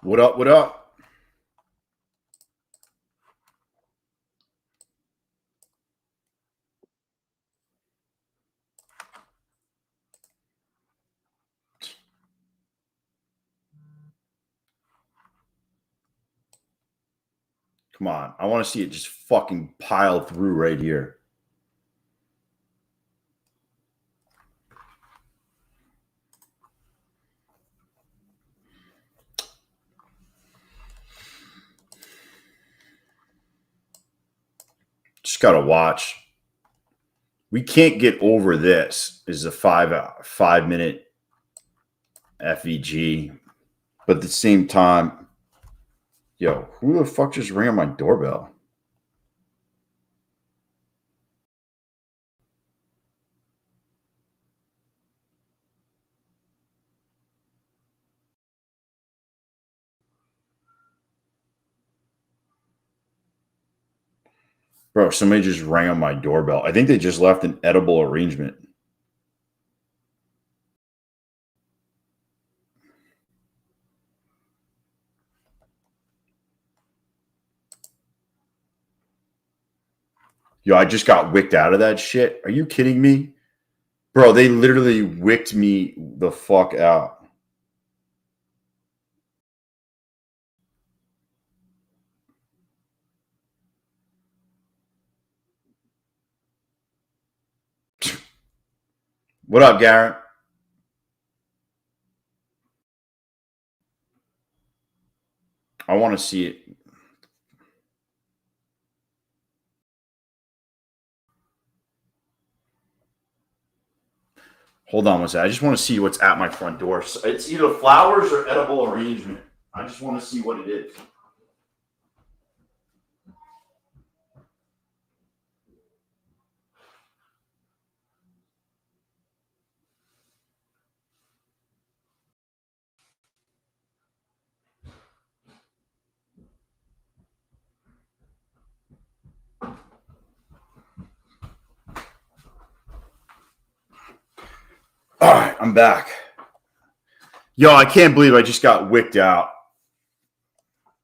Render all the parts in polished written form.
What up? What up? Come on. I want to see it just fucking pile through right here. Just got to watch. We can't get over this. Is a 5 minute FEG. But at the same time, yo, who the fuck just rang on my doorbell? Bro, somebody just rang on my doorbell. I think they just left an edible arrangement. Yo, I just got wicked out of that shit. Are you kidding me? Bro, they literally wicked me the fuck out. What up, Garrett? I want to see it. Hold on one second. I just want to see what's at my front door. It's either flowers or edible arrangement. I just want to see what it is. All right, I'm back. Yo, I can't believe I just got wicked out.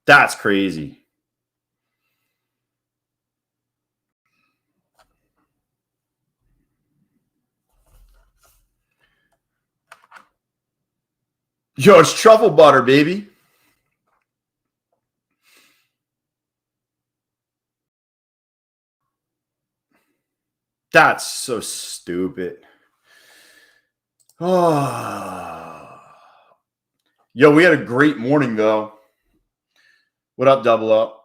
That's crazy. Yo, it's truffle butter, baby. That's so stupid. Oh. Yo, we had a great morning, though. What up, Double Up?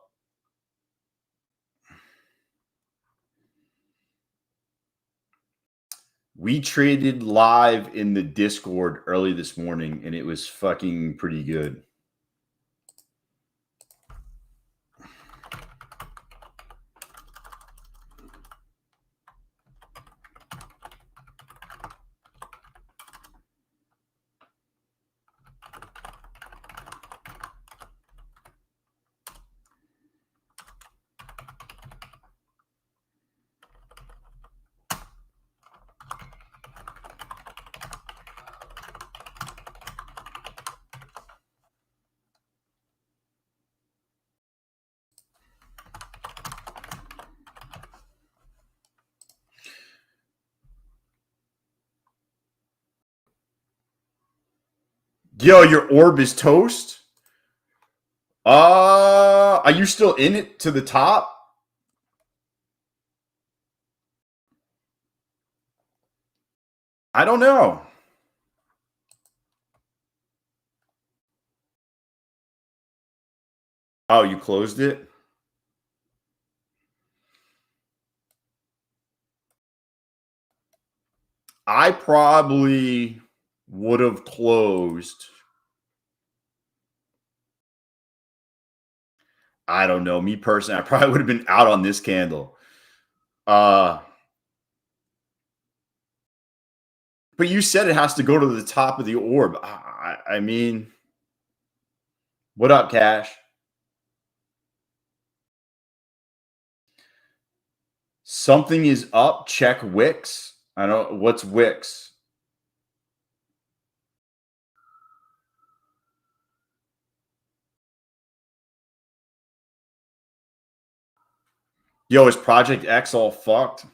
We traded live in the Discord early this morning, and it was fucking pretty good. Yo, your orb is toast? Are you still in it to the top? I don't know. Oh, you closed it? I probably would have closed. I don't know. Me personally, I probably would have been out on this candle. But you said it has to go to the top of the orb. I mean, what up, Cash? Something is up. Check Wix. I don't. What's Wix? Yo, is Project X all fucked?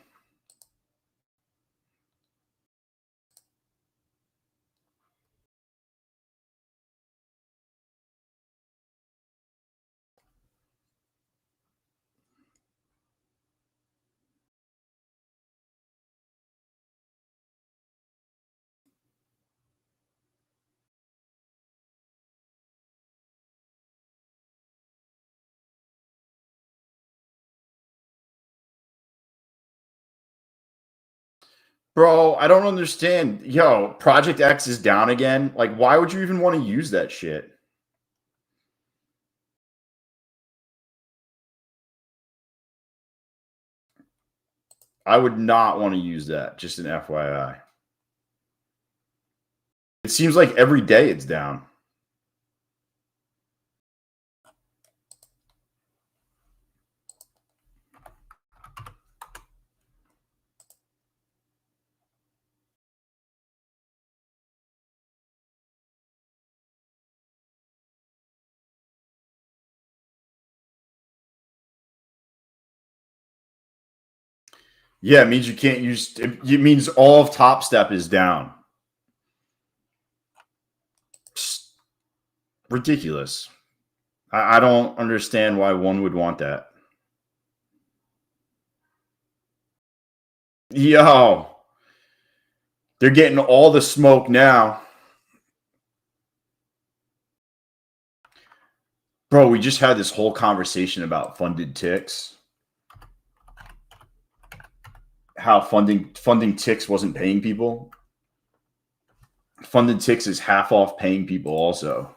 Bro, I don't understand. Yo, Project X is down again. Like, why would you even want to use that shit? I would not want to use that. Just an FYI. It seems like every day it's down. Yeah, it means you can't use. It means all of Topstep is down. Ridiculous. I don't understand why one would want that. Yo, they're getting all the smoke now. Bro, we just had this whole conversation about funded ticks. How funding ticks wasn't paying people. Funded ticks is half off paying people also.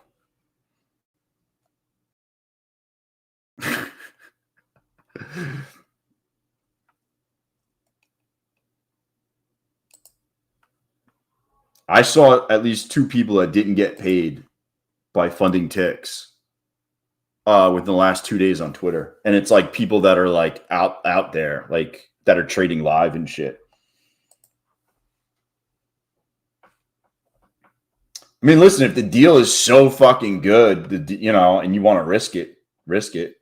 I saw at least 2 people that didn't get paid by funding ticks within the last 2 days on Twitter. And it's like people that are like out there, like that are trading live and shit. I mean, listen, if the deal is so fucking good, and you want to risk it, risk it.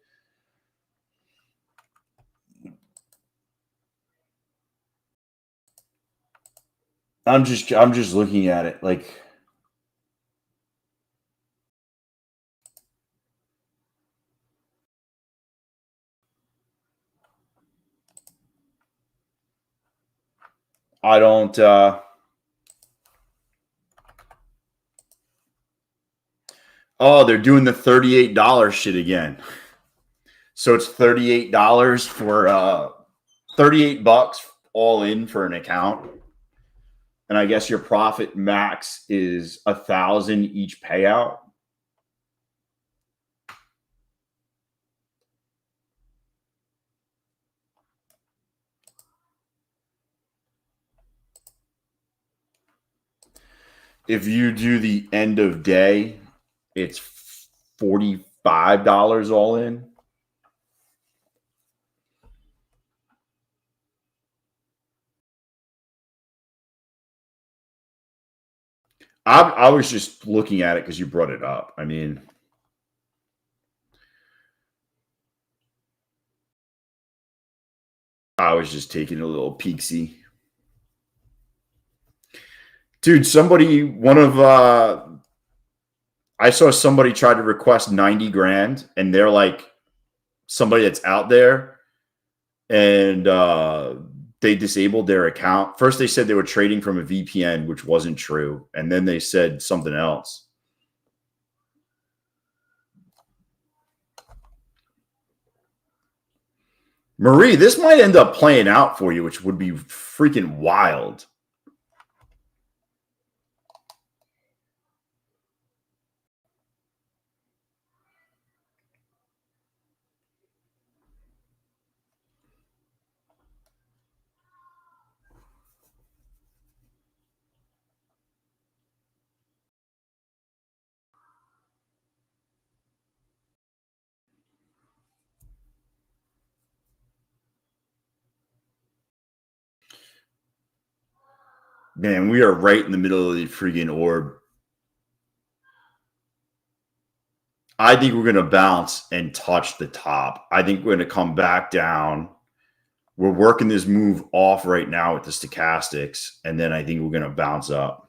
I'm just looking at it like I don't oh, they're doing the $38 shit again. So it's $38 for 38 bucks all in for an account. And I guess your profit max is 1,000 each payout. If you do the end of day, it's $45 all in. I was just looking at it because you brought it up. I mean, I was just taking a little peeksy. Dude, I saw somebody try to request 90 grand and they're like somebody that's out there and they disabled their account. First they said they were trading from a VPN, which wasn't true. And then they said something else. Marie, this might end up playing out for you, which would be freaking wild. Man, we are right in the middle of the freaking orb. I think we're going to bounce and touch the top. I think we're going to come back down We're working this move off right now with the stochastics, and then I think we're going to bounce up.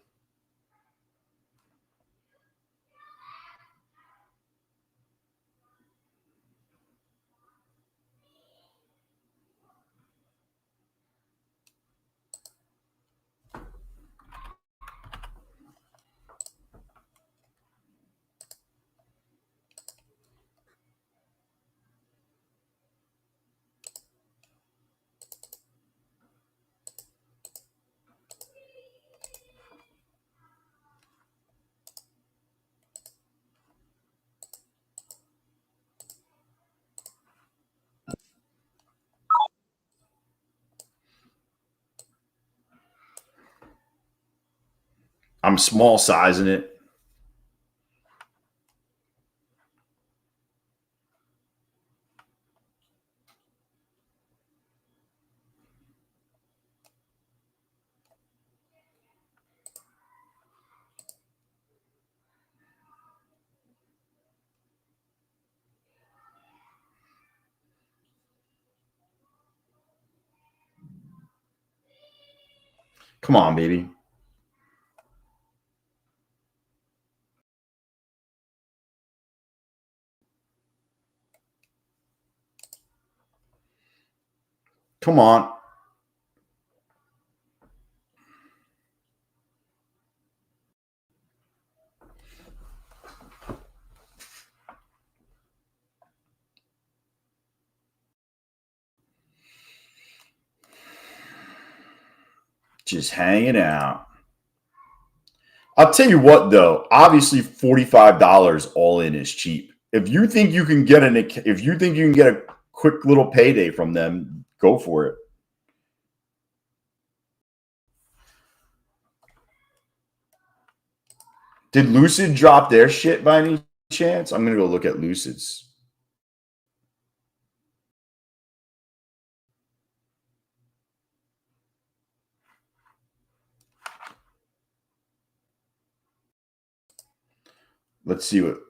I'm small sizing it. Come on, baby. Come on. Just hanging out. I'll tell you what, though. Obviously, $45 all in is cheap. If you think you can get a quick little payday from them, go for it. Did Lucid drop their shit by any chance? I'm gonna go look at Lucid's. Let's see what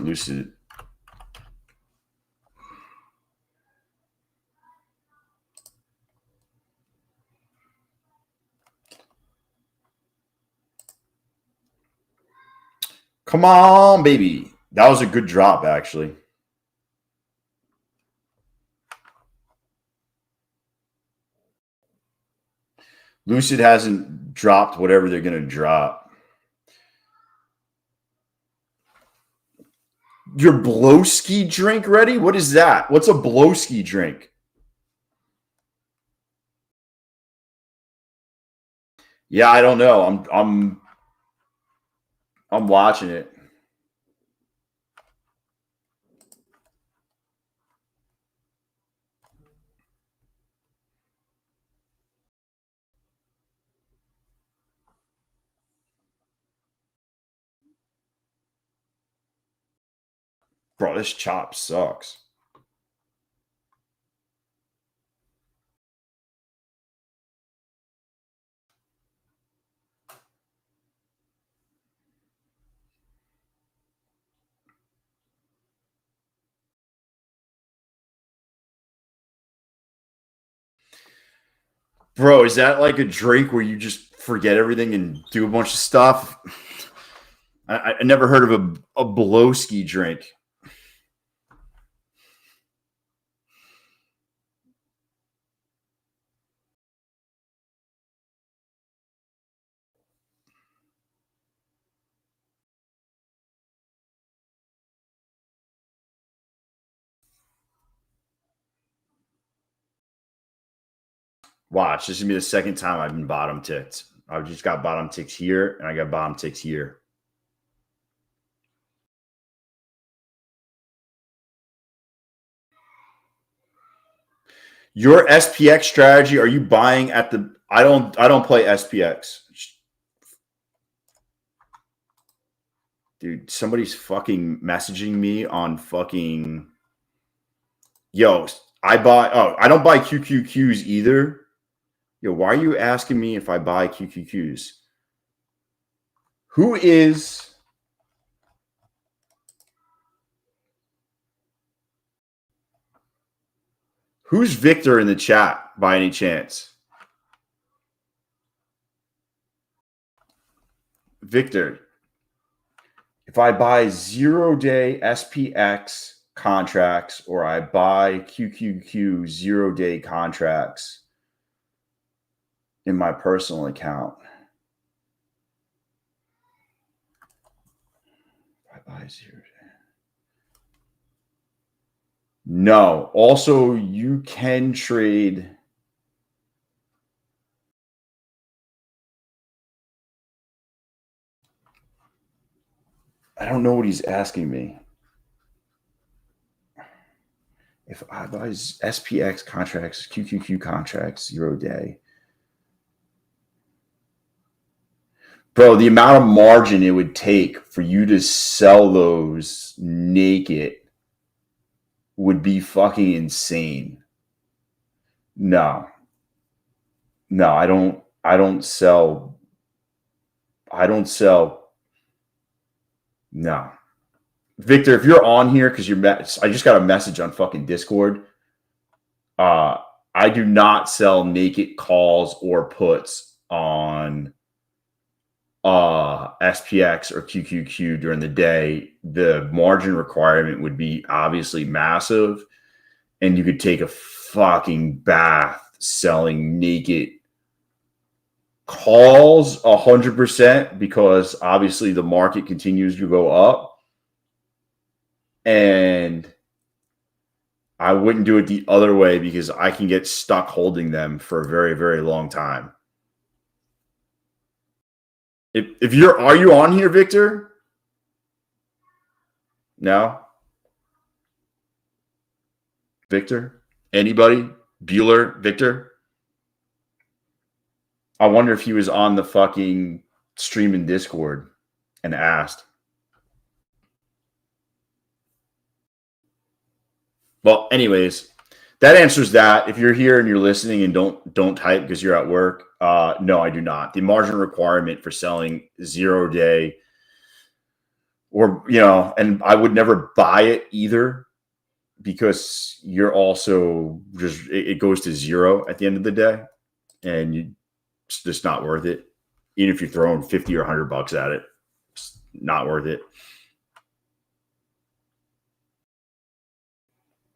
Lucid. Come on, baby. That was a good drop, actually. Lucid hasn't dropped whatever they're going to drop. Your Blowski drink ready? What is that? What's a Blowski drink? Yeah, I don't know. I'm watching it. Bro, this chop sucks. Bro, is that like a drink where you just forget everything and do a bunch of stuff? I never heard of a Blowski drink. Watch, this is gonna be the second time I've been bottom ticked. I've just got bottom ticks here, and I got bottom ticks here. Your SPX strategy, are you buying at the I don't play SPX. Dude, somebody's fucking messaging me on fucking yo, I don't buy QQQs either. Yo, why are you asking me if I buy QQQs? Who is Who's Victor in the chat by any chance? Victor, if I buy 0-day SPX contracts or I buy QQQ 0-day contracts in my personal account, if I buy 0-day. No. Also, you can trade. I don't know what he's asking me. If I buy SPX contracts, QQQ contracts, 0-day. Bro, the amount of margin it would take for you to sell those naked would be fucking insane. No, I don't sell. No. Victor, if you're on here because I just got a message on fucking Discord. I do not sell naked calls or puts on SPX or QQQ during the day. The margin requirement would be obviously massive, and you could take a fucking bath selling naked calls 100% because obviously the market continues to go up, and I wouldn't do it the other way because I can get stuck holding them for a very, very long time. Are you on here, Victor? No? Victor? Anybody? Bueller? Victor? I wonder if he was on the fucking stream in Discord and asked. Well, anyways, that answers that. If you're here and you're listening and don't type because you're at work, no, I do not. The margin requirement for selling 0-day or, and I would never buy it either because you're also it goes to zero at the end of the day and it's just not worth it. Even if you're throwing 50 or $100 at it, it's not worth it.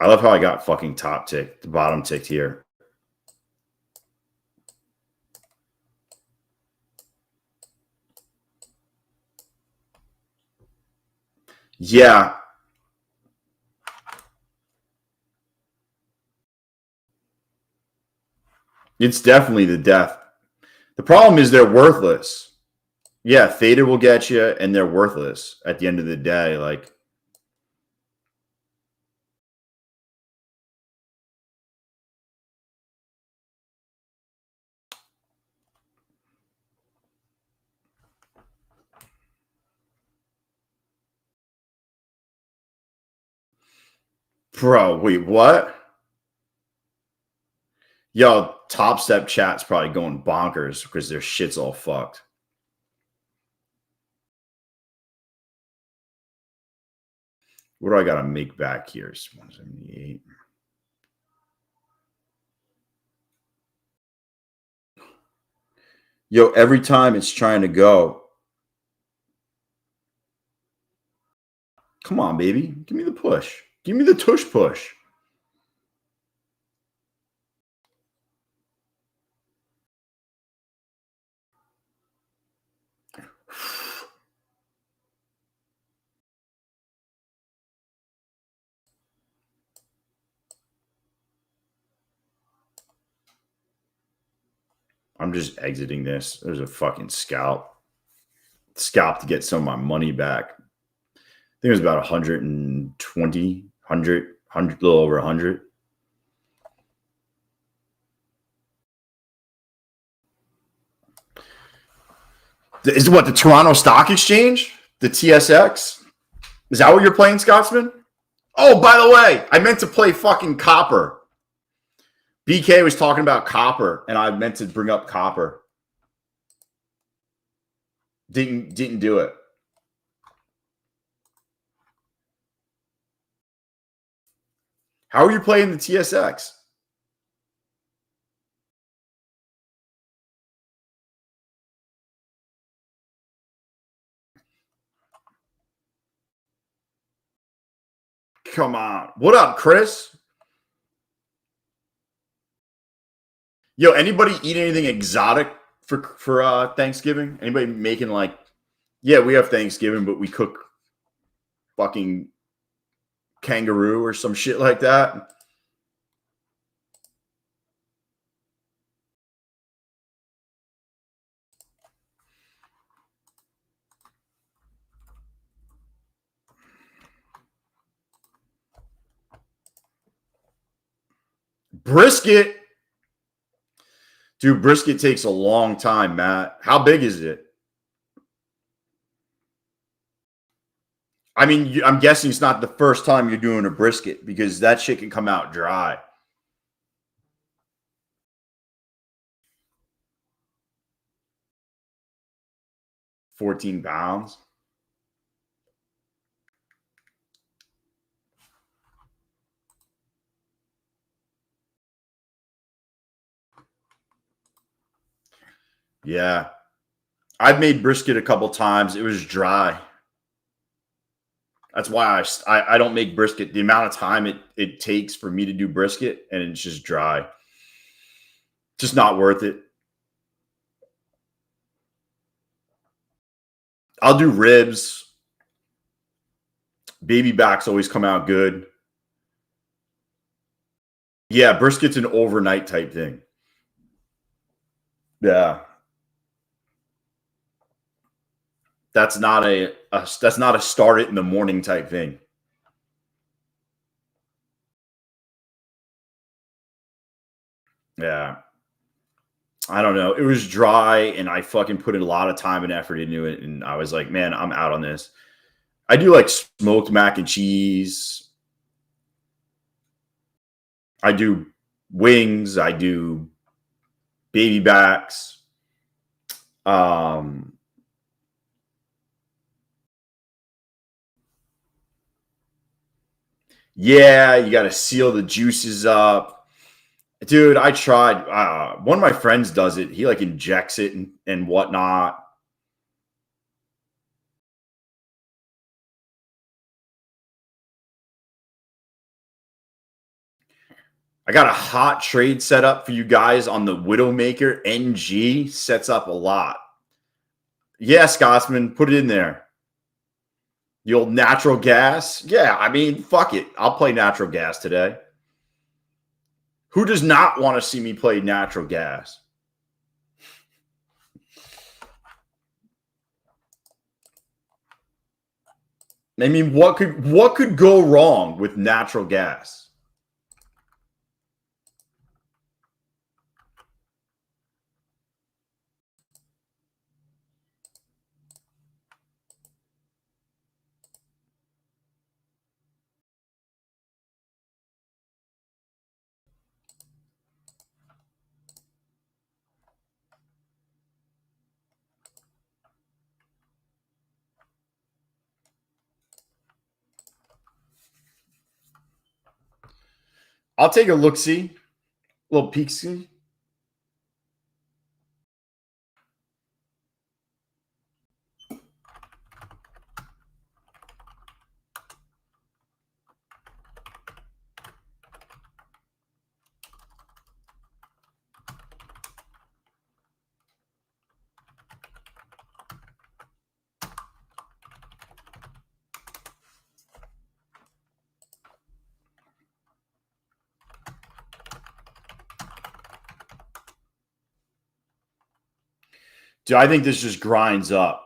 I love how I got fucking top ticked, the bottom ticked here. Yeah. It's definitely the death. The problem is they're worthless. Yeah, theta will get you, and they're worthless at the end of the day. Like, bro, wait, what? Yo, Topstep chat's probably going bonkers because their shit's all fucked. What do I got to make back here? It's 178. Yo, every time it's trying to go. Come on, baby. Give me the push. Give me the tush push. I'm just exiting this. There's a fucking scalp to get some of my money back. I think it was about 120, 100, a little over 100. Is what the Toronto Stock Exchange? The TSX? Is that what you're playing, Scotsman? Oh, by the way, I meant to play fucking copper. BK was talking about copper, and I meant to bring up copper. Didn't do it. How are you playing the TSX? Come on. What up, Chris? Yo, anybody eat anything exotic for Thanksgiving? Anybody making like, yeah, we have Thanksgiving, but we cook fucking kangaroo or some shit like that? Brisket. Dude, brisket takes a long time, Matt. How big is it? I mean, I'm guessing it's not the first time you're doing a brisket because that shit can come out dry. 14 pounds. Yeah. I've made brisket a couple times. It was dry. That's why I don't make brisket. The amount of time it takes for me to do brisket, and it's just dry. Just not worth it. I'll do ribs. Baby backs always come out good. Yeah, brisket's an overnight type thing. Yeah. That's not a start it in the morning type thing. Yeah. I don't know. It was dry and I fucking put a lot of time and effort into it. And I was like, man, I'm out on this. I do like smoked mac and cheese. I do wings. I do baby backs. Yeah, you got to seal the juices up. Dude, I tried. One of my friends does it. He like injects it and whatnot. I got a hot trade set up for you guys on the Widowmaker. NG sets up a lot. Yeah, Scotsman, put it in there. The old natural gas. Yeah, I mean, fuck it. I'll play natural gas today. Who does not want to see me play natural gas? I mean, what could go wrong with natural gas? I'll take a look-see, a little peek-see. Dude, I think this just grinds up.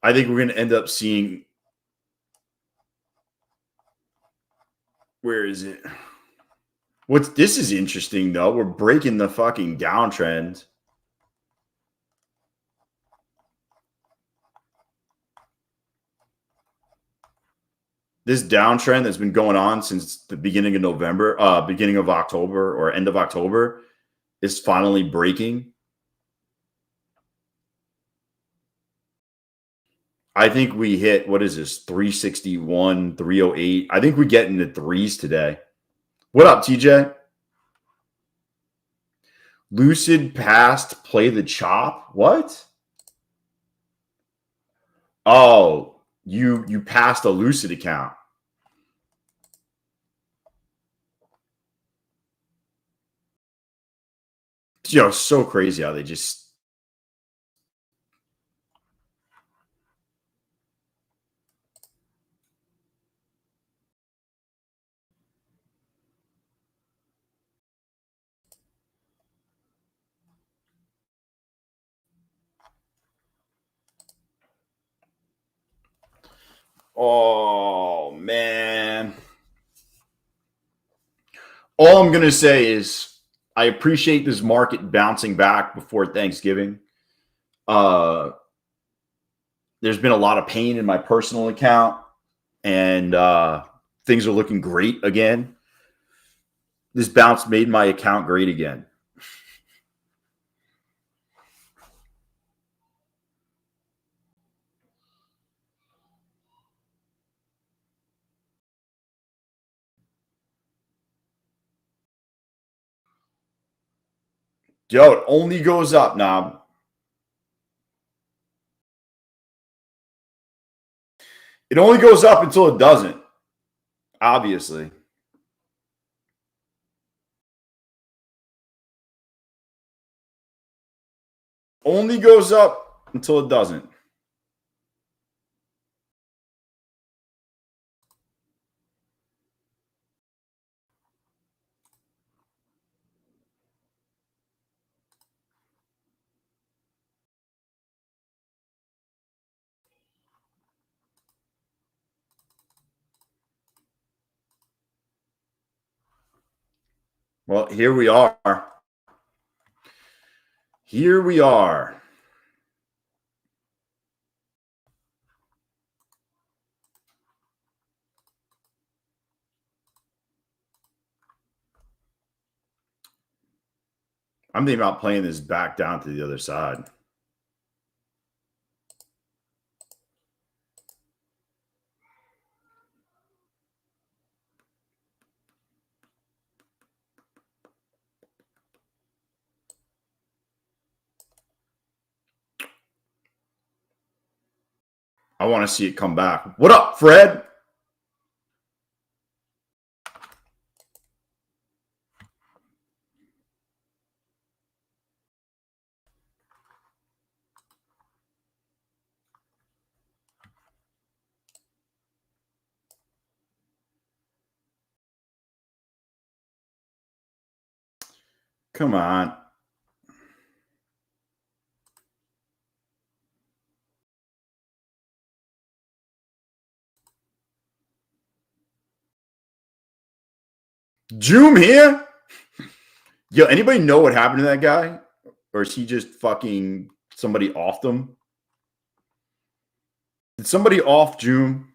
I think we're going to end up seeing. Where is it? This is interesting though. We're breaking the fucking downtrend. This downtrend that's been going on since the beginning of November, beginning of October or end of October is finally breaking. I think we hit, what is this, 361, 308. I think we get into threes today. What up, TJ? Lucid passed play the chop. What? Oh, you passed a Lucid account. Yo, so crazy how they just. Oh man. All I'm gonna say is I appreciate this market bouncing back before Thanksgiving. There's been a lot of pain in my personal account, and things are looking great again. This bounce made my account great again. Yo, it only goes up now. It only goes up until it doesn't, obviously. Only goes up until it doesn't. Well, here we are. Here we are. I'm thinking about playing this back down to the other side. I want to see it come back. What up, Fred? Come on. Joom here? Yo, anybody know what happened to that guy? Or is he just fucking somebody off them? Did somebody off Joom?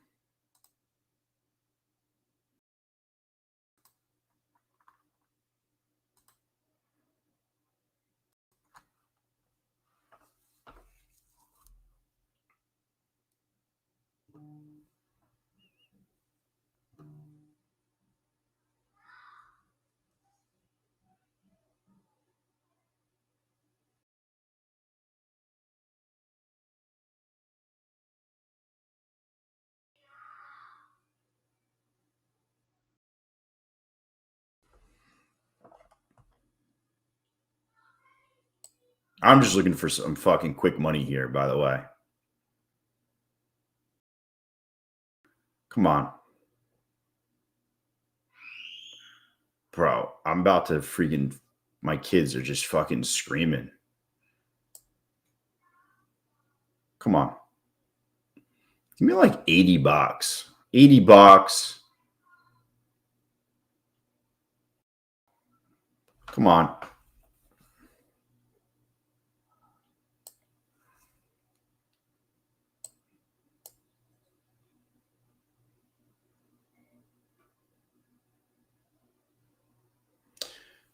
I'm just looking for some fucking quick money here, by the way. Come on. Bro, I'm about to freaking. My kids are just fucking screaming. Come on. Give me like 80 bucks. 80 bucks. Come on.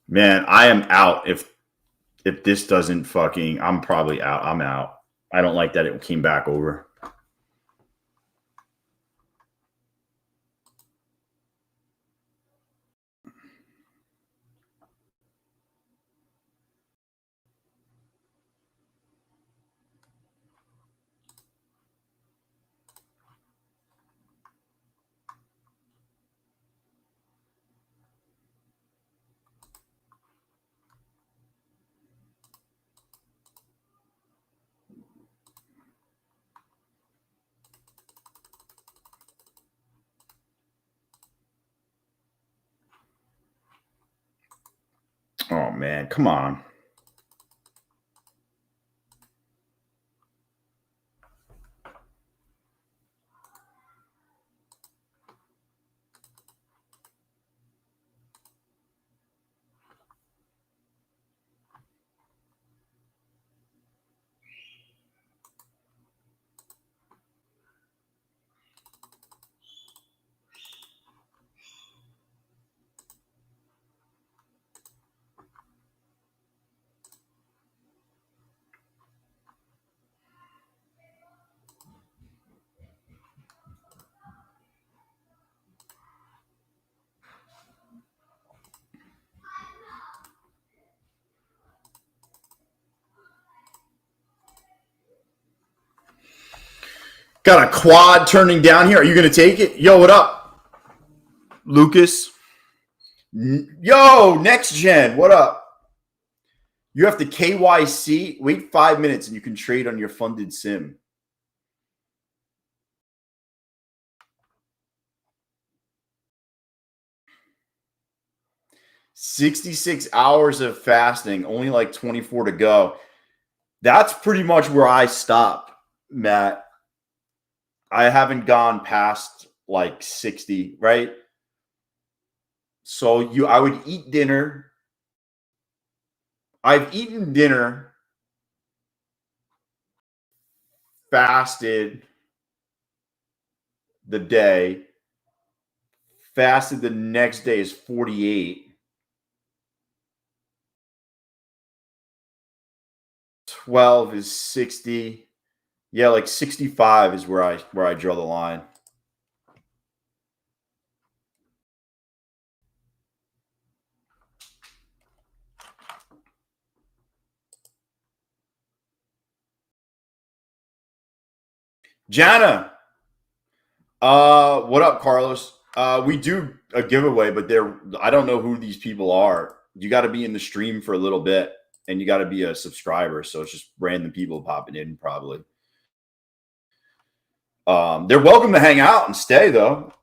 Man, I am out if this doesn't fucking. I'm probably out. I'm out. I don't like that it came back over. Oh, man. Come on. Got a quad turning down here. Are you going to take it? Yo, what up, Lucas? Yo, next gen. What up? You have to KYC. Wait 5 minutes and you can trade on your funded sim. $66 hours of fasting, only like 24 to go. That's pretty much where I stop, Matt. I haven't gone past like 60, right? So I would eat dinner. I've eaten dinner, fasted the day, fasted the next day is 48. 12 is 60. Yeah, like 65 is where I draw the line. Jana, what up, Carlos? We do a giveaway, but I don't know who these people are. You got to be in the stream for a little bit, and you got to be a subscriber. So it's just random people popping in, probably. They're welcome to hang out and stay, though.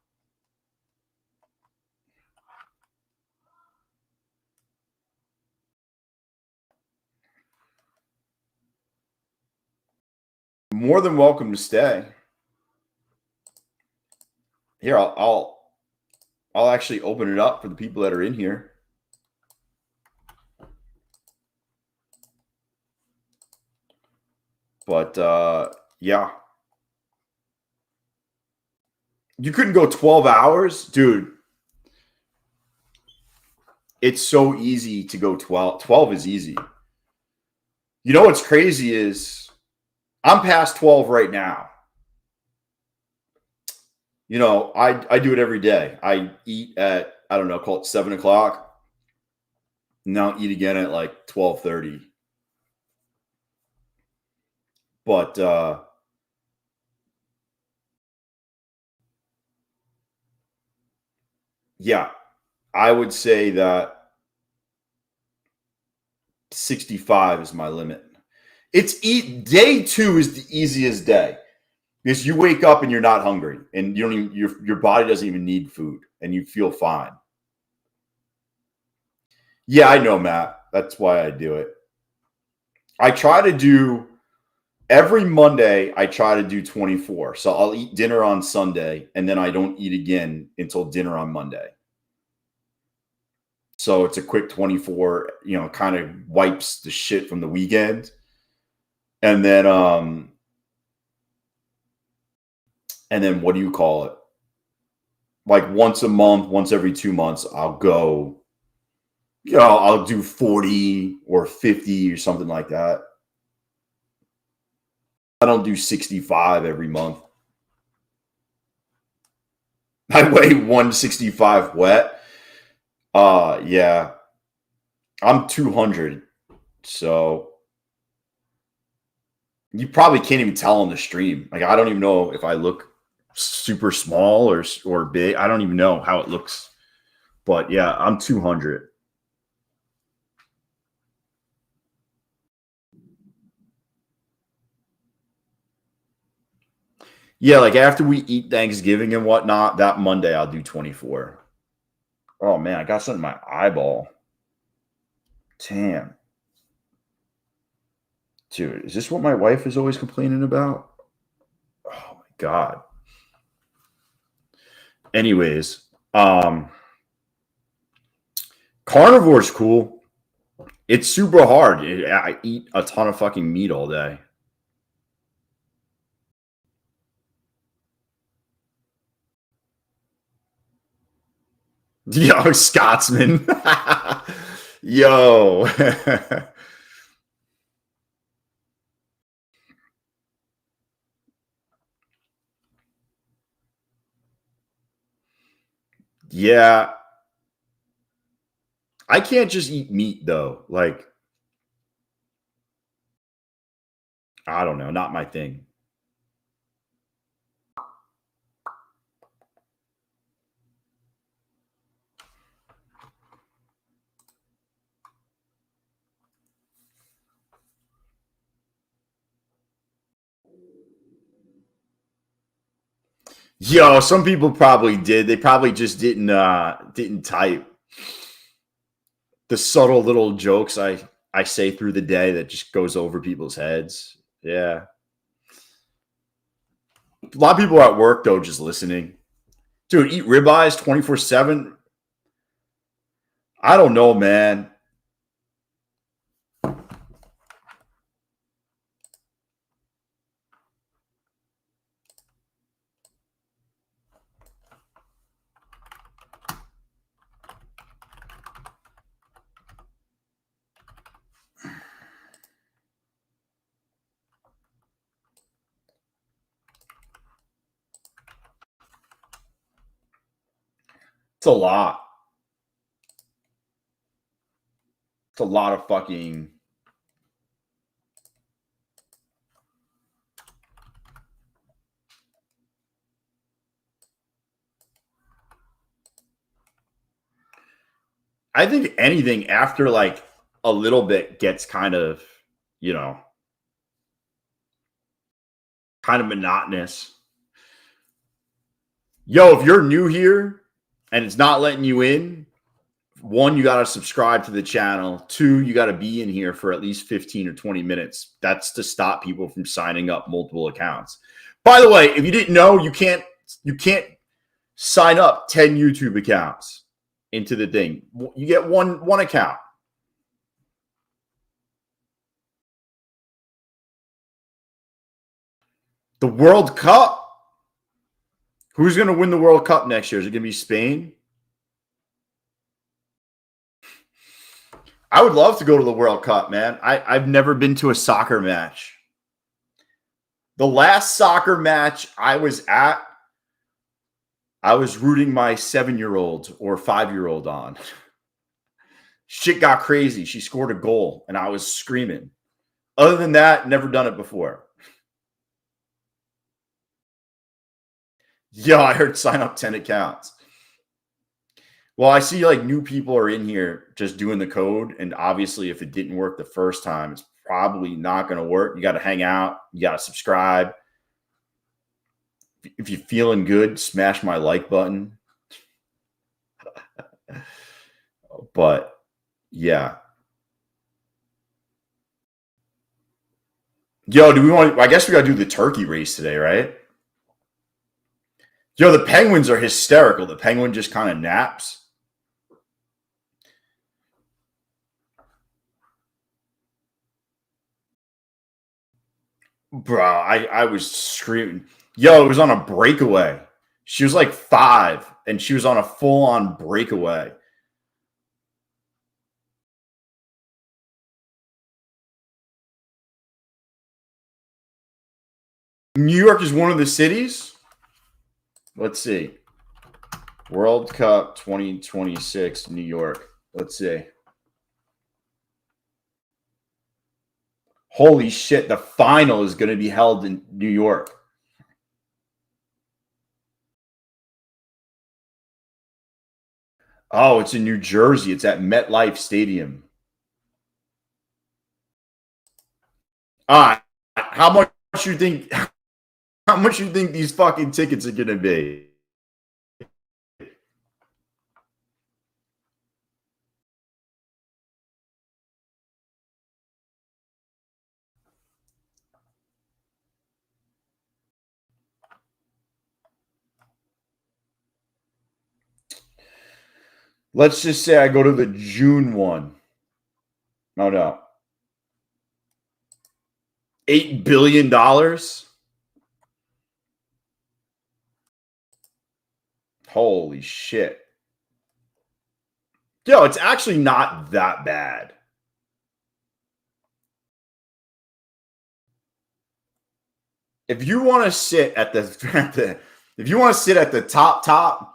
More than welcome to stay. Here, I'll actually open it up for the people that are in here. But yeah. You couldn't go 12 hours? Dude, it's so easy to go 12. 12 is easy. You know what's crazy is I'm past 12 right now. You know, I do it every day. I eat at, I don't know, call it 7 o'clock. Now eat again at like 12:30. But yeah, I would say that 65 is my limit. Day 2 is the easiest day because you wake up and you're not hungry and you don't even your body doesn't even need food and you feel fine. Yeah, I know, Matt. That's why I do it. I try to do every Monday, I try to do 24. So I'll eat dinner on Sunday and then I don't eat again until dinner on Monday. So it's a quick 24, you know, kind of wipes the shit from the weekend. And then what do you call it? Like once a month, once every 2 months, I'll go, you know, I'll do 40 or 50 or something like that. I don't do 65 every month. I weigh 165 wet. Yeah. I'm 200. So you probably can't even tell on the stream. Like I don't even know if I look super small or big. I don't even know how it looks. But yeah, I'm 200. Yeah, like after we eat Thanksgiving and whatnot, that Monday I'll do 24. Oh man, I got something in my eyeball. Damn. Dude, is this what my wife is always complaining about? Oh my God. Anyways, carnivore's cool. It's super hard. I eat a ton of fucking meat all day. Yo, Scotsman. Yo. Yeah. I can't just eat meat though. Like, I don't know, not my thing. Yo, some people probably did. They probably just didn't type the subtle little jokes I say through the day that just goes over people's heads. Yeah. A lot of people at work though just listening. Dude, eat ribeyes 24/7. I don't know, man. It's a lot. It's a lot of fucking. I think anything after like a little bit gets kind of, kind of monotonous. Yo, if you're new here and it's not letting you in, one, you got to subscribe to the channel. Two, you got to be in here for at least 15 or 20 minutes. That's to stop people from signing up multiple accounts. By the way, if you didn't know, you can't sign up 10 YouTube accounts into the thing. You get one account. The World Cup. Who's going to win the World Cup next year? Is it going to be Spain? I would love to go to the World Cup, man. I've never been to a soccer match. The last soccer match I was at, I was rooting my 7-year-old or 5-year-old on. Shit got crazy. She scored a goal, and I was screaming. Other than that, never done it before. Yeah, I heard sign up 10 accounts. Well, I see like new people are in here just doing the code. And obviously, if it didn't work the first time, it's probably not going to work. You got to hang out. You got to subscribe. If you're feeling good, smash my like button. But yeah. Yo, I guess we got to do the turkey race today, right? Yo, the penguins are hysterical. The penguin just kind of naps. Bro, I was screaming. Yo, it was on a breakaway. She was like 5, and she was on a full-on breakaway. New York is one of the cities? Let's see. World Cup 2026, New York. Let's see. Holy shit, the final is going to be held in New York. Oh, it's in New Jersey. It's at MetLife Stadium. How much you think these fucking tickets are going to be? Let's just say I go to the June one. Oh, no. $8 billion? Holy shit. Yo, it's actually not that bad. If you want to sit at the if you want to sit at the top,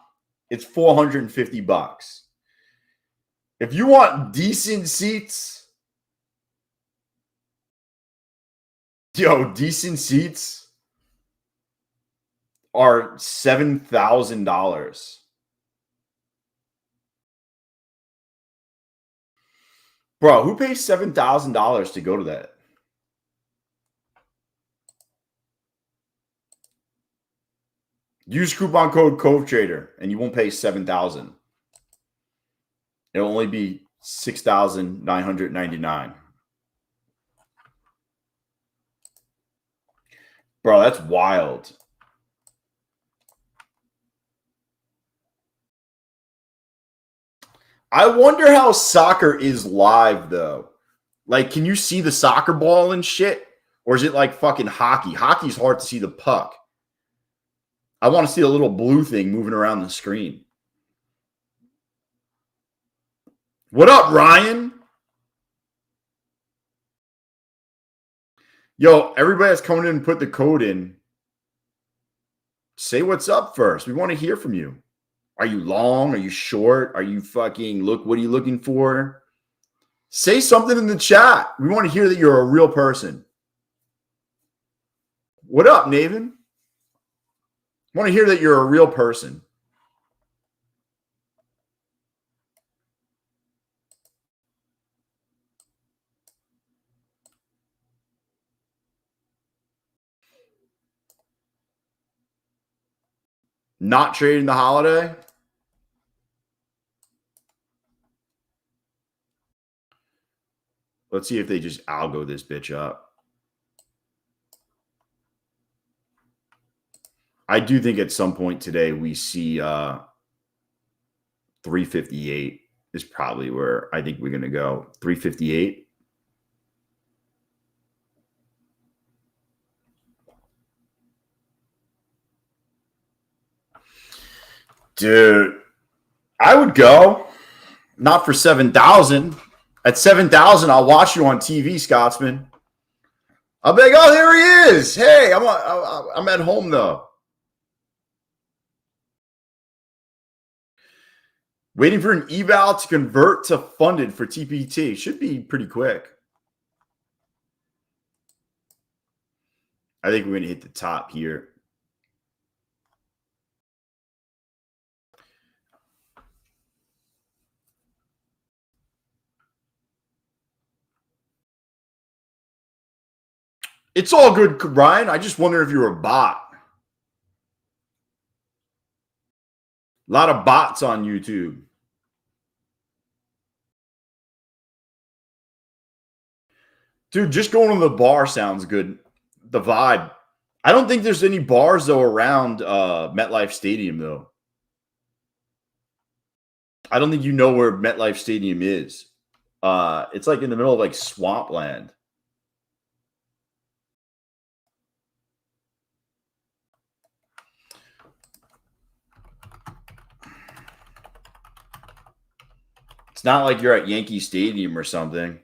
it's $450. If you want decent seats, decent seats are $7,000. Bro, who pays $7,000 to go to that? Use coupon code CoveTrader and you won't pay $7,000. It'll only be $6,999. Bro, that's wild. I wonder how soccer is live, though. Like, can you see the soccer ball and shit? Or is it like fucking hockey? Hockey's hard to see the puck. I want to see a little blue thing moving around the screen. What up, Ryan? Yo, everybody that's coming in and put the code in, say what's up first. We want to hear from you. Are you long? Are you short? Are you fucking what are you looking for? Say something in the chat. We want to hear that you're a real person. What up, Naven? I want to hear that you're a real person. Not trading the holiday? Let's see if they just algo this bitch up. I do think at some point today we see 358 is probably where I think we're going to go. 358. Dude, I would go. Not for 7,000. At 7,000, I'll watch you on TV, Scotsman. I'll be like, oh, there he is. Hey, I'm at home, though. Waiting for an eval to convert to funded for TPT. Should be pretty quick. I think we're going to hit the top here. It's all good, Ryan. I just wonder if you're a bot. A lot of bots on YouTube. Dude, just going to the bar sounds good. The vibe. I don't think there's any bars, though, around MetLife Stadium, though. I don't think you know where MetLife Stadium is. It's like in the middle of like swampland. It's not like you're at Yankee Stadium or something.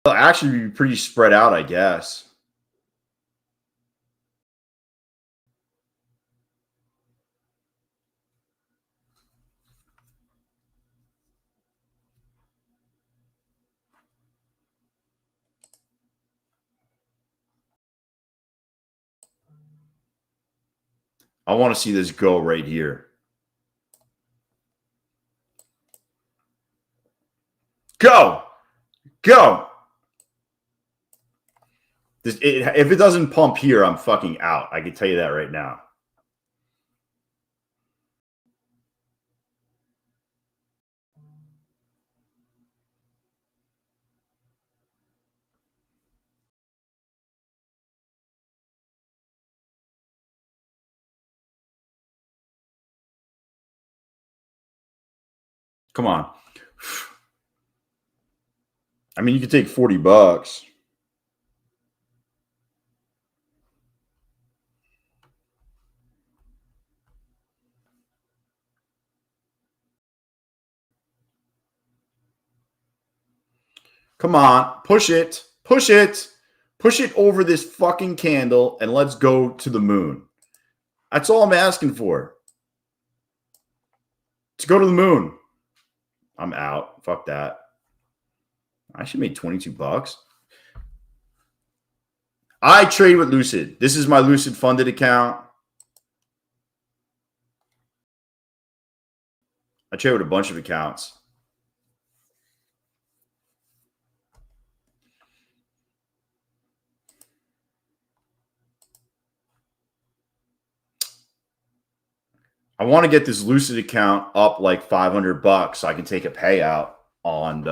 It'll actually be pretty spread out, I guess. I want to see this go right here. Go! Go! If it doesn't pump here, I'm fucking out. I can tell you that right now. Come on. I mean, you could take $40. Come on, push it, push it, push it over this fucking candle, and let's go to the moon. That's all I'm asking for. To go to the moon. I'm out. Fuck that. I should make $22. I trade with Lucid. This is my Lucid funded account. I trade with a bunch of accounts. I want to get this Lucid account up like $500 so I can take a payout on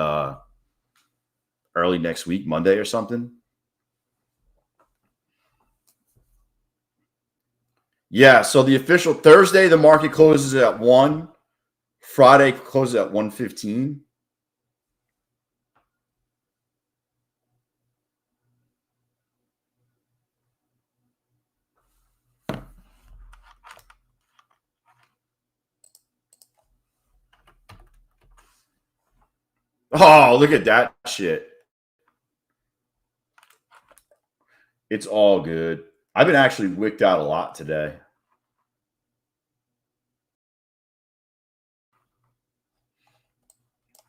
early next week, Monday or something. Yeah, so the official Thursday, the market closes at 1. Friday closes at 1:15. Oh, look at that shit. It's all good. I've been actually wicked out a lot today.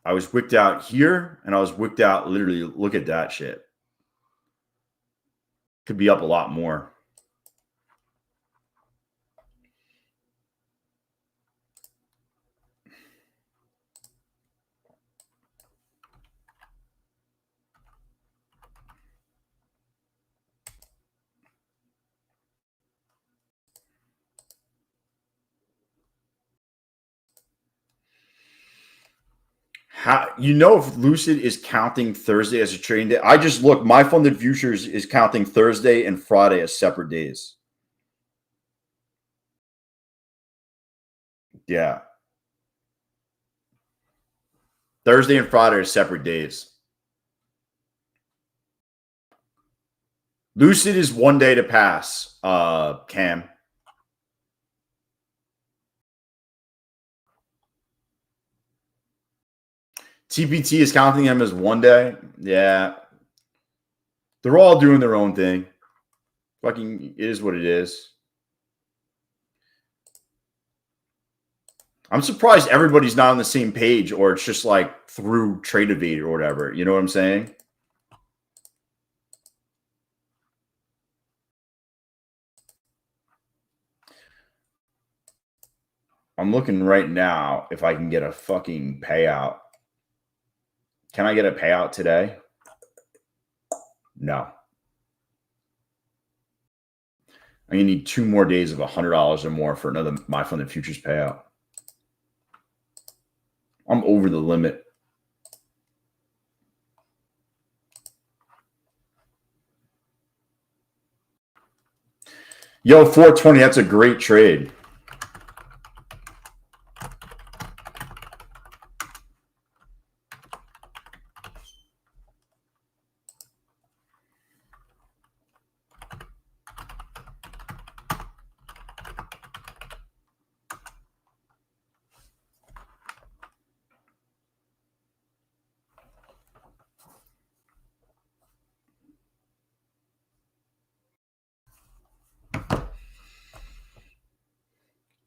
I was wicked out here, and I was wicked out literally. Look at that shit. Could be up a lot more. How you know if Lucid is counting Thursday as a trading day? I just look. My funded futures is counting Thursday and Friday as separate days. Yeah, Thursday and Friday are separate days. Lucid is 1 day to pass. Cam. TPT is counting them as 1 day. Yeah, they're all doing their own thing. Fucking it is what it is. I'm surprised everybody's not on the same page, or it's just like through Tradeivy or whatever. You know what I'm saying? I'm looking right now if I can get a fucking payout. Can I get a payout today? No. I'm gonna need 2 more days of $100 or more for another My Funded Futures payout. I'm over the limit. Yo, 420, that's a great trade.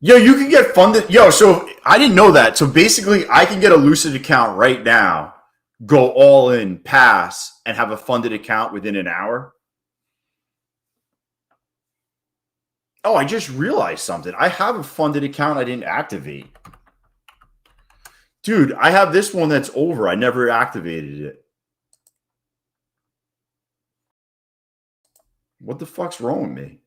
Yo, you can get funded. Yo, so I didn't know that. So basically, I can get a Lucid account right now, go all in, pass, and have a funded account within an hour. Oh, I just realized something. I have a funded account I didn't activate. Dude, I have this one that's over. I never activated it. What the fuck's wrong with me?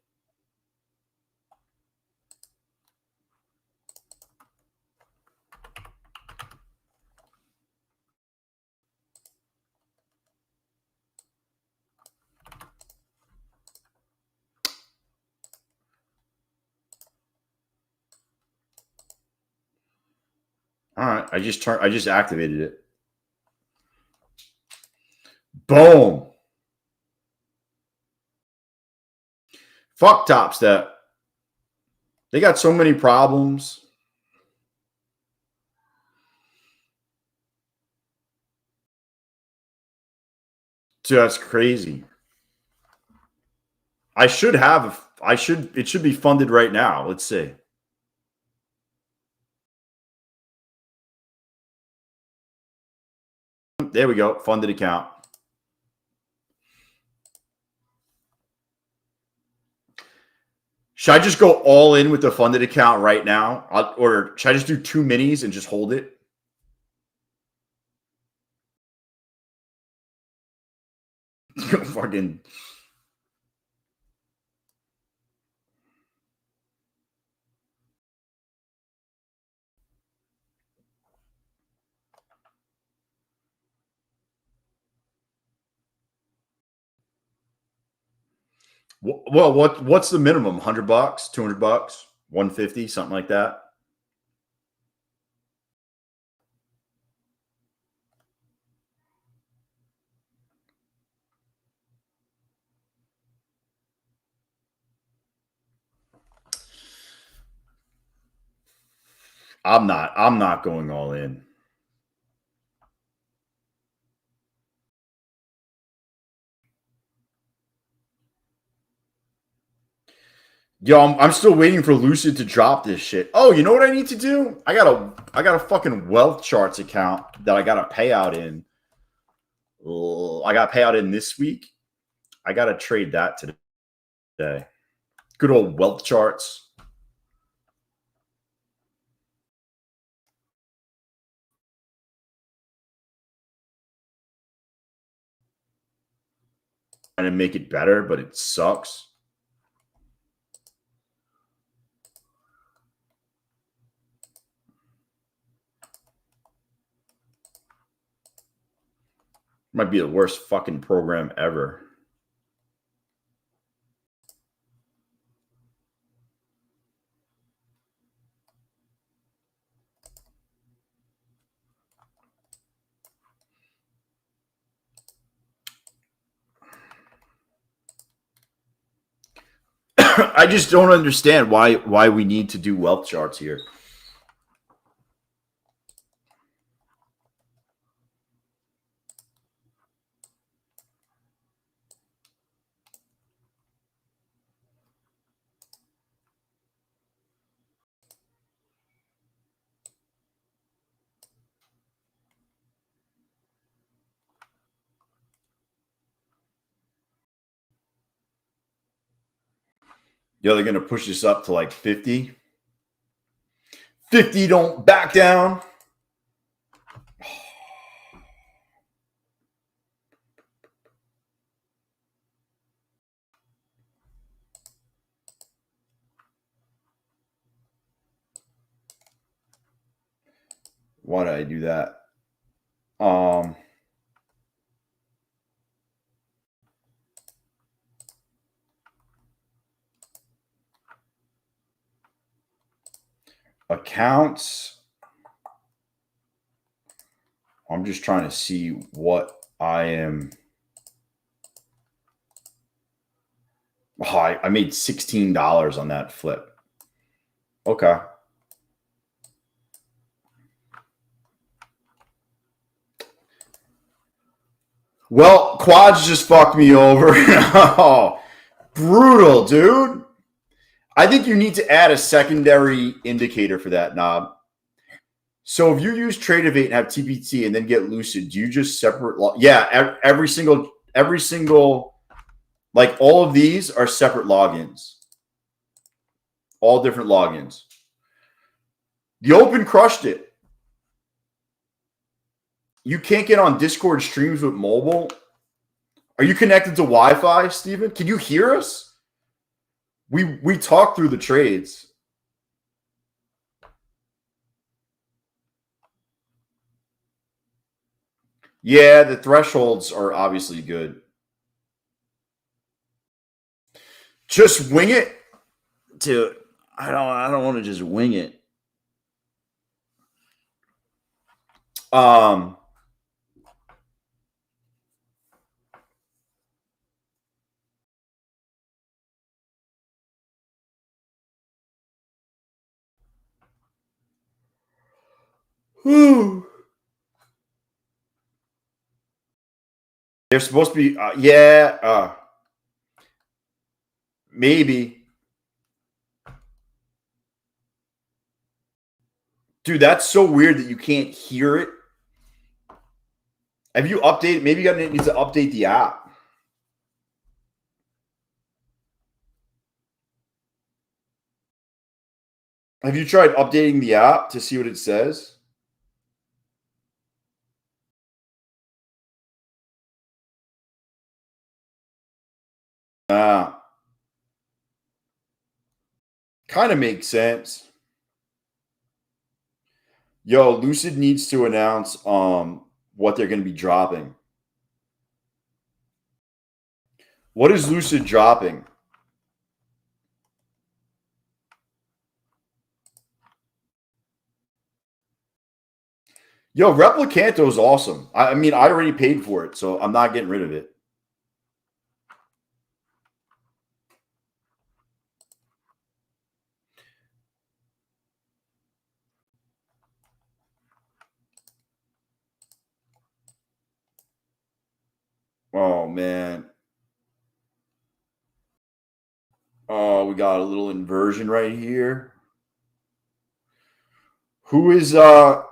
All right. I just activated it. Boom. Fuck Topstep. They got so many problems. Dude, that's crazy. It should be funded right now. Let's see. There we go. Funded account. Should I just go all in with the funded account right now? Or should I just do 2 minis and just hold it? Fucking. Well, what's the minimum? $100, $200, 150, something like that. I'm not going all in. Yo, I'm still waiting for Lucid to drop this shit. Oh, you know what I need to do? I got a fucking wealth charts account that I got to pay out in. I got to pay out in this week. I got to trade that today. Good old wealth charts. Trying to make it better, but it sucks. Might be the worst fucking program ever. I just don't understand why we need to do wealth charts here. Yo, they're going to push this up to like 50. 50 don't back down. Why did I do that? Accounts. I'm just trying to see what I am. Oh, I made $16 on that flip. Okay. Well, quads just fucked me over. Oh, brutal, dude. I think you need to add a secondary indicator for that knob. So if you use Tradeify and have TPT and then get Lucid, do you just separate? Yeah, every single, like all of these are separate logins. All different logins. The Open crushed it. You can't get on Discord streams with mobile. Are you connected to Wi-Fi, Steven? Can you hear us? We talked through the trades. Yeah, the thresholds are obviously good. Just wing it. I don't want to just wing it. Um, They're supposed to be, maybe. Dude, that's so weird that you can't hear it. Have you updated? Maybe you need to update the app. Have you tried updating the app to see what it says? Kind of makes sense. Yo, Lucid needs to announce what they're going to be dropping. What is Lucid dropping? Yo, Replicanto is awesome. I mean, I already paid for it, so I'm not getting rid of it. Oh, man. Oh, we got a little inversion right here. Who is I'm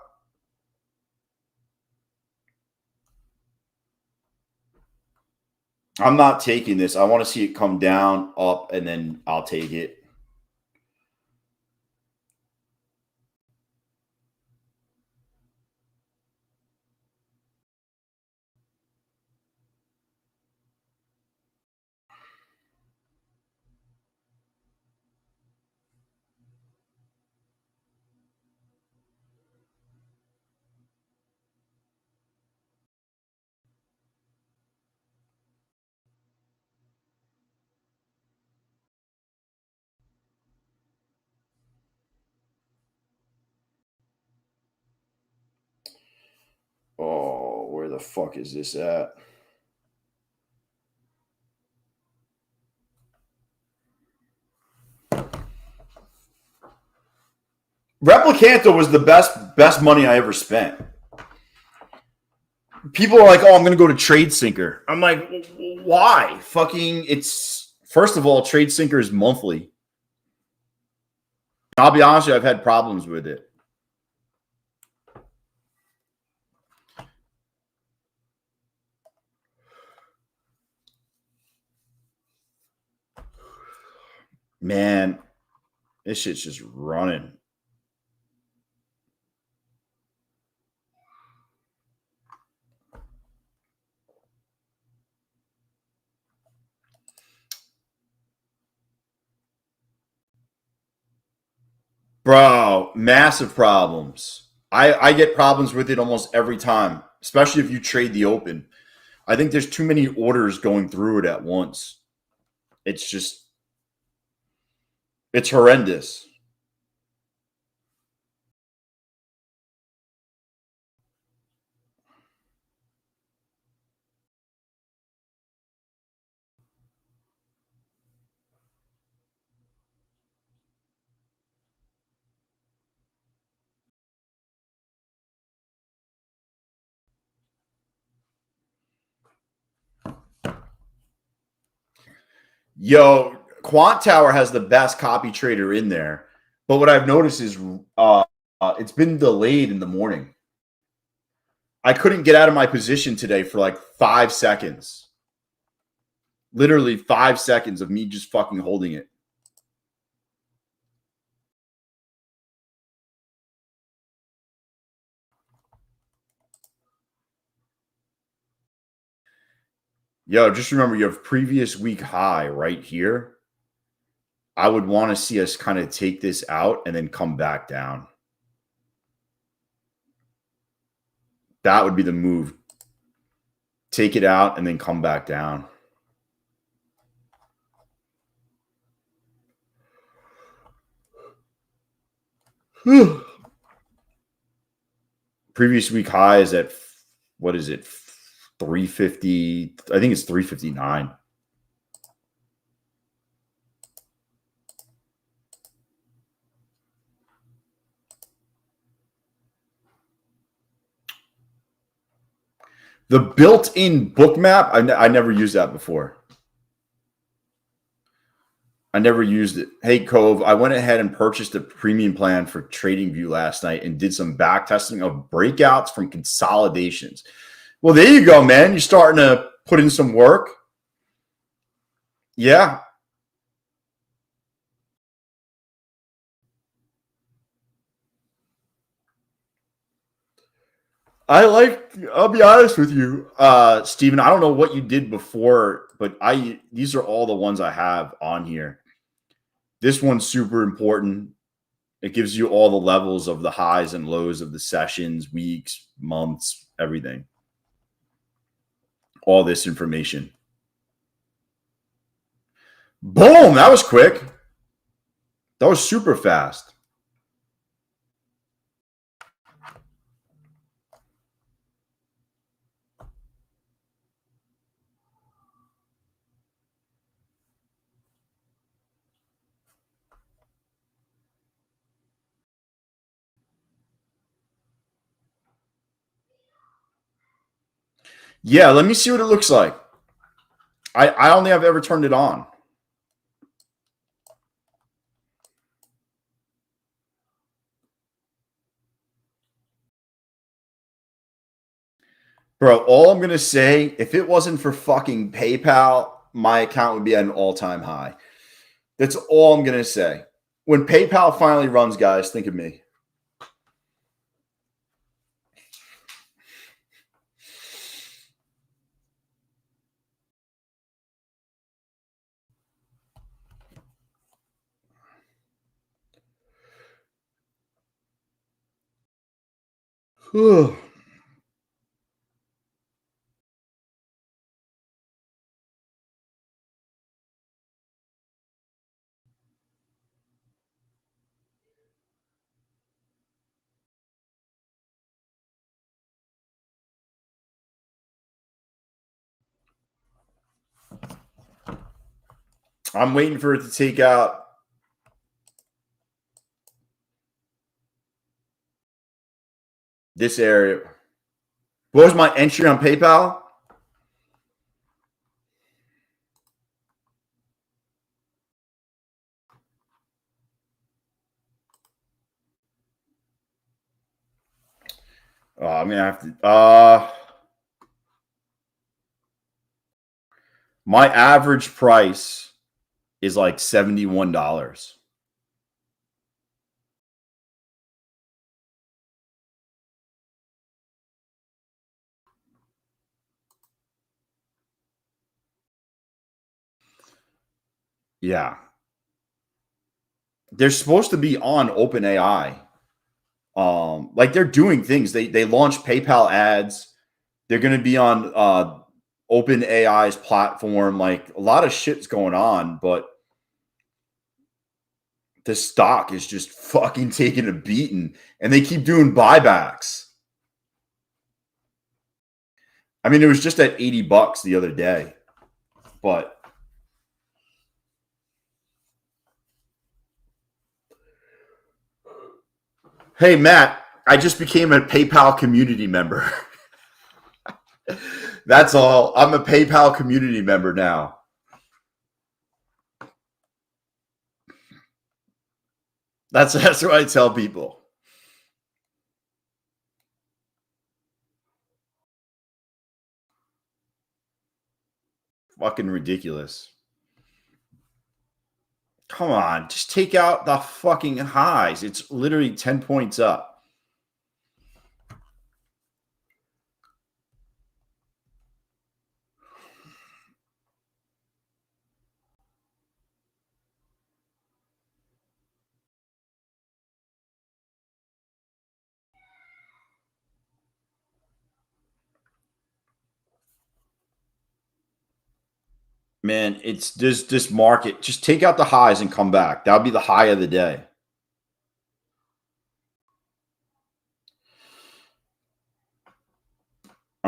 not taking this. I want to see it come down, up, and then I'll take it. Oh, where the fuck is this at? Replicanto was the best money I ever spent. People are like, "Oh, I'm going to go to TradeSync." I'm like, "Why? Fucking it's first of all, TradeSync is monthly. I'll be honest with you, I've had problems with it. Man, this shit's just running. Bro, massive problems. I get problems with it almost every time, especially if you trade the open. I think there's too many orders going through it at once. It's just, it's horrendous. Yo, Quant Tower has the best copy trader in there, but what I've noticed is it's been delayed in the morning. I couldn't get out of my position today for like 5 seconds. Literally 5 seconds of me just fucking holding it. Yo, just remember you have previous week high right here. I would want to see us kind of take this out and then come back down. That would be the move. Take it out and then come back down. Previous week high is at, what is it? 350. I think it's 359. The built-in book map, I never used that before. I never used it. Hey, Cove, I went ahead and purchased a premium plan for TradingView last night and did some back testing of breakouts from consolidations. Well, there you go, man. You're starting to put in some work. Yeah. I'll be honest with you, Steven, I don't know what you did before, but these are all the ones I have on here. This one's super important. It gives you all the levels of the highs and lows of the sessions, weeks, months, everything. All this information. Boom! That was quick. That was super fast. Yeah, let me see what it looks like. I only have ever turned it on. Bro, all I'm going to say, if it wasn't for fucking PayPal, my account would be at an all-time high. That's all I'm going to say. When PayPal finally runs, guys, think of me. I'm waiting for it to take out this area. What was my entry on PayPal? Oh, I'm going to have to. My average price is like $71. Yeah. They're supposed to be on OpenAI. Like they're doing things. They launched PayPal ads. They're going to be on OpenAI's platform. Like a lot of shit's going on, but the stock is just fucking taking a beating, and they keep doing buybacks. I mean, it was just at $80 the other day, but hey, Matt, I just became a PayPal community member. That's all. I'm a PayPal community member now. That's what I tell people. Fucking ridiculous. Come on, just take out the fucking highs. It's literally 10 points up. Man, it's this market. Just take out the highs and come back. That'll be the high of the day.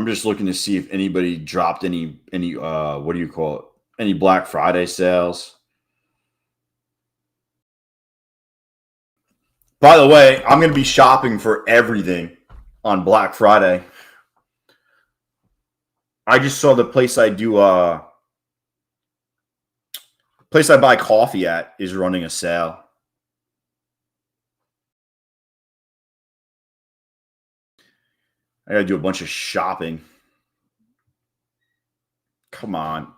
I'm just looking to see if anybody dropped any what do you call it? Any Black Friday sales. By the way, I'm going to be shopping for everything on Black Friday. I just saw the place I do place I buy coffee at is running a sale. I got to do a bunch of shopping. Come on.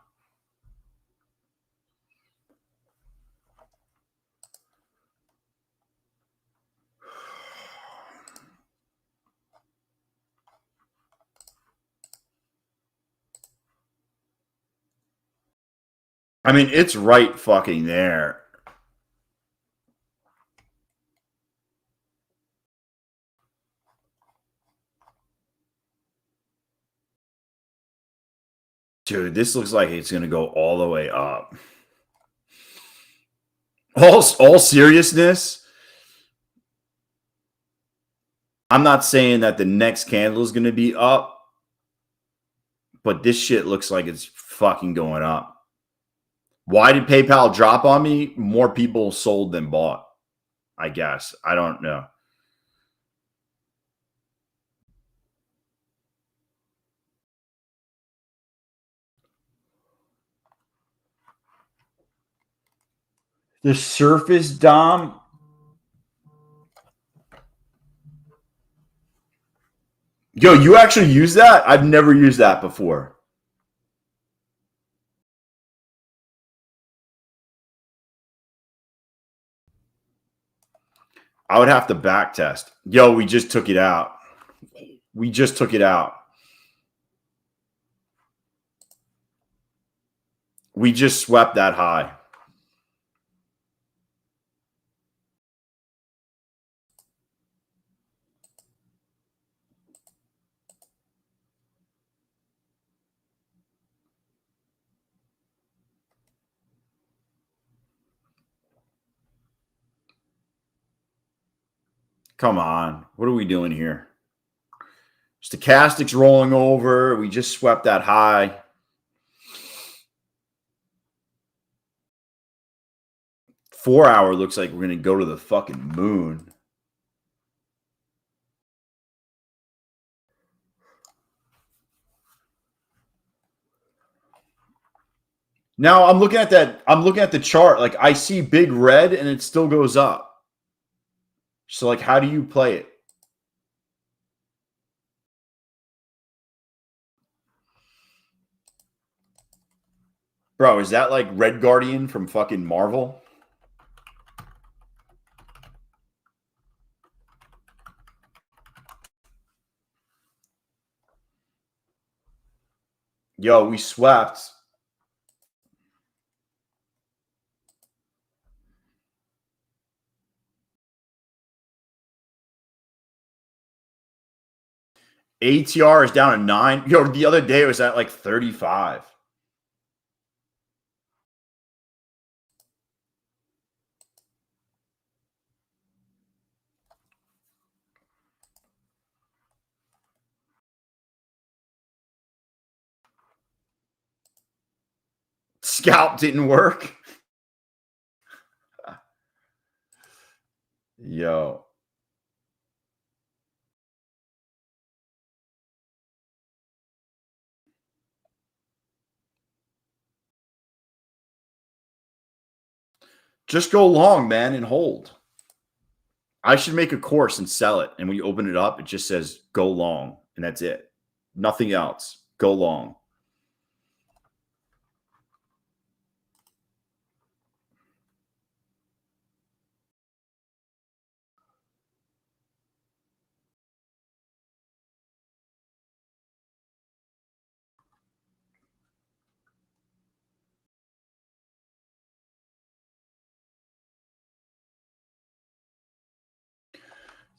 I mean, it's right fucking there. Dude, this looks like it's going to go all the way up. All seriousness, I'm not saying that the next candle is going to be up, but this shit looks like it's fucking going up. Why did PayPal drop on me? More people sold than bought, I guess. I don't know. The Surface Dom. Yo, you actually use that? I've never used that before. I would have to back test. Yo, we just took it out. We just took it out. We just swept that high. Come on. What are we doing here? Stochastic's rolling over. We just swept that high. Four-hour looks like we're going to go to the fucking moon. Now I'm looking at that. I'm looking at the chart. Like I see big red and it still goes up. So like, how do you play it? Bro, is that like Red Guardian from fucking Marvel? Yo, we swept. ATR is down to 9. Yo, the other day it was at like 35. Scalp didn't work. Yo. Just go long, man, and hold. I should make a course and sell it. And when you open it up, it just says go long. And that's it. Nothing else. Go long.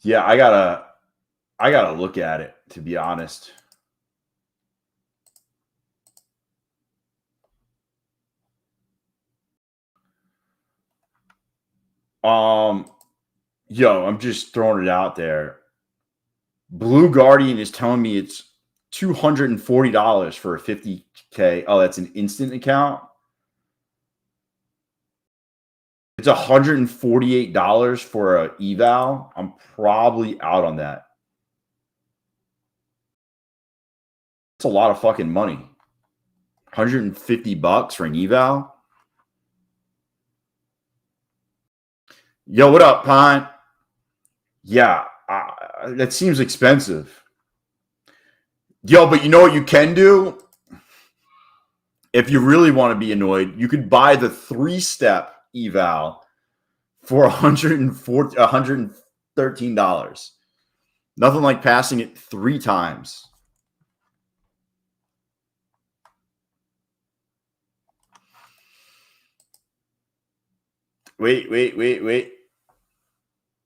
Yeah, I gotta look at it, to be honest. Yo, I'm just throwing it out there. Blue Guardian is telling me it's $240 for a 50K. Oh, that's an instant account. It's $148 for a eval. I'm probably out on that. It's a lot of fucking money. $150 for an eval. Yo, what up, Pine? Yeah, that seems expensive. Yo, but you know what you can do? If you really want to be annoyed, you could buy the 3-step eval for $113. Nothing like passing it 3 times. Wait.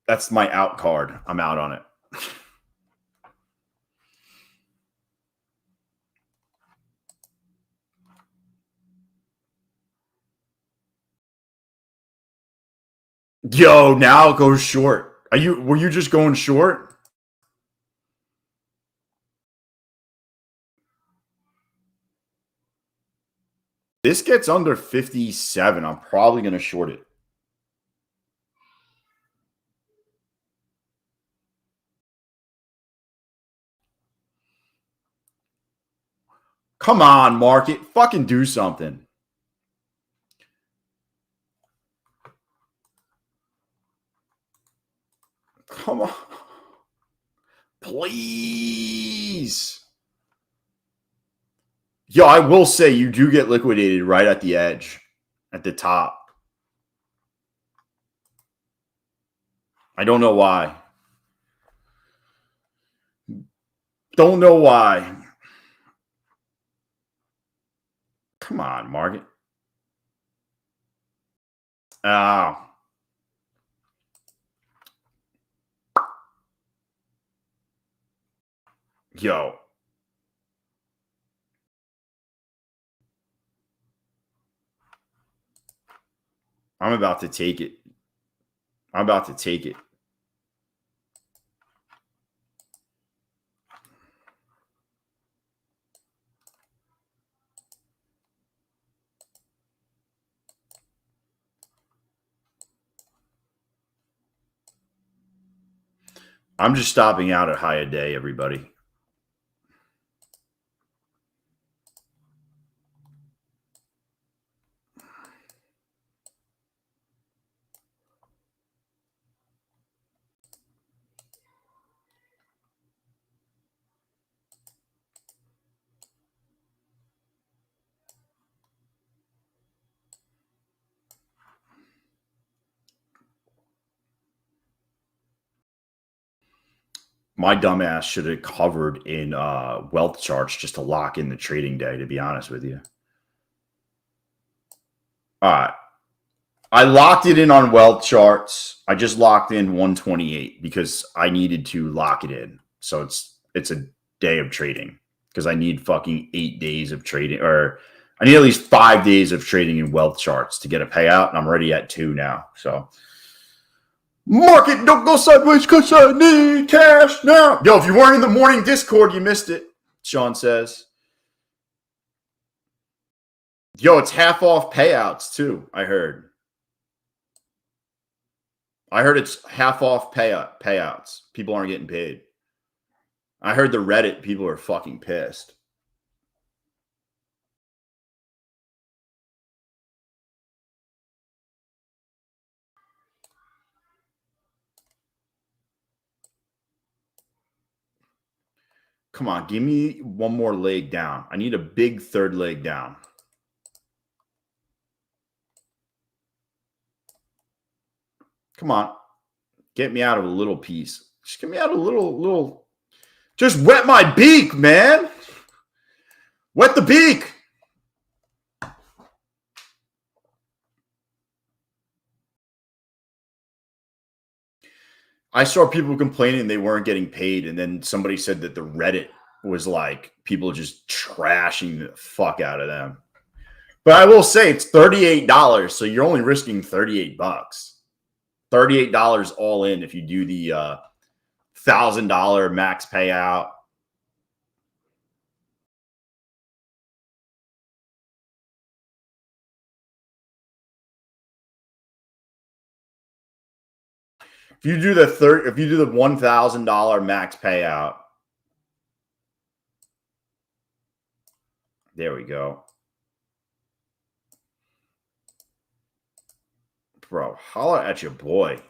That's my out card. I'm out on it. Yo, now it goes short. Were you just going short? This gets under 57. I'm probably going to short it. Come on, market. Fucking do something. Come on. Please. Yo, I will say you do get liquidated right at the edge, at the top. I don't know why. Don't know why. Come on, market. Yo. I'm about to take it. I'm just stopping out at high a day, everybody. My dumbass should have covered in wealth charts just to lock in the trading day, to be honest with you. All right. I locked it in on wealth charts. I just locked in 128 because I needed to lock it in. So it's a day of trading because I need fucking 8 days of trading, or I need at least 5 days of trading in wealth charts to get a payout. And I'm already at 2 now. So market don't go sideways because I need cash now. Yo, if you weren't in the morning Discord, you missed it, Sean says. Yo, it's half off payouts too, I heard. It's half off payouts. People aren't getting paid. I heard the Reddit people are fucking pissed. Come on, give me one more leg down. I need a big third leg down. Come on. Get me out of a little piece. Just get me out of a little. Just wet my beak, man. Wet the beak. I saw people complaining they weren't getting paid, and then somebody said that the Reddit was like people just trashing the fuck out of them. But I will say it's $38, so you're only risking $38. $38 all in if you do the $1,000 max payout. If you do the $1,000 max payout, there we go. Bro, holla at your boy.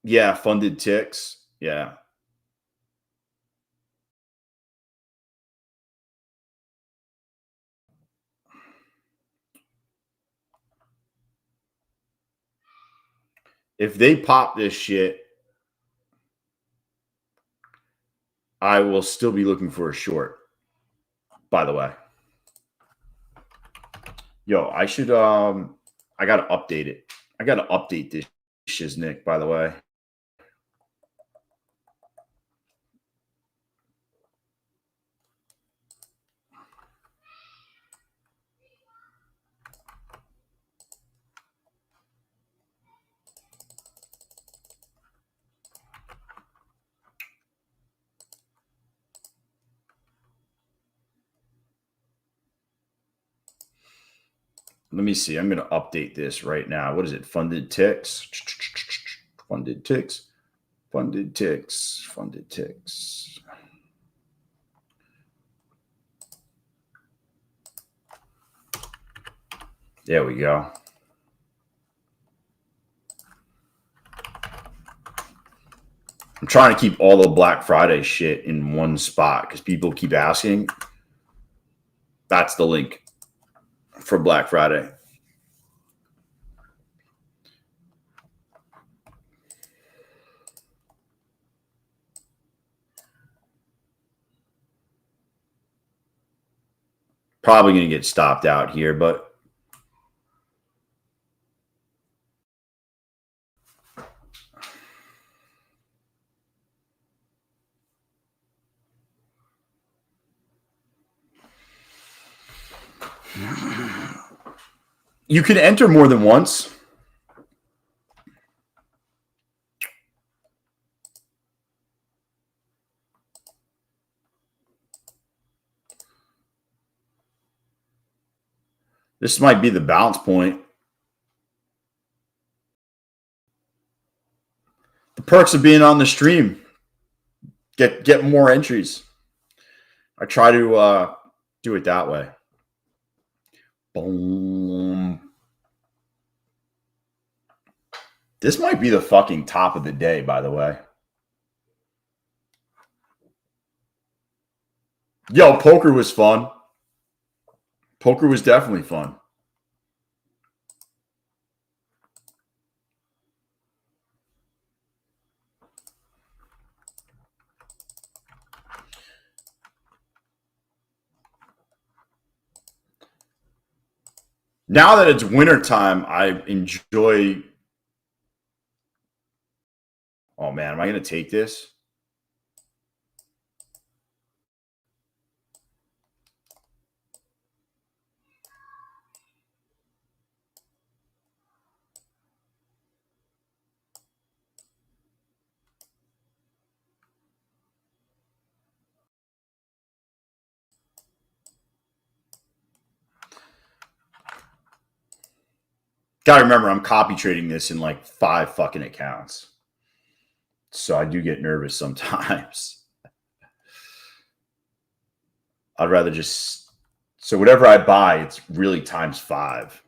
Yeah, funded ticks. Yeah. If they pop this shit, I will still be looking for a short, by the way. Yo, I should I gotta update it. I gotta update this shiznick, by the way. Let me see. I'm gonna update this right now. What is it? Funded ticks. Funded ticks. Funded ticks. Funded ticks. There we go. I'm trying to keep all the Black Friday shit in one spot because people keep asking. That's the link for Black Friday. Probably going to get stopped out here, but you can enter more than once. This might be the bounce point. The perks of being on the stream. Get more entries. I try to do it that way. Boom. This might be the fucking top of the day, by the way. Yo, poker was fun. Poker was definitely fun. Now that it's wintertime, I enjoy. Oh man, am I going to take this? Gotta remember, I'm copy trading this in like 5 fucking accounts. So I do get nervous sometimes. I'd rather just. So whatever I buy, it's really times 5.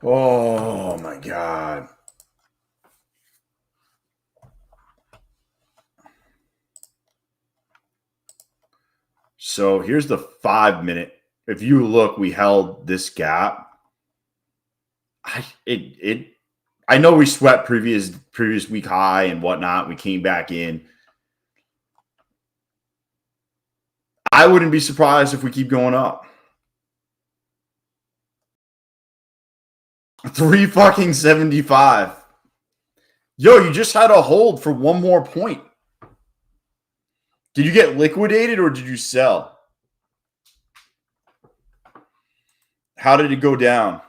Oh my God. So here's the 5 minute. If you look, we held this gap. I know we swept previous week high and whatnot. We came back in. I wouldn't be surprised if we keep going up. 375. Yo, you just had a hold for one more point. Did you get liquidated or did you sell? How did it go down?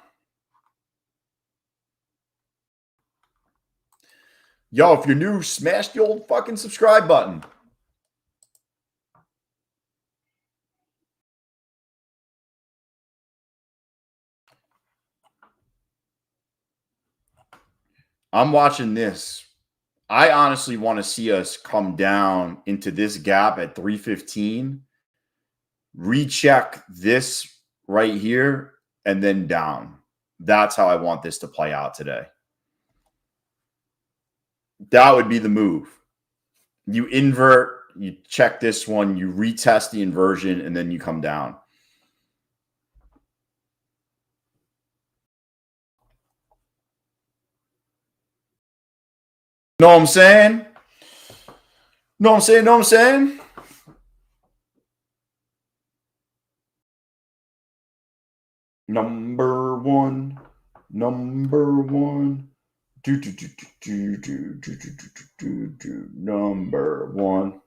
Yo, if you're new, smash the old fucking subscribe button. I'm watching this. I honestly want to see us come down into this gap at 315, recheck this right here, and then down. That's how I want this to play out today. That would be the move. You invert, you check this one, you retest the inversion, and then you come down. Know what I'm saying? Know what I'm saying? Know what I'm saying? Number one. Number one. Number one.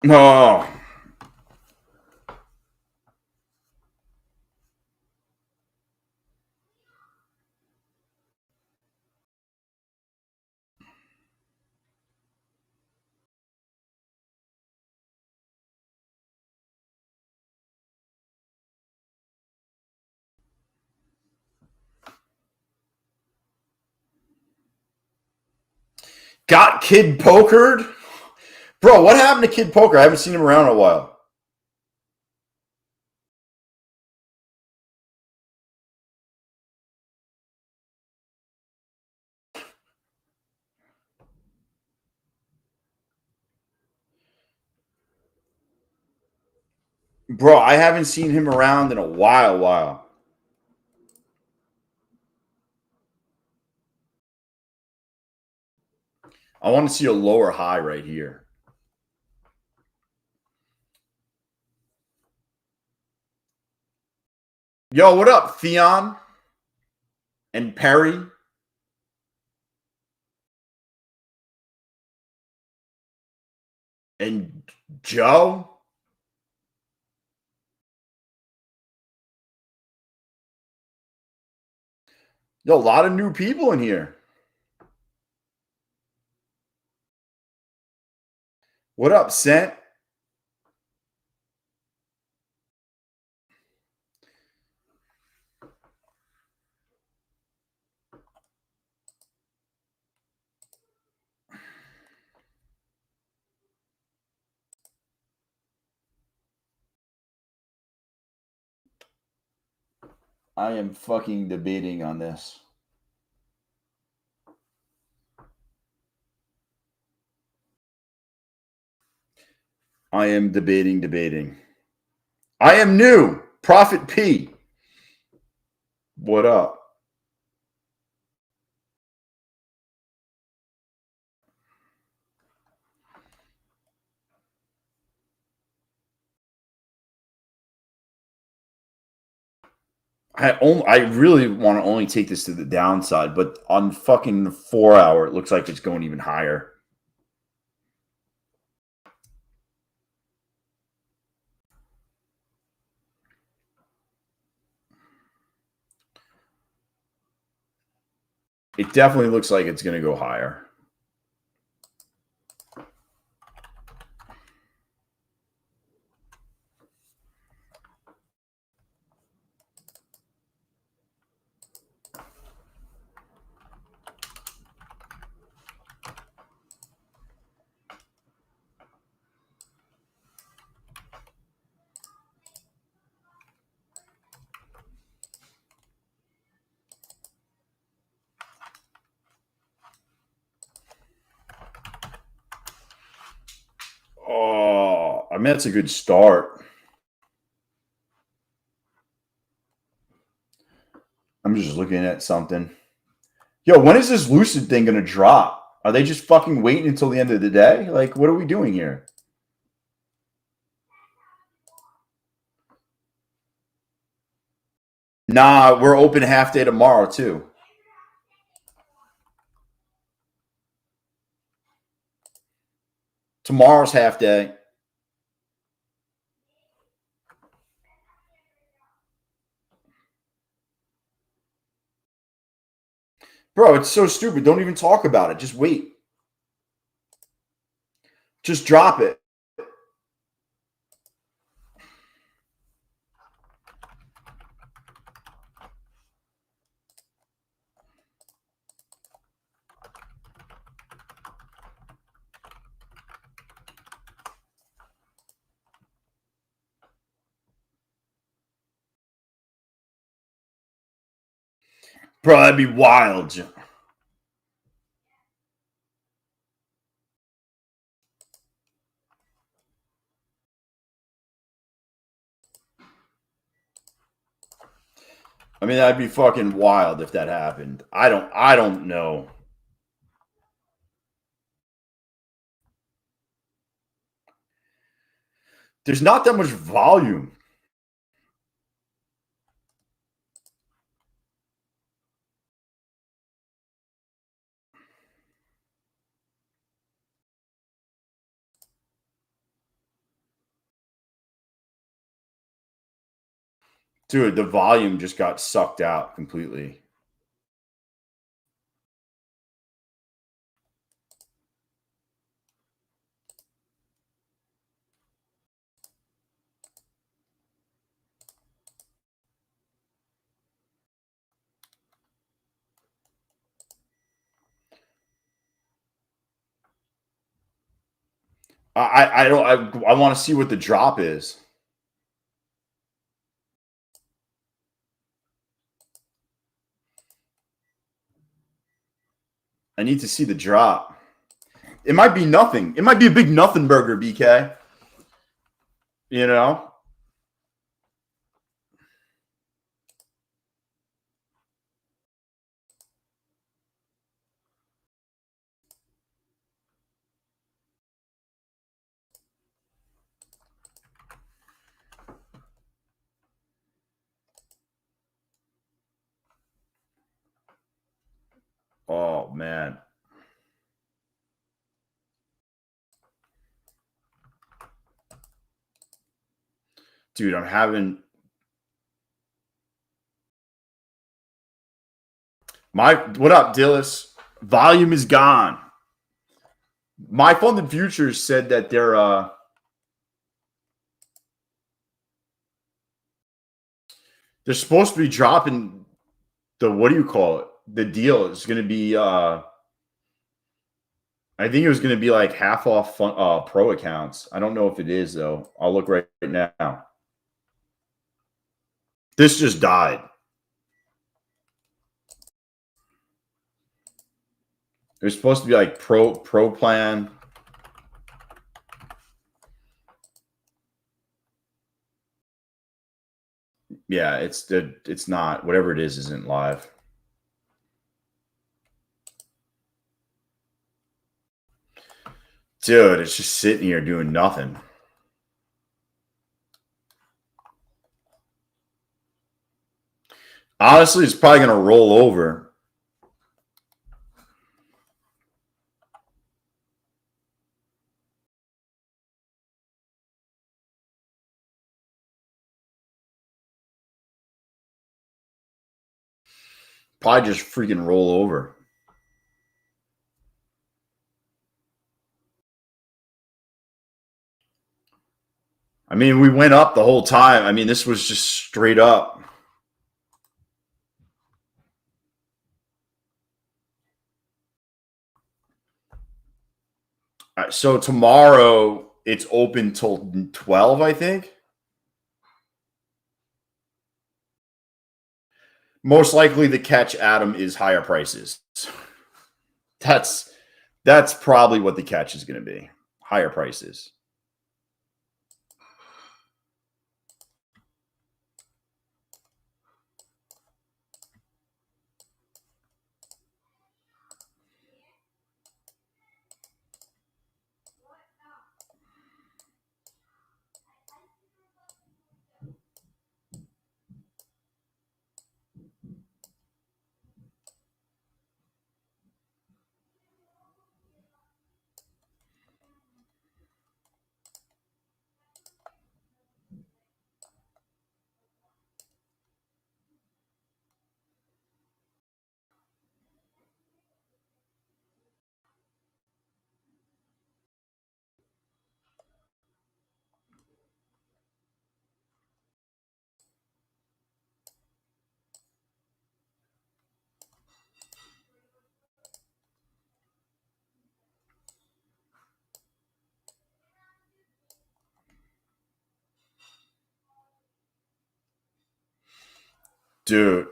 No. Got Kid pokered? Bro, what happened to Kid Poker? I haven't seen him around in a while. Bro, I haven't seen him around in a while. I want to see a lower high right here. Yo, what up, Theon? And Perry? And Joe? Yo, a lot of new people in here. What up, Sent? I am fucking debating on this. I am debating. I am new. Prophet P. What up? I really want to only take this to the downside, but on fucking 4 hour, it looks like it's going even higher. It definitely looks like it's going to go higher. I mean, that's a good start. I'm just looking at something. Yo, when is this Lucid thing going to drop? Are they just fucking waiting until the end of the day? Like, what are we doing here? Nah, we're open half day tomorrow, too. Tomorrow's half day. Bro, it's so stupid. Don't even talk about it. Just wait. Just drop it. Bro, that'd be wild. I mean, that'd be fucking wild if that happened. I don't know. There's not that much volume. Dude, the volume just got sucked out completely. I want to see what the drop is. I need to see the drop. It might be nothing. It might be a big nothing burger, BK. You know? Oh man. Dude, I'm having what up, Dillis? Volume is gone. My funded futures said that they're supposed to be dropping the, what do you call it? The deal is going to be I think it was going to be like half off pro accounts. I don't know if it is though. I'll look right now. This just died. It was supposed to be like pro plan. Yeah, it's not. Whatever it is isn't live. Dude, it's just sitting here doing nothing. Honestly, it's probably going to roll over. Probably just freaking roll over. I mean, we went up the whole time. I mean, this was just straight up. So tomorrow it's open till 12, I think. Most likely the catch, Adam, is higher prices. That's probably what the catch is going to be. Higher prices. Dude.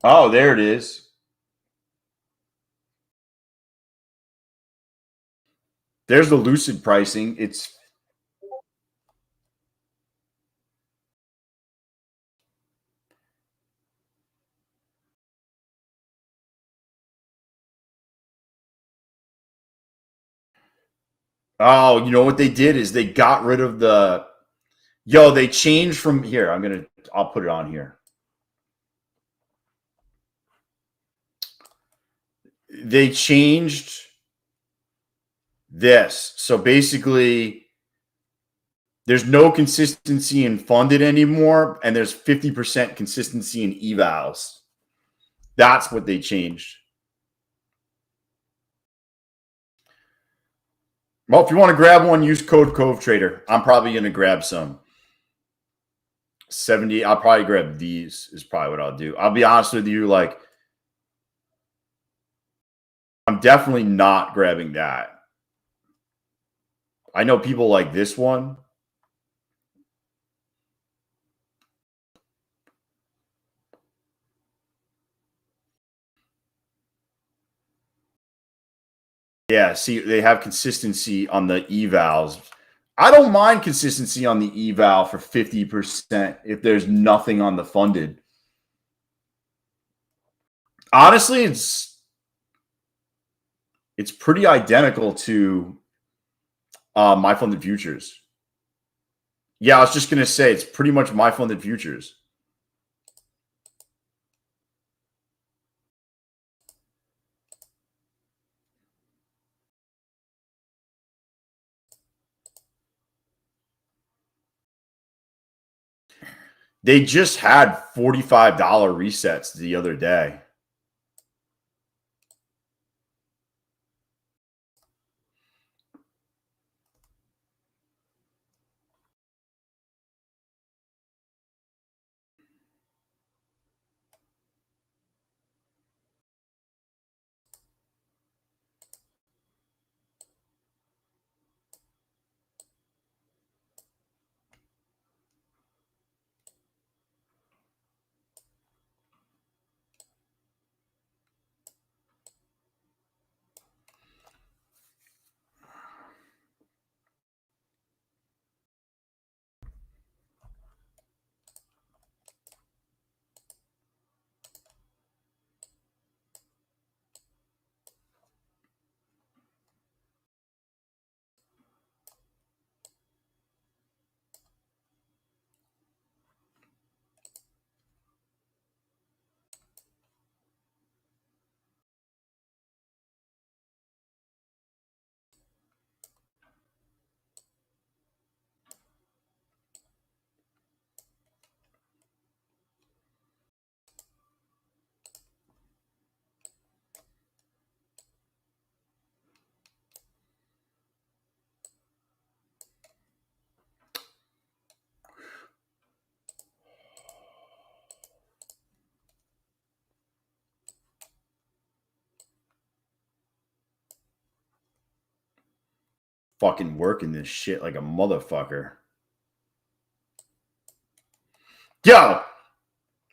Oh, there it is. There's the Lucid pricing. It's oh, you know what they did is they got rid of the they changed from here. I'll put it on here. They changed this. So basically, there's no consistency in funded anymore, and there's 50% consistency in evals. That's what they changed. Well, if you want to grab one, use code CoveTrader. I'm probably going to grab some. 70. I'll probably grab these is probably what I'll do. I'll be honest with you. Like, I'm definitely not grabbing that. I know people like this one. Yeah, see, they have consistency on the evals. I don't mind consistency on the eval for 50% if there's nothing on the funded. Honestly, it's pretty identical to my funded futures. Yeah, I was just gonna say it's pretty much my funded futures. They just had $45 resets the other day. Fucking working this shit like a motherfucker. Yo,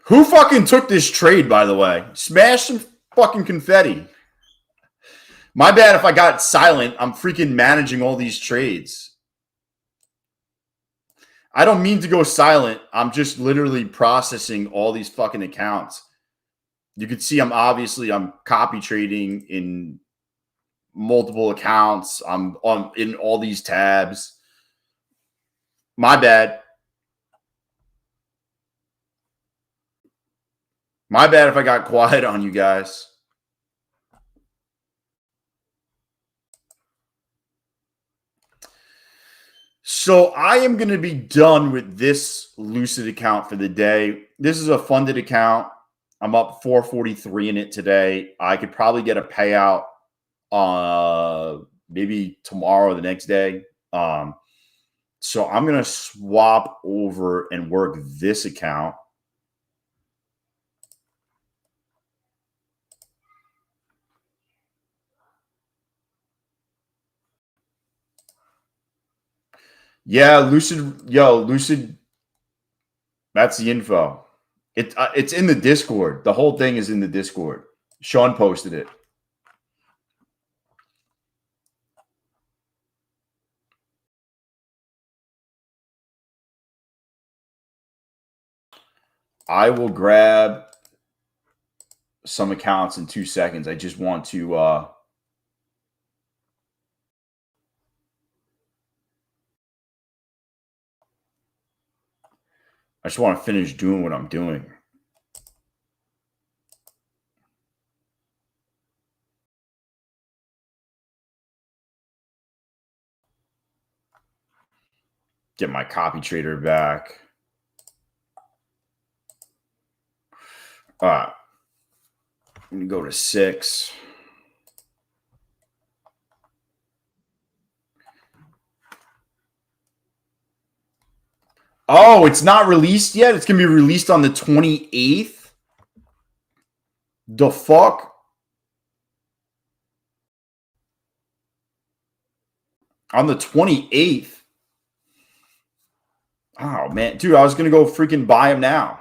who fucking took this trade, by the way? Smash some fucking confetti. My bad if I got silent. I'm freaking managing all these trades. I don't mean to go silent. I'm just literally processing all these fucking accounts. You can see I'm copy trading in multiple accounts. I'm in all these tabs. My bad. My bad if I got quiet on you guys. So I am going to be done with this Lucid account for the day. This is a funded account. I'm up 443 in it today. I could probably get a payout maybe tomorrow or the next day. So I'm going to swap over and work this account. Yeah, Lucid. That's the info. It's in the Discord. The whole thing is in the Discord. Sean posted it. I will grab some accounts in 2 seconds. I just want to finish doing what I'm doing. Get my copy trader back. All right. I'm going to go to 6. Oh, it's not released yet? It's going to be released on the 28th? The fuck? On the 28th? Oh, man. Dude, I was going to go freaking buy them now.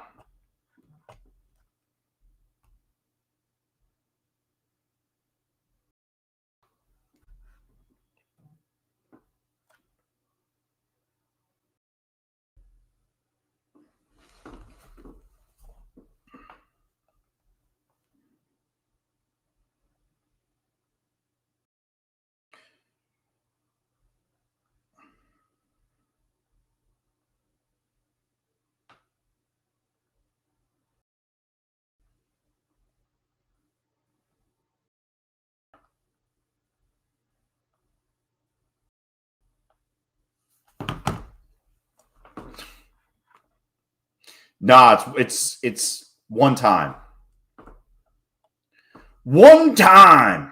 Nah, it's one time. One time.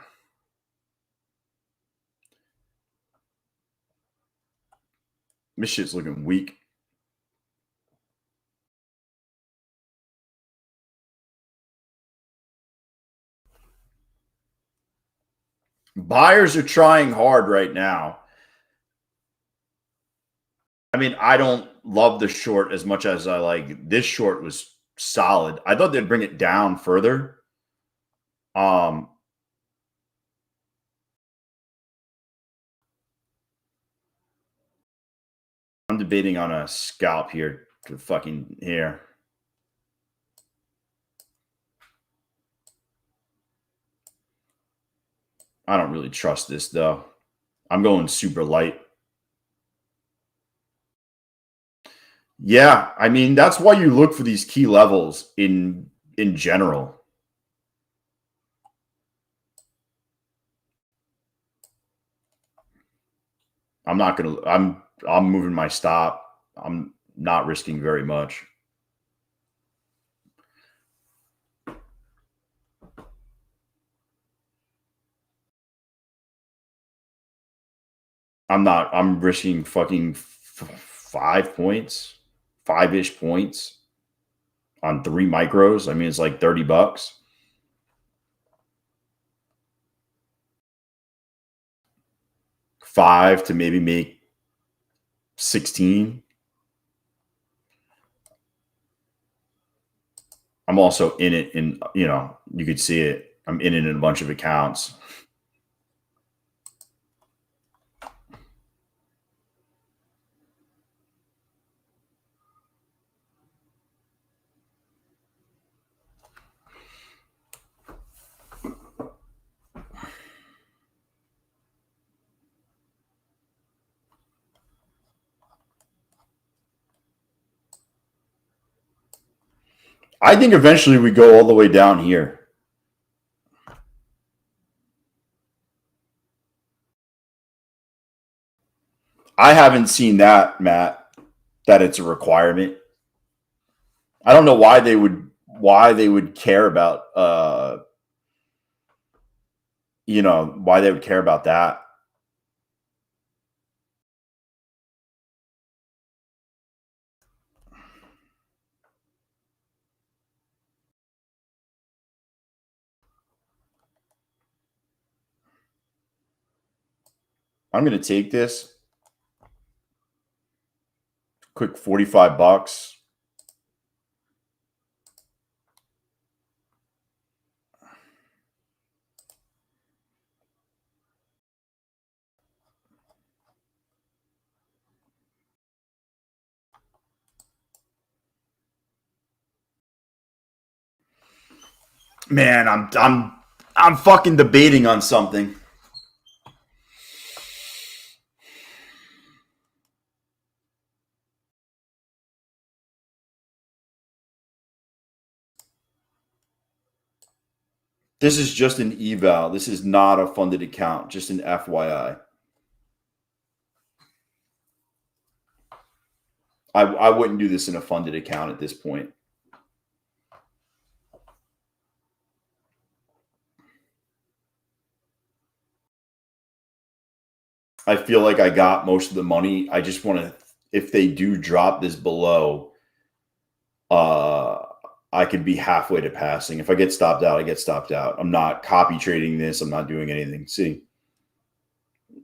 This shit's looking weak. Buyers are trying hard right now. I mean, I don't love the short as much as I like. This short was solid. I thought they'd bring it down further. I'm debating on a scalp here to fucking here. I don't really trust this though. I'm going super light. Yeah, I mean that's why you look for these key levels in general. I'm not gonna. I'm moving my stop. I'm not risking very much. I'm not. I'm risking fucking 5 points, 5-ish points on 3 micros. I mean, it's like $30. 5 to maybe make 16. I'm also in it in, you could see it. I'm in it in a bunch of accounts. I think eventually we go all the way down here. I haven't seen that, Matt, that it's a requirement. I don't know why they would care about why they would care about that. I'm going to take this. Quick $45. Man, I'm fucking debating on something. This is just an eval. This is not a funded account, just an FYI. I wouldn't do this in a funded account at this point. I feel like I got most of the money. I just want to, if they do drop this below, I could be halfway to passing. If I get stopped out, I get stopped out. I'm not copy trading this. I'm not doing anything. See,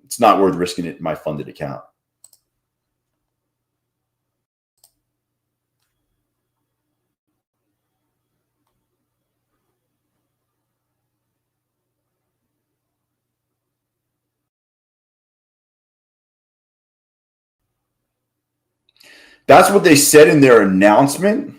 it's not worth risking it in my funded account. That's what they said in their announcement.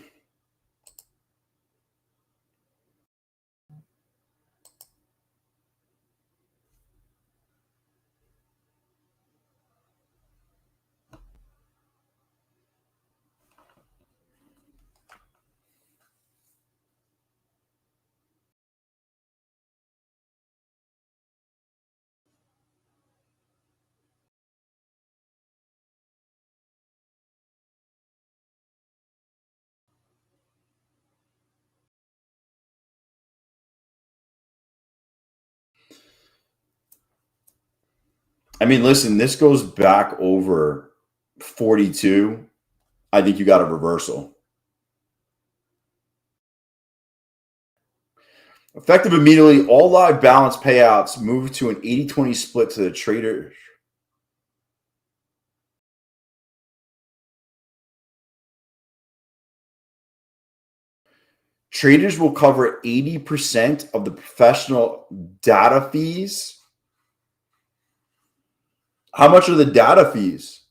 I mean, listen, this goes back over 42. I think you got a reversal. Effective immediately, all live balance payouts move to an 80-20 split to the trader. Traders will cover 80% of the professional data fees. How much are the data fees?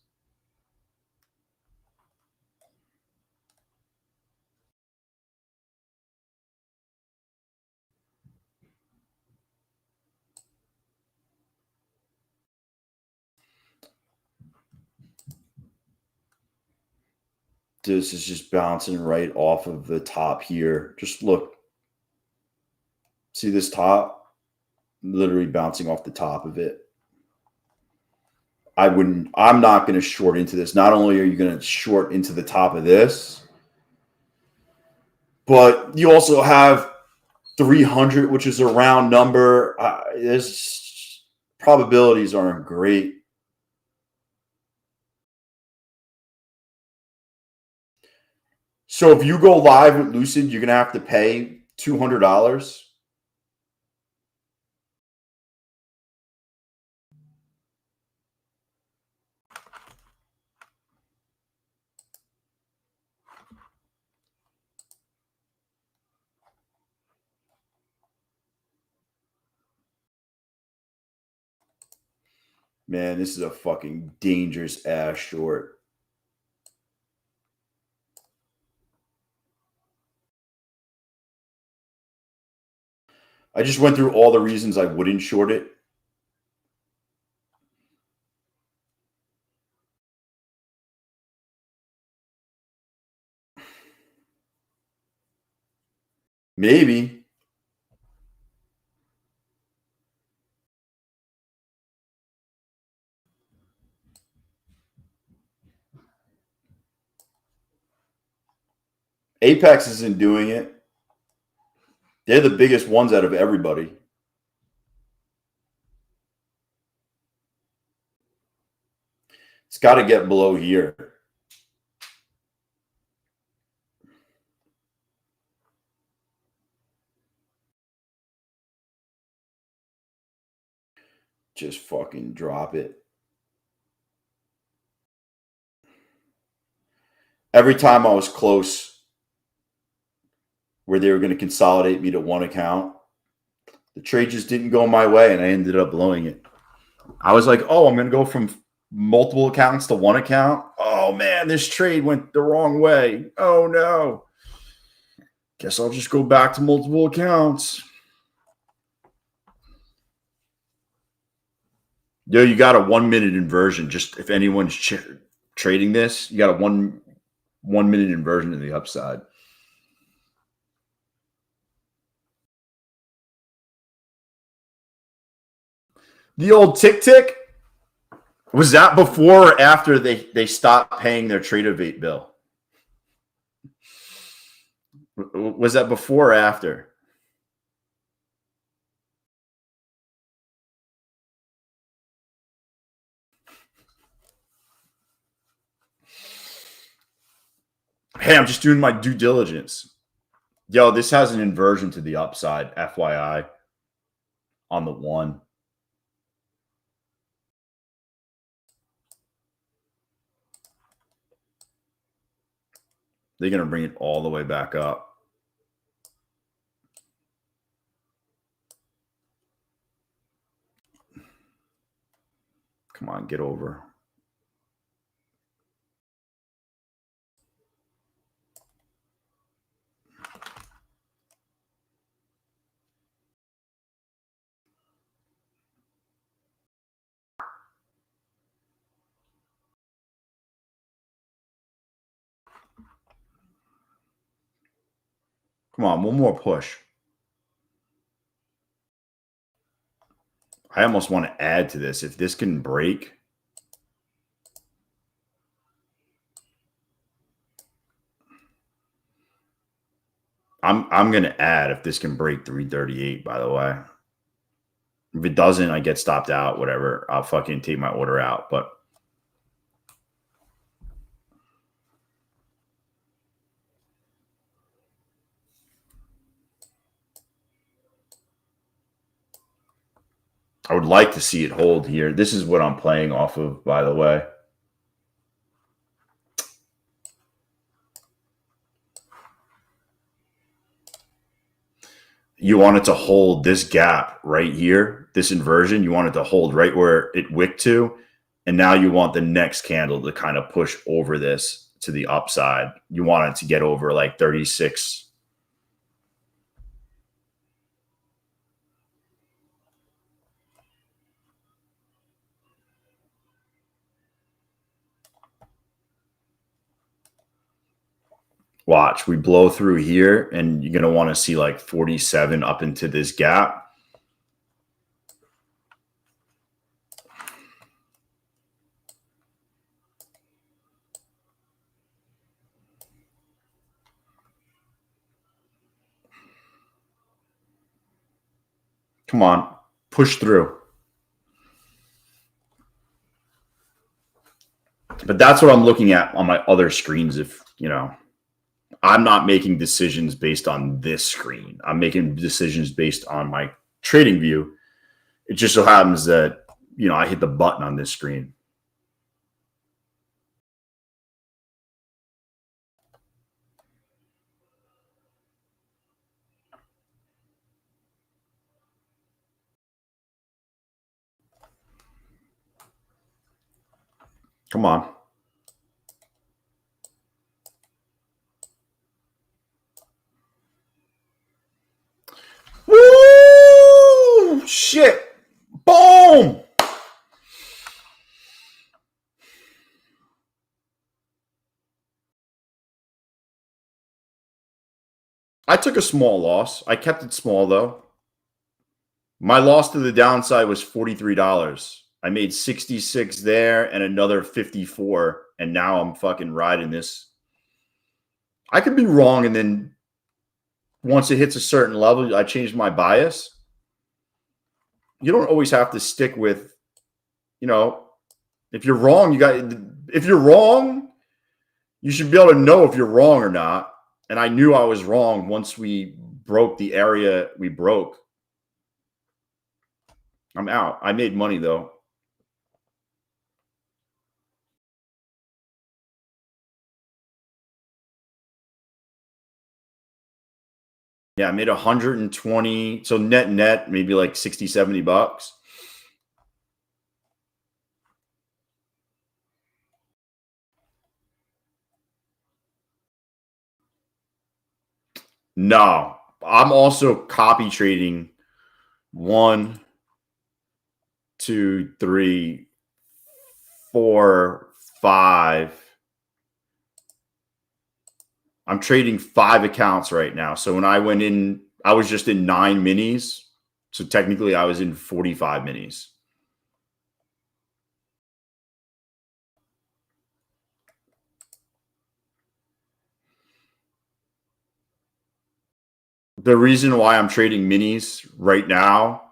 This is just bouncing right off of the top here. Just look. See this top? Literally bouncing off the top of it. I'm not going to short into this. Not only are you going to short into the top of this, but you also have 300, which is a round number. This probabilities aren't great. So if you go live with Lucid, you're going to have to pay $200. Man, this is a fucking dangerous ass short. I just went through all the reasons I wouldn't short it. Maybe. Apex isn't doing it. They're the biggest ones out of everybody. It's got to get below here. Just fucking drop it. every time I was close where they were going to consolidate me to one account, the trade just didn't go my way, and I ended up blowing it. I was like, oh, I'm going to go from multiple accounts to one account. Oh, man, this trade went the wrong way. Oh, no. Guess I'll just go back to multiple accounts. Yo, you got a 1 minute inversion. Just if anyone's trading this, you got a one minute inversion to the upside. The old tick. Was that before or after they stopped paying their Tradeivate bill? Was that before or after? Hey, I'm just doing my due diligence. Yo, this has an inversion to the upside, FYI, on the one. They're going to bring it all the way back up. Come on, get over. Come on, one more push. I almost want to add to this. If this can break, I'm going to add if this can break 338, by the way. If it doesn't, I get stopped out, whatever. I'll fucking take my order out. But I would like to see it hold here. This is what I'm playing off of, by the way. You want it to hold this gap right here, this inversion. You want it to hold right where it wicked to. And now you want the next candle to kind of push over this to the upside. You want it to get over like 36. Watch, we blow through here, and you're going to want to see like 47 up into this gap. Come on, push through. But that's what I'm looking at on my other screens. If, you know, I'm not making decisions based on this screen. I'm making decisions based on my trading view. It just so happens that, you know, I hit the button on this screen. Come on. Woo! Shit. Boom. I took a small loss. I kept it small, though. My loss to the downside was $43. I made 66 there and another 54, and now I'm fucking riding this. I could be wrong, and then once it hits a certain level, I changed my bias. You don't always have to stick with, you know, if you're wrong, if you're wrong, you should be able to know if you're wrong or not. And I knew I was wrong once we broke the area we broke. I'm out. I made money, though. Yeah, I made 120. So net, maybe like 60, 70 bucks. No, I'm also copy trading 1, 2, 3, 4, 5. I'm trading 5 accounts right now. So when I went in, I was just in 9 minis. So technically I was in 45 minis. The reason why I'm trading minis right now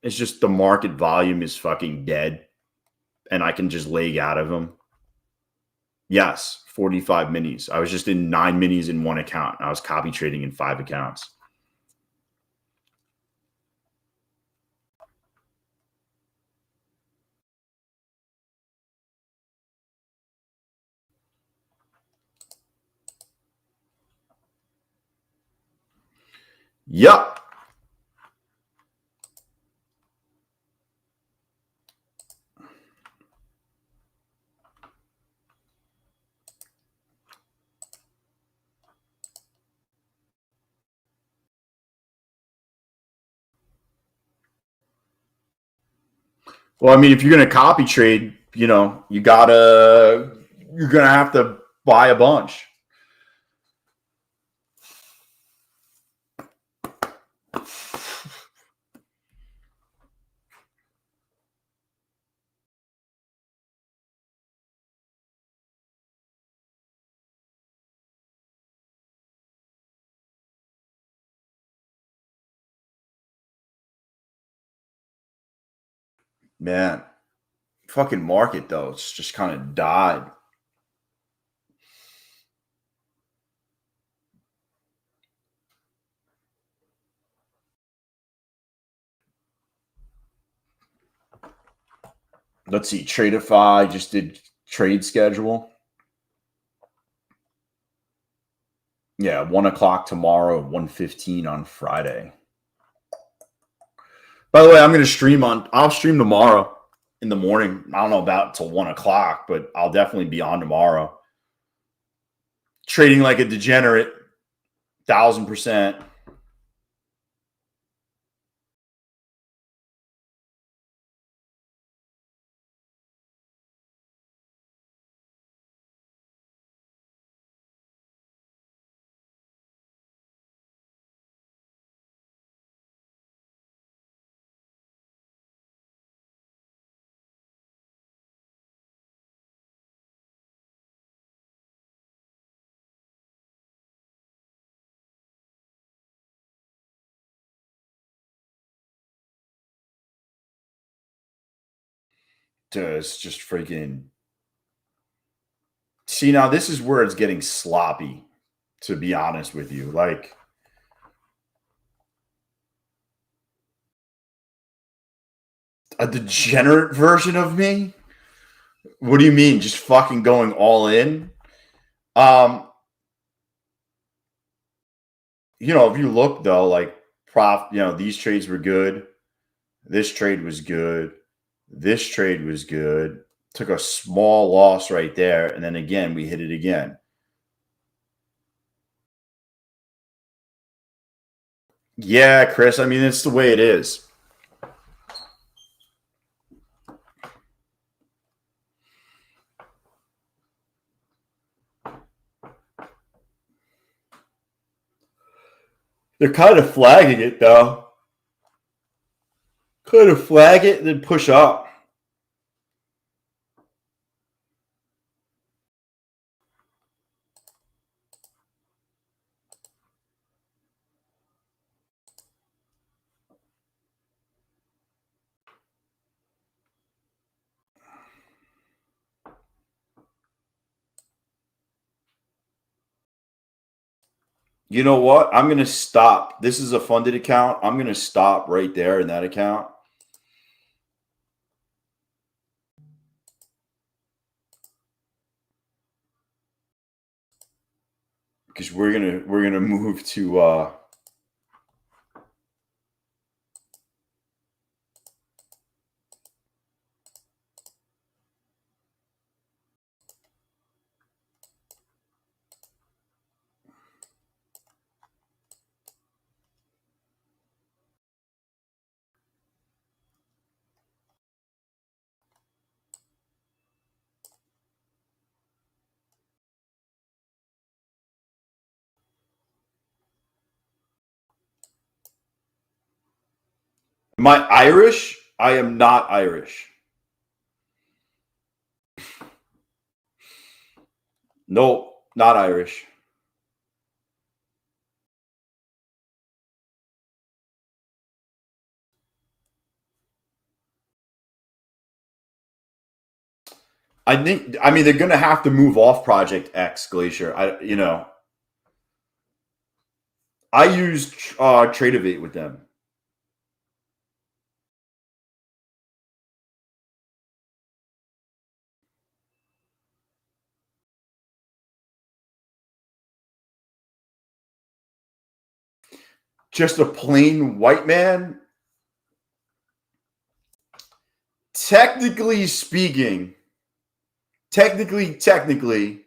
is just the market volume is fucking dead and I can just leg out of them. Yes, 45 minis. I was just in 9 minis in one account. I was copy trading in 5 accounts. Yep. Well, I mean, if you're going to copy trade, you're going to have to buy a bunch. Man, fucking market though, it's just kind of died. Let's see, Tradeify just did trade schedule. Yeah, 1:00 tomorrow, 1:15 on Friday. By the way, I'll stream tomorrow in the morning. I don't know about till 1:00, but I'll definitely be on tomorrow. Trading like a degenerate, 1,000%. It's just freaking. See, now this is where it's getting sloppy, to be honest with you. Like, a degenerate version of me? What do you mean? Just fucking going all in? If you look though, like these trades were good. This trade was good. This trade was good. Took a small loss right there. And then again, we hit it again. Yeah, Chris. I mean, it's the way it is. They're kind of flagging it though. Kind of flag it and then push up. You know what? I'm going to stop. This is a funded account. I'm going to stop right there in that account. because we're gonna move to Am I Irish? I am not Irish. Nope, not Irish. I mean they're gonna have to move off Project X Glacier. I used Tradeify with them. Just a plain white man. Technically speaking, technically,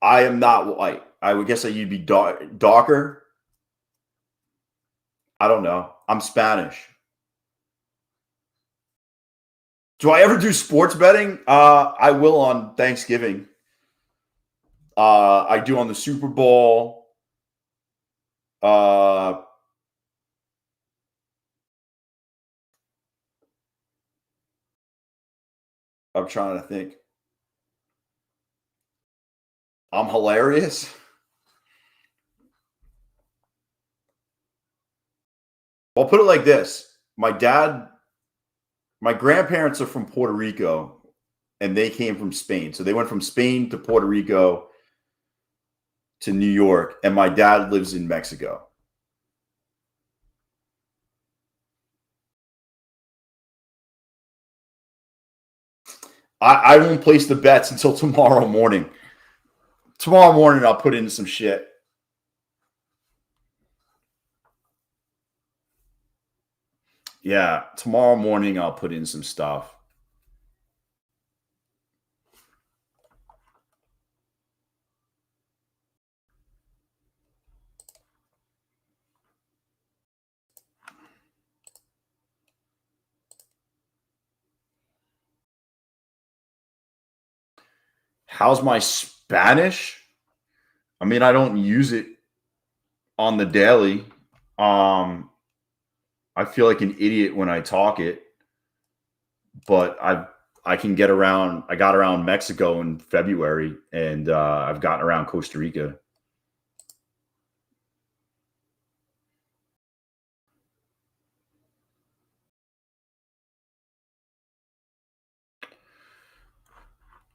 I am not white. I would guess that you'd be darker. I don't know. I'm Spanish. Do I ever do sports betting? I will on Thanksgiving. I do on the Super Bowl. I'm trying to think. I'm hilarious. I'll put it like this. My grandparents are from Puerto Rico and they came from Spain. So they went from Spain to Puerto Rico to New York, and my dad lives in Mexico. I won't place the bets until tomorrow morning. Tomorrow morning, I'll put in some shit. Yeah, tomorrow morning, I'll put in some stuff. How's my Spanish? I mean, I don't use it on the daily. I feel like an idiot when I talk it, but I can get around. I got around Mexico in February, and I've gotten around Costa Rica.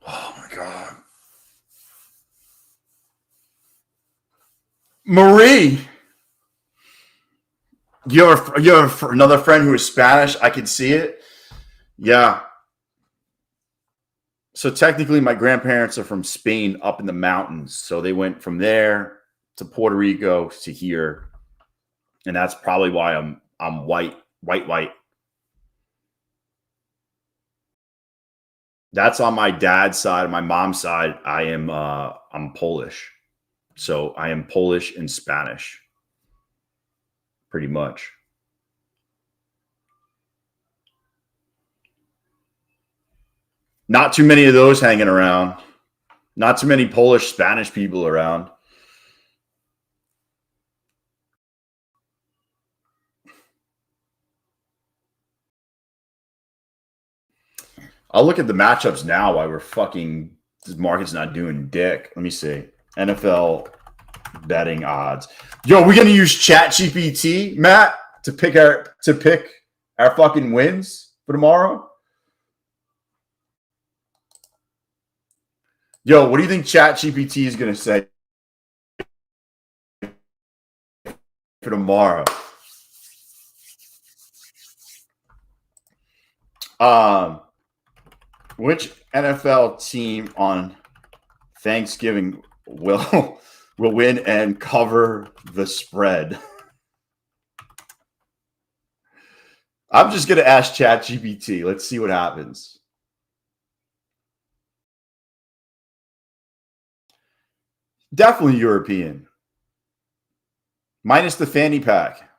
Oh my god, Marie, you're another friend who is Spanish. I can see it. Yeah. So technically, my grandparents are from Spain, up in the mountains. So they went from there to Puerto Rico to here, and that's probably why I'm white. That's on my dad's side. My mom's side, I'm Polish. So I am Polish and Spanish, pretty much. Not too many of those hanging around. Not too many Polish Spanish people around. I'll look at the matchups now while we're fucking this market's not doing dick. Let me see. NFL betting odds. Yo, we're gonna use Chat GPT, Matt, to pick our fucking wins for tomorrow. Yo, what do you think Chat GPT is gonna say for tomorrow? Which NFL team on Thanksgiving will win and cover the spread. I'm just gonna ask ChatGPT. Let's see what happens. Definitely European. Minus the fanny pack.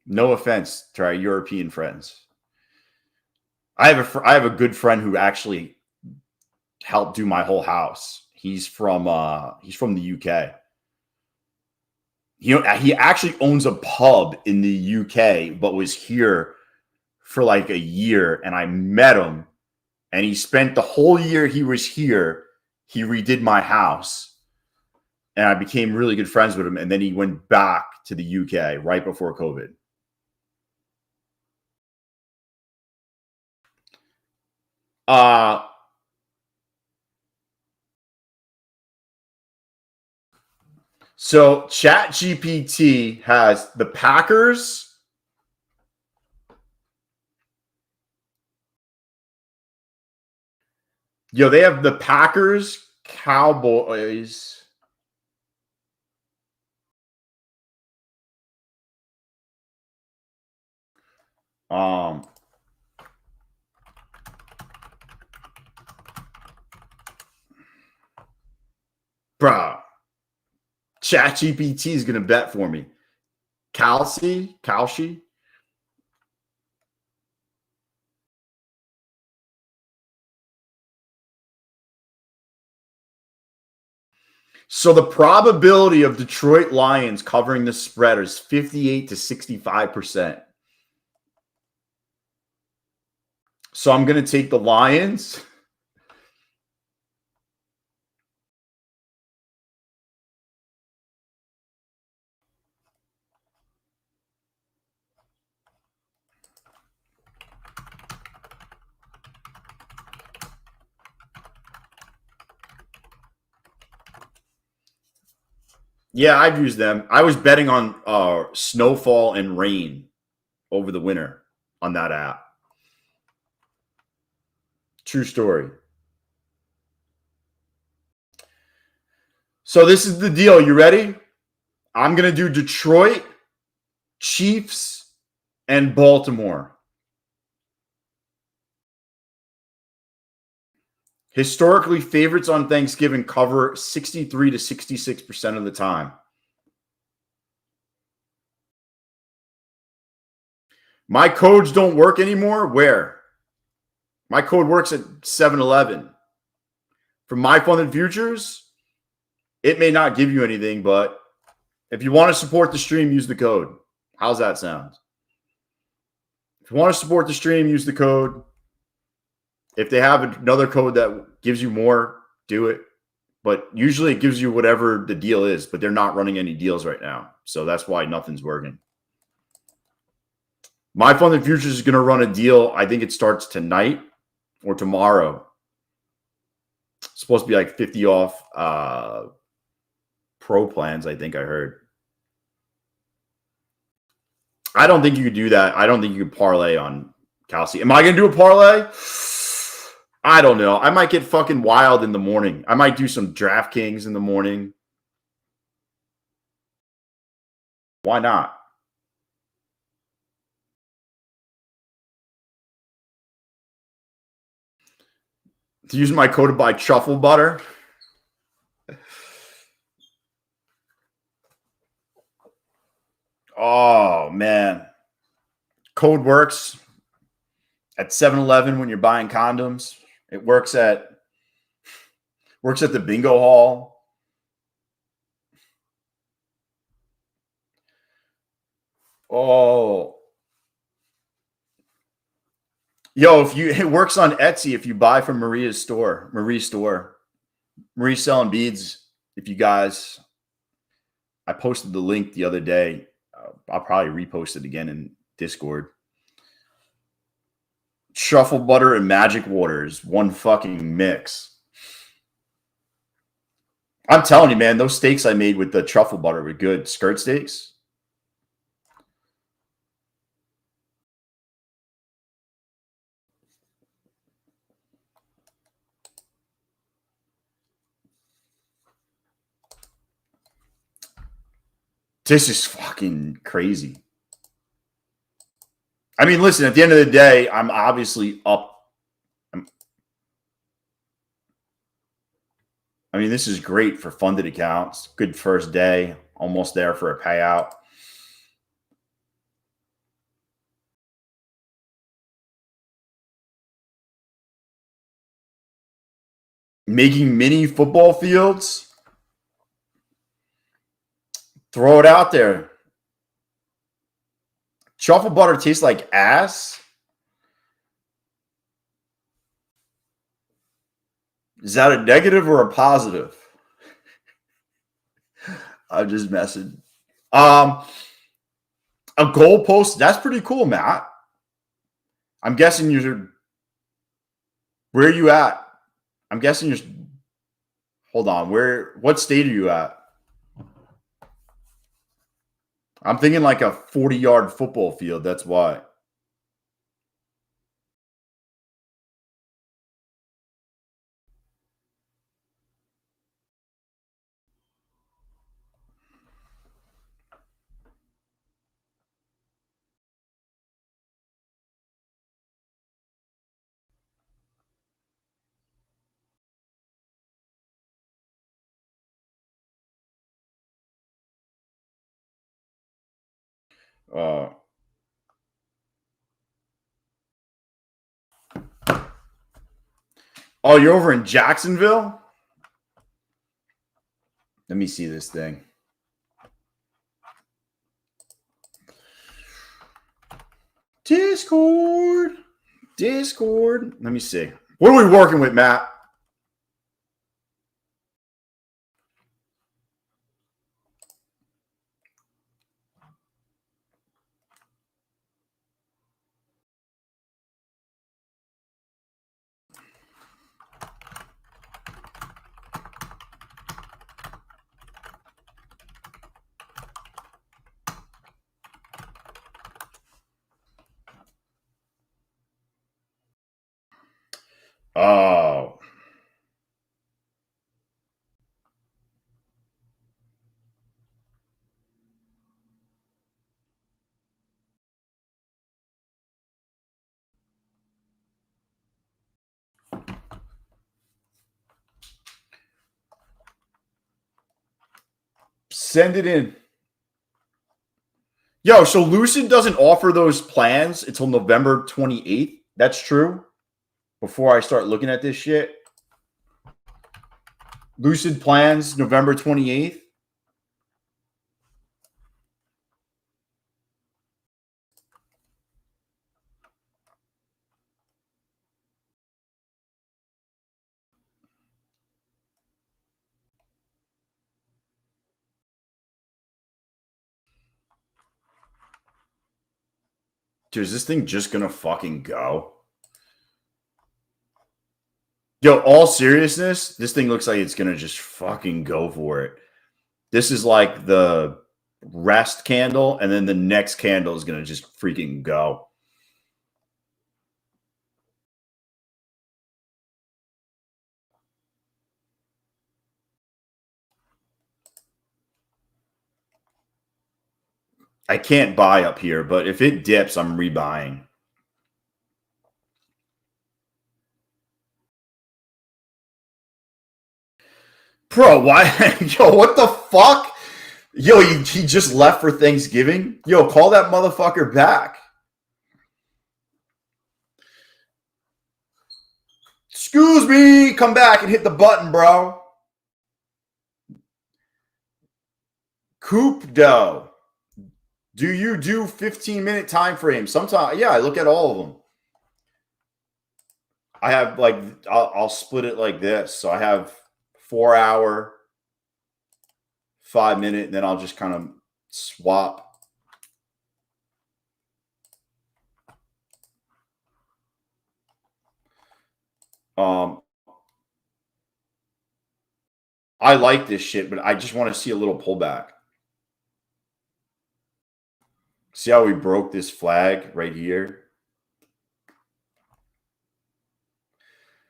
No offense to our European friends. I have a good friend who actually helped do my whole house. He's from the UK. He actually owns a pub in the UK, but was here for like a year. And I met him, and he spent the whole year he was here. He redid my house, and I became really good friends with him. And then he went back to the UK right before COVID. So ChatGPT has the Packers. They have the Packers, Cowboys. Bruh, ChatGPT is gonna bet for me. Kalshi. So the probability of Detroit Lions covering the spread is 58 to 65%. So I'm going to take the Lions. Yeah, I've used them. I was betting on snowfall and rain over the winter on that app. True story. So this is the deal. You ready? I'm going to do Detroit, Chiefs, and Baltimore. Historically, favorites on Thanksgiving cover 63 to 66% of the time. My codes don't work anymore. Where? My code works at 7-Eleven. For my funded futures, it may not give you anything, but if you want to support the stream, use the code. How's that sound? If you want to support the stream, use the code. If they have another code that gives you more, do it. But usually it gives you whatever the deal is, but they're not running any deals right now. So that's why nothing's working. My funded futures is going to run a deal. I think it starts tonight or tomorrow. It's supposed to be like 50 off pro plans, I think I heard. I don't think you could do that. I don't think you could parlay on Kelsey. Am I going to do a parlay? I don't know. I might get fucking wild in the morning. I might do some DraftKings in the morning. Why not? To use my code to buy truffle butter. Oh, man. Code works at 7-Eleven when you're buying condoms. It works at the bingo hall. Oh. Yo, it works on Etsy if you buy from Marie's store. Marie's selling beads. If you guys, I posted the link the other day. I'll probably repost it again in Discord. Truffle butter and magic waters, one fucking mix. I'm telling you, man, those steaks I made with the truffle butter were good. Skirt steaks. This is fucking crazy. I mean, listen, at the end of the day, I'm obviously up. I mean, this is great for funded accounts. Good first day, almost there for a payout. Making mini football fields. Throw it out there. Truffle butter tastes like ass. Is that a negative or a positive? I'm just messing. A goalpost. That's pretty cool, Matt. I'm guessing you're. Where are you at? I'm guessing you're. Hold on. What state are you at? I'm thinking like a 40-yard football field. That's why. Oh, you're over in Jacksonville? Let me see this thing. Discord. Let me see. What are we working with, Matt? Oh. Send it in. Yo, so Lucid doesn't offer those plans until November 28th. That's true. Before I start looking at this shit. Lucid plans November 28th. Dude, is this thing just gonna fucking go? Yo, all seriousness, this thing looks like it's gonna just fucking go for it. This is like the rest candle, and then the next candle is gonna just freaking go. I can't buy up here, but if it dips, I'm rebuying. Bro, why? Yo, what the fuck? Yo, he just left for Thanksgiving? Yo, call that motherfucker back. Excuse me. Come back and hit the button, bro. Coop dough. Do you do 15-minute time frames? Sometimes, yeah, I look at all of them. I have like, I'll split it like this. So I have 4 hour, 5 minute, and then I'll just kind of swap. I like this shit, but I just want to see a little pullback. See how we broke this flag right here?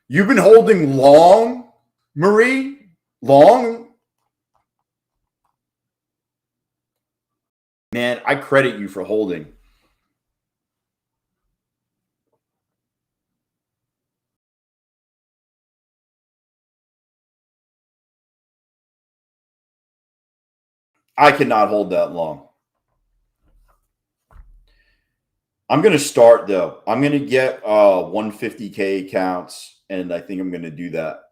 You've been holding long, Marie? Long? Man, I credit you for holding. I cannot hold that long. I'm going to start, though. I'm going to get 150K accounts, and I think I'm going to do that.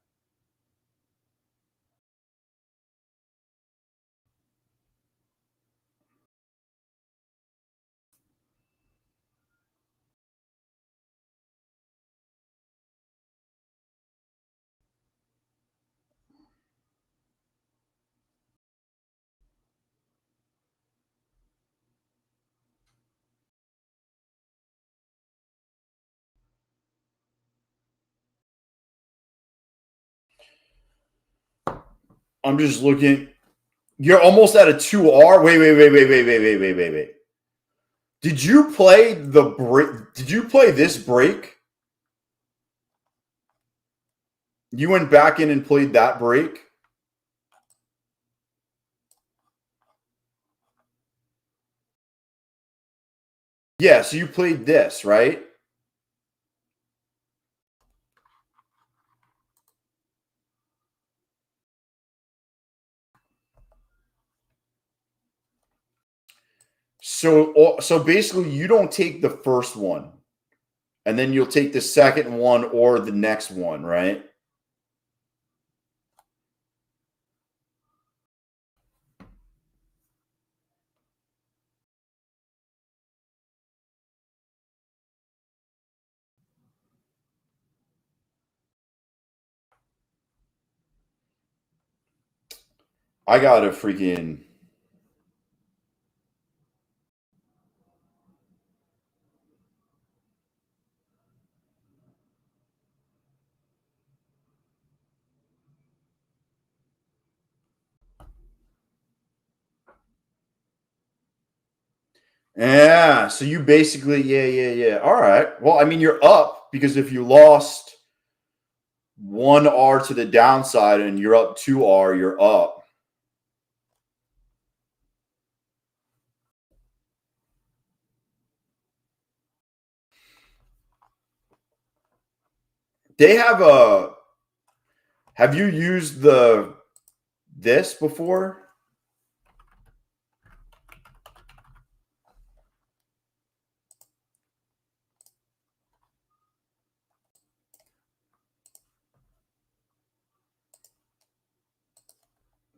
I'm just looking. You're almost at a 2R. Wait. Did you play the break? Did you play this break? You went back in and played that break? Yeah, so you played this, right? So basically you don't take the first one and then you'll take the second one or the next one, right? I got a freaking yeah. So you basically, yeah. All right. Well, I mean, you're up because if you lost 1R to the downside and you're up 2R, you're up. They have a. Have you used this before?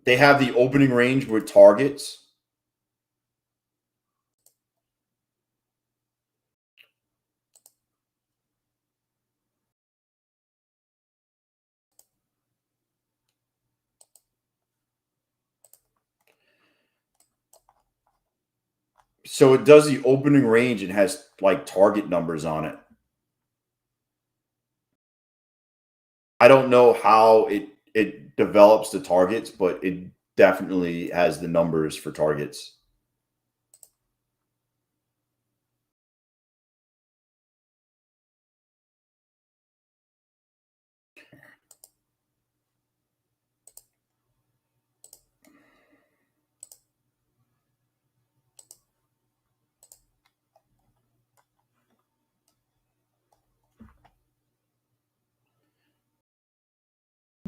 They have the opening range with targets. So it does the opening range and has like target numbers on it. I don't know how it develops the targets, but it definitely has the numbers for targets.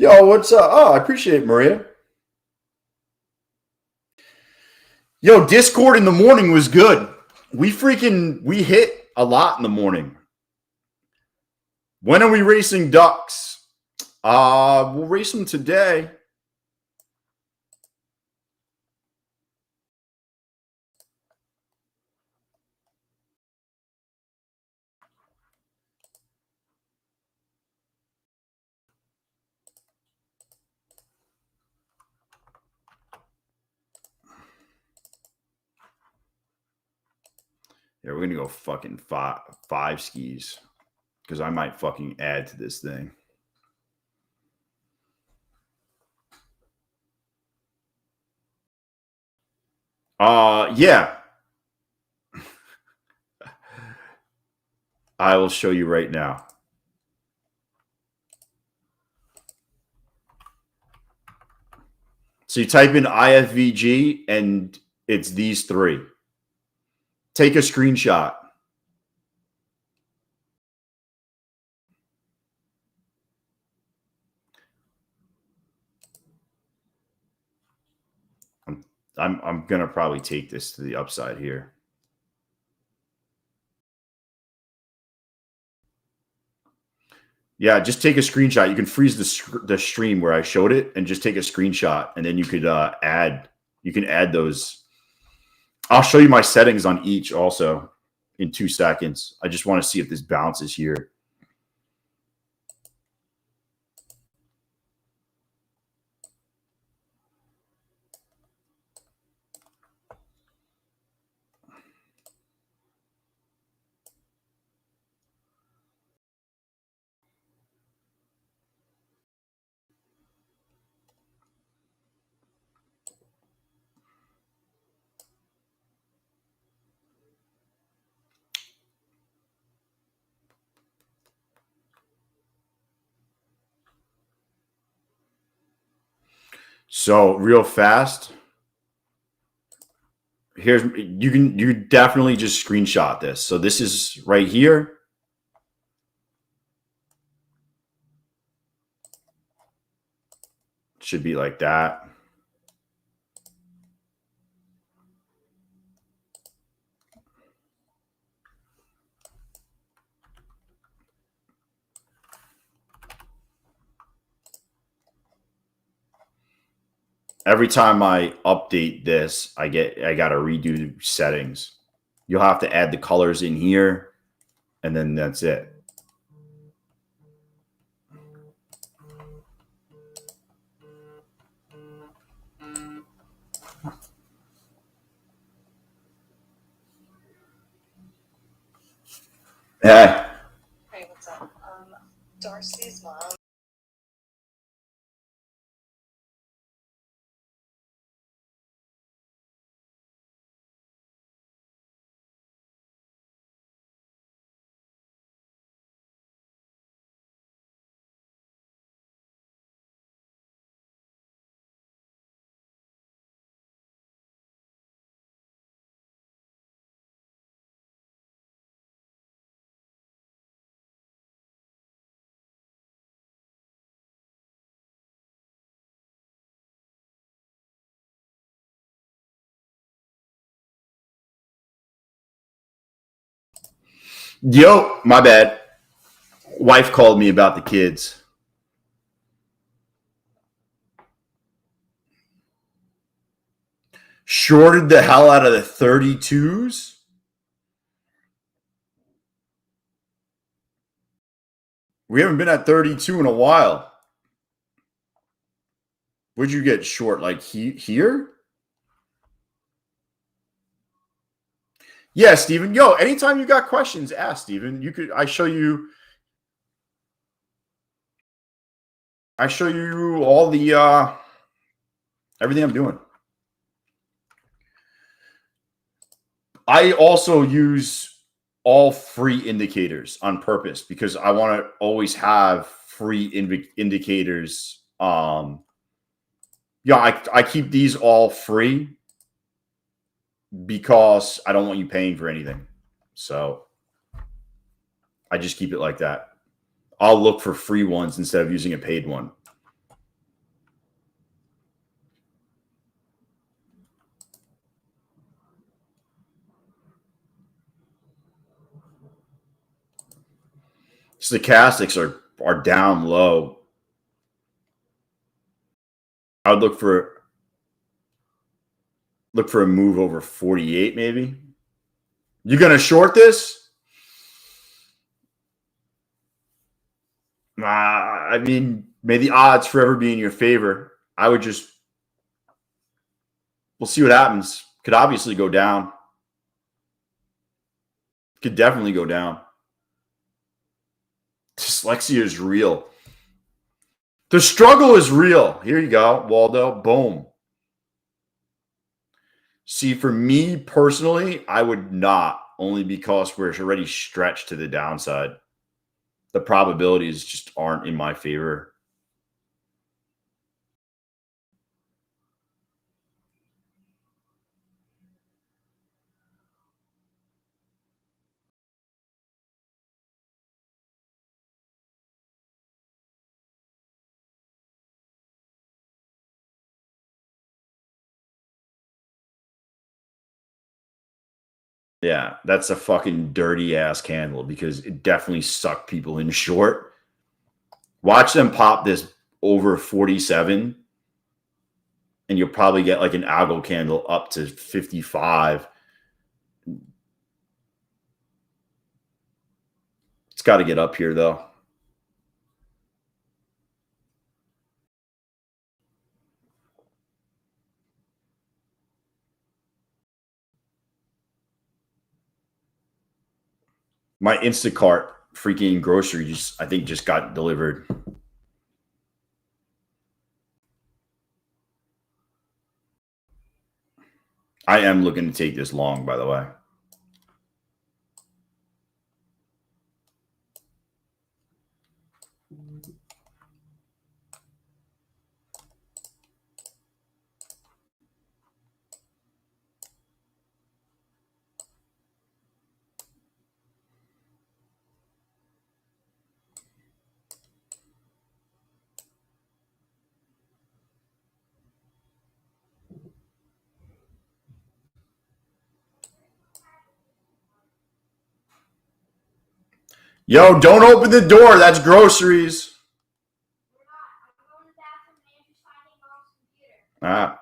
Yo, what's up? Oh, I appreciate it, Maria. Yo, Discord in the morning was good. We hit a lot in the morning. When are we racing ducks? We'll race them today. Yeah, we're gonna go fucking five skis because I might fucking add to this thing. Yeah. I will show you right now. So you type in IFVG and it's these three. Take a screenshot. I'm going to probably take this to the upside here. Yeah, just take a screenshot. You can freeze the stream where I showed it and just take a screenshot, and then you could add those. I'll show you my settings on each also in 2 seconds. I just want to see if this bounces here. So real fast, you definitely just screenshot this. So this is right here. Should be like that. Every time I update this, I got to redo settings. You'll have to add the colors in here, and then that's it. Hey. Hey, what's up? Darcy's mom. Yo, my bad. Wife called me about the kids. Shorted the hell out of the 32s. We haven't been at 32 in a while. Where'd you get short? Like here? Yeah, Steven. Yo, anytime you got questions, ask Steven. I show you all the everything I'm doing. I also use all free indicators on purpose because I want to always have free indicators. I keep these all free because I don't want you paying for anything. So I just keep it like that. I'll look for free ones instead of using a paid one. Stochastics are down low. I would look for a move over 48 maybe. You gonna short this? I mean, may the odds forever be in your favor. I would just, we'll see what happens. Could obviously go down. Could definitely go down. Dyslexia is real. The struggle is real. Here you go, Waldo. Boom. See, for me personally, I would not, only because we're already stretched to the downside. The probabilities just aren't in my favor. Yeah, that's a fucking dirty ass candle because it definitely sucked people in short. Watch them pop this over 47 and you'll probably get like an algo candle up to 55. It's got to get up here though. My Instacart freaking groceries, I think, just got delivered. I am looking to take this long, by the way. Yo, don't open the door. That's groceries. Ah.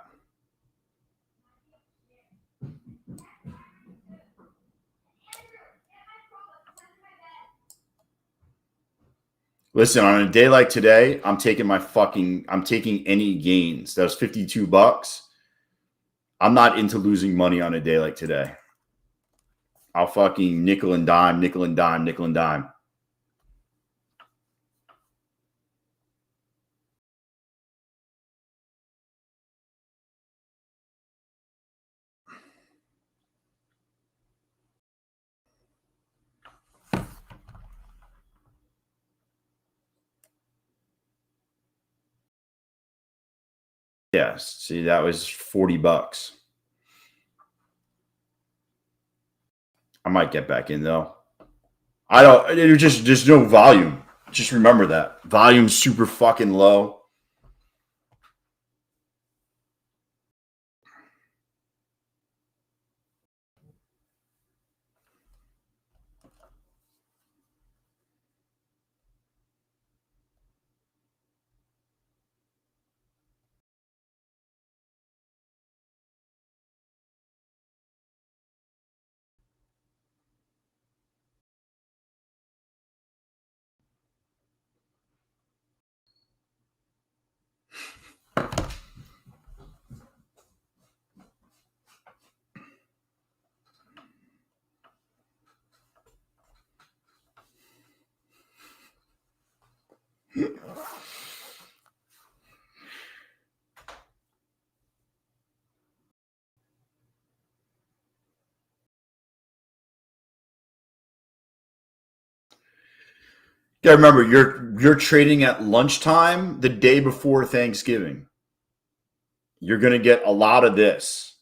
Listen, on a day like today, I'm taking any gains. That was 52 bucks. I'm not into losing money on a day like today. I'll fucking nickel and dime, nickel and dime, nickel and dime. Yes. See, that was 40 bucks. I might get back in though. I don't, there's no volume. Just remember that. Volume's super fucking low. You gotta remember, you're trading at lunchtime the day before Thanksgiving. You're gonna get a lot of this,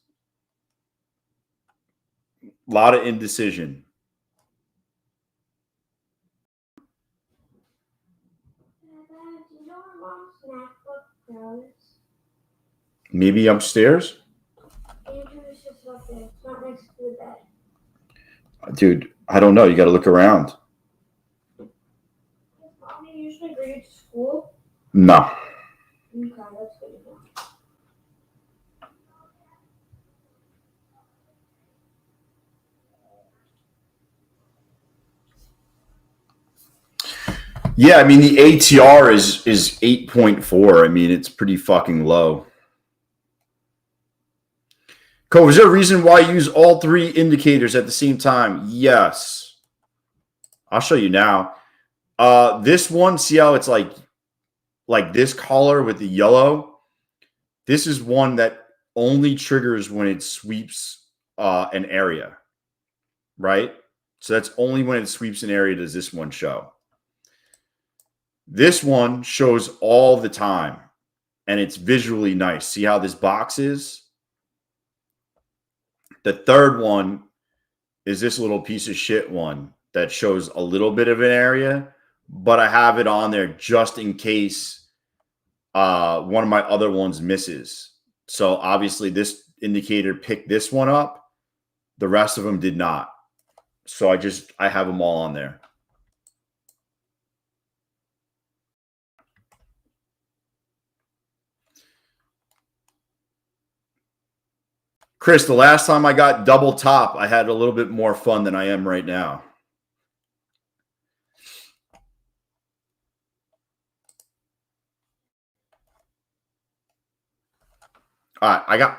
a lot of indecision. Maybe upstairs, dude. I don't know. You got to look around. Usually bring it to school? No. Okay, that's good enough. Yeah, I mean the ATR is 8.4. I mean it's pretty fucking low. Cole, is there a reason why you use all three indicators at the same time? Yes. I'll show you now. This one, see how it's like this color with the yellow? This is one that only triggers when it sweeps an area, right? So that's only when it sweeps an area does this one show. This one shows all the time, and it's visually nice. See how this box is? The third one is this little piece of shit one that shows a little bit of an area, but I have it on there just in case one of my other ones misses. So obviously this indicator picked this one up, The rest of them did not. So I have them all on there. Chris, the last time I got double top, I had a little bit more fun than I am right now. All right,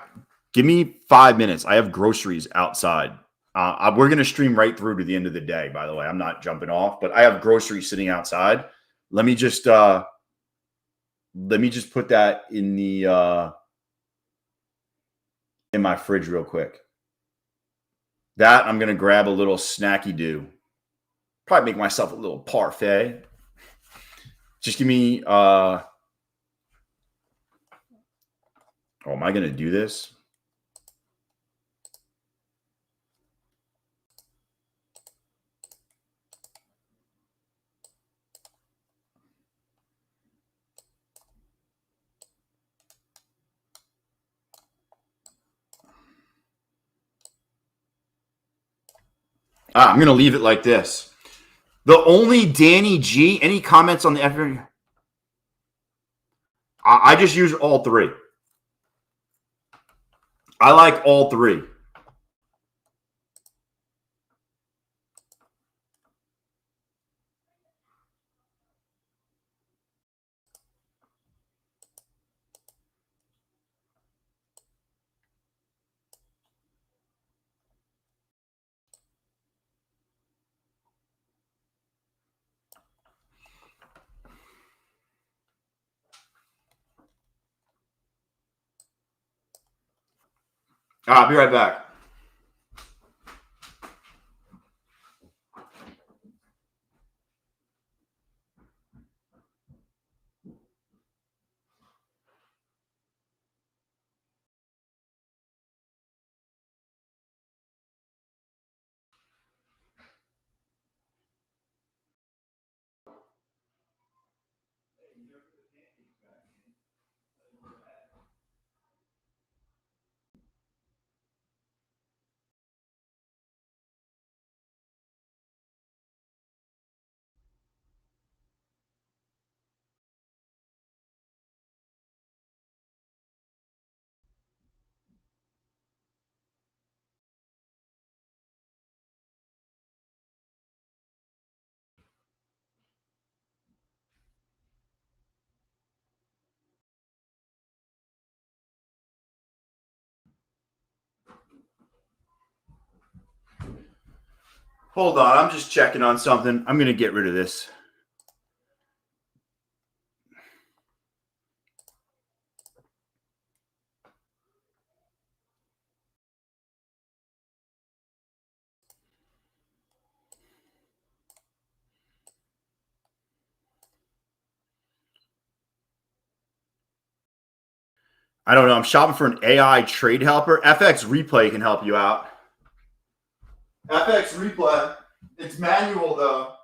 give me 5 minutes. I have groceries outside. We're going to stream right through to the end of the day, by the way. I'm not jumping off, but I have groceries sitting outside. Let me just put that in my fridge real quick. That I'm going to grab a little snacky do. Probably make myself a little parfait. Just give me oh, am I going to do this? I'm going to leave it like this. The only Danny G, any comments on the effort? I just use all three. I like all three. I'll be right back. Hold on, I'm just checking on something. I'm going to get rid of this. I don't know. I'm shopping for an AI trade helper. FX Replay can help you out. FX Replay. It's manual, though.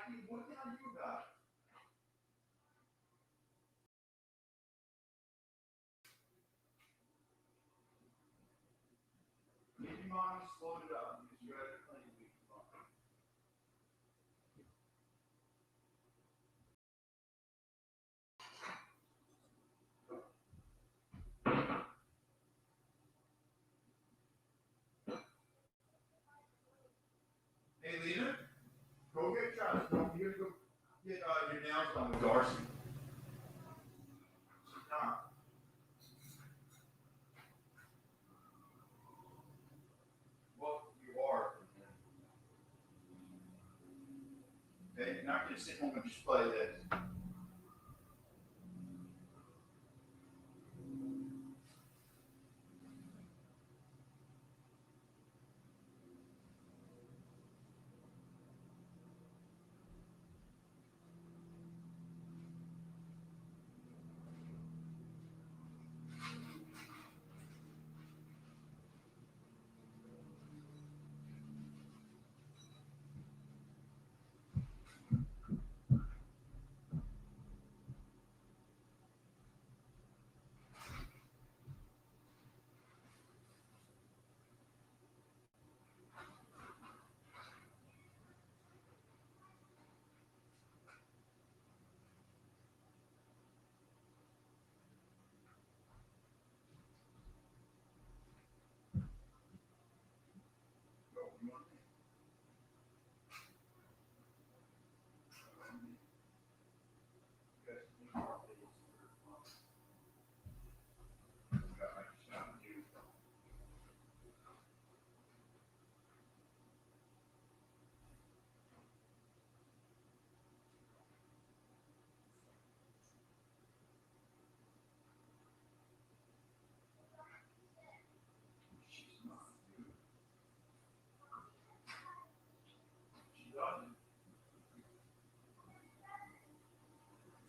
What the hell are you about? Maybe mommy slowed it up because you had plenty of weeks. Hey, Lena, go get dressed. You gotta go get your nails done with Darcy. Nah. Well, you are. Okay, you're not gonna sit home and just play this.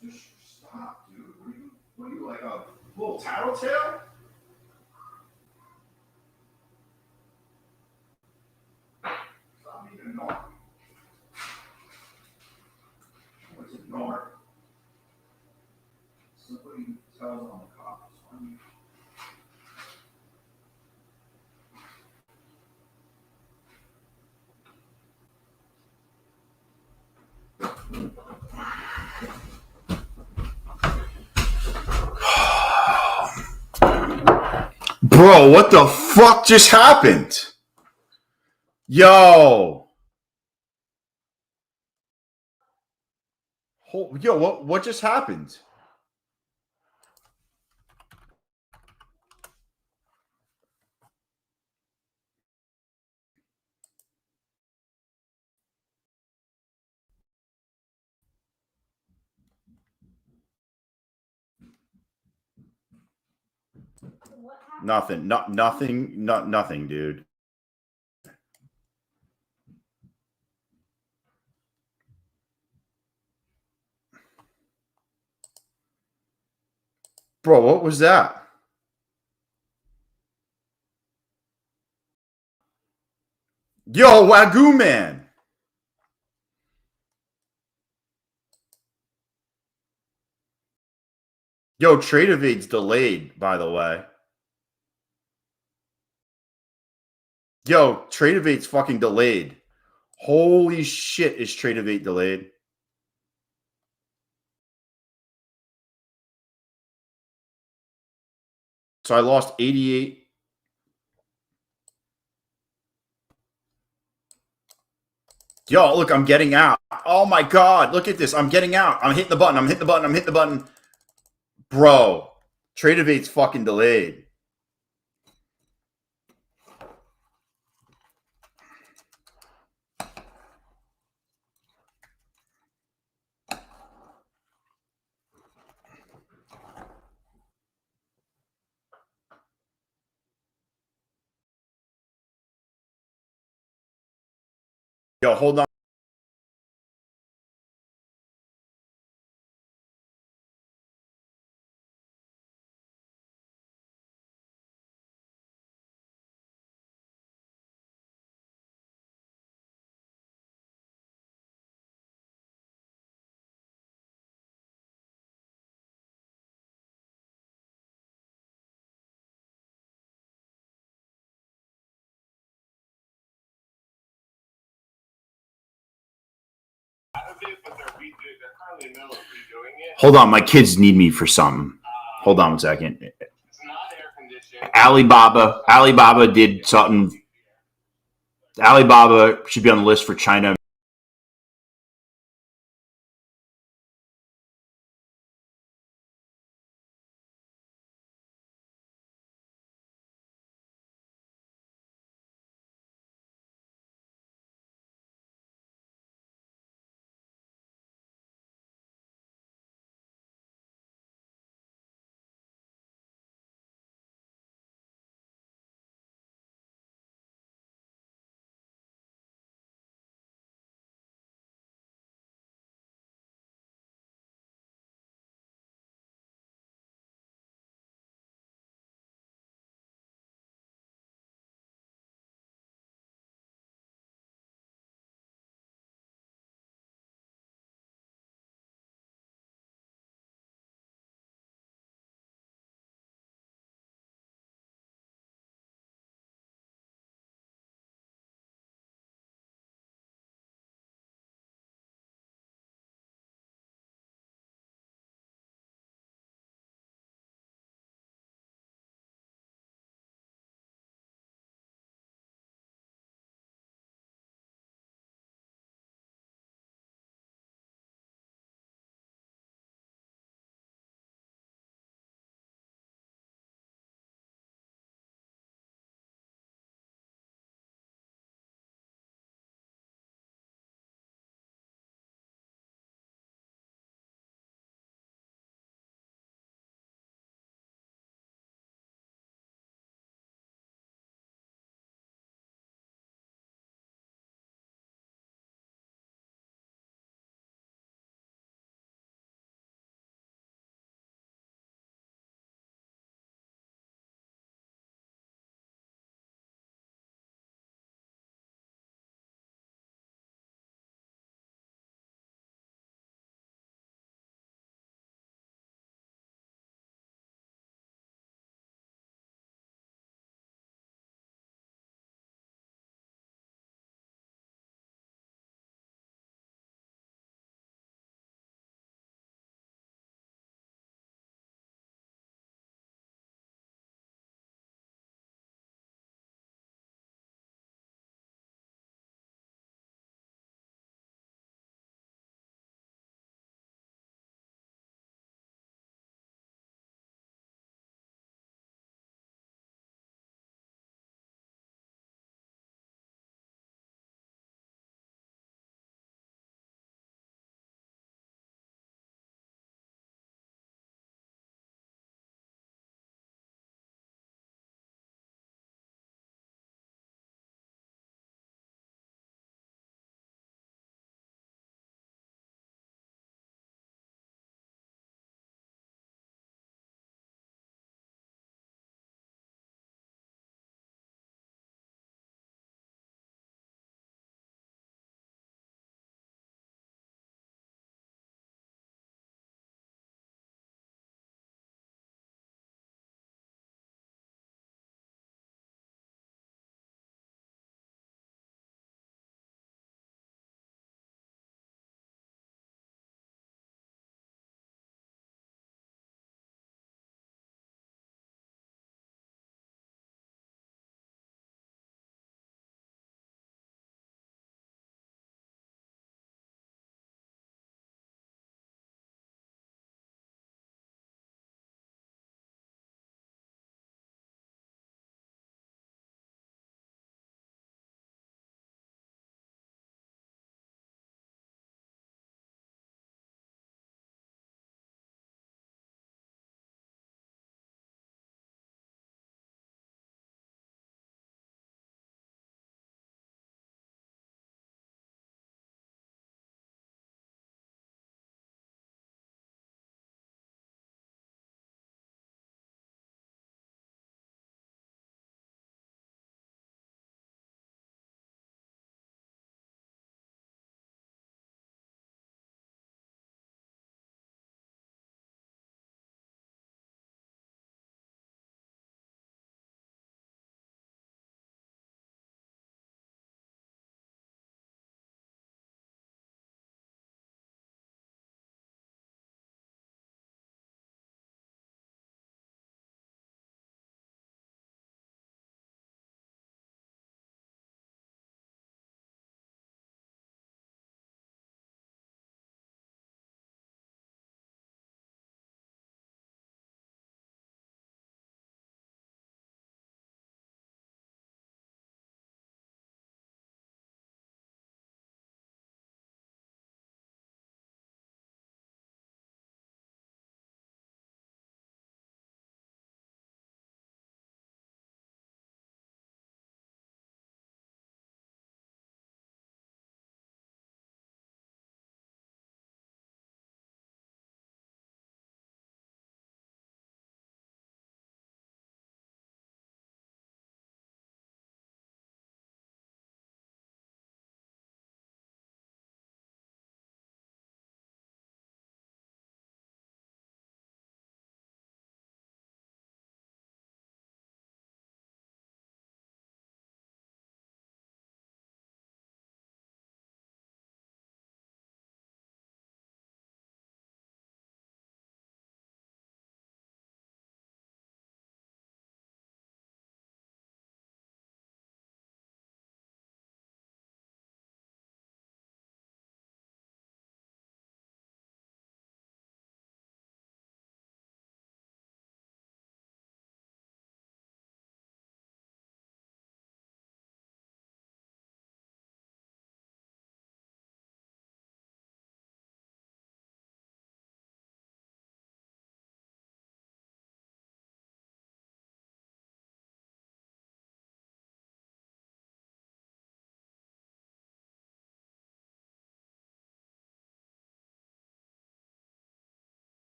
Just stop, dude. What are you like a little tattletale? Stop being a narc. What's a narc? Somebody tells on the cops on you. Bro, what the fuck just happened? Yo. Yo, what just happened? What happened? Nothing, dude. Bro, what was that? Yo, Wagyu man. Yo, Trade Evade's delayed, by the way. Yo, Trade Evade's fucking delayed. Holy shit, is Trade Evade delayed? So I lost 88. Yo, look, I'm getting out. Oh my god, look at this. I'm getting out. I'm hitting the button. I'm hitting the button. Bro, Trade Evade's fucking delayed. Yo, hold on. Hold on, my kids need me for something. Hold on 1 second. Alibaba did something. Alibaba should be on the list for China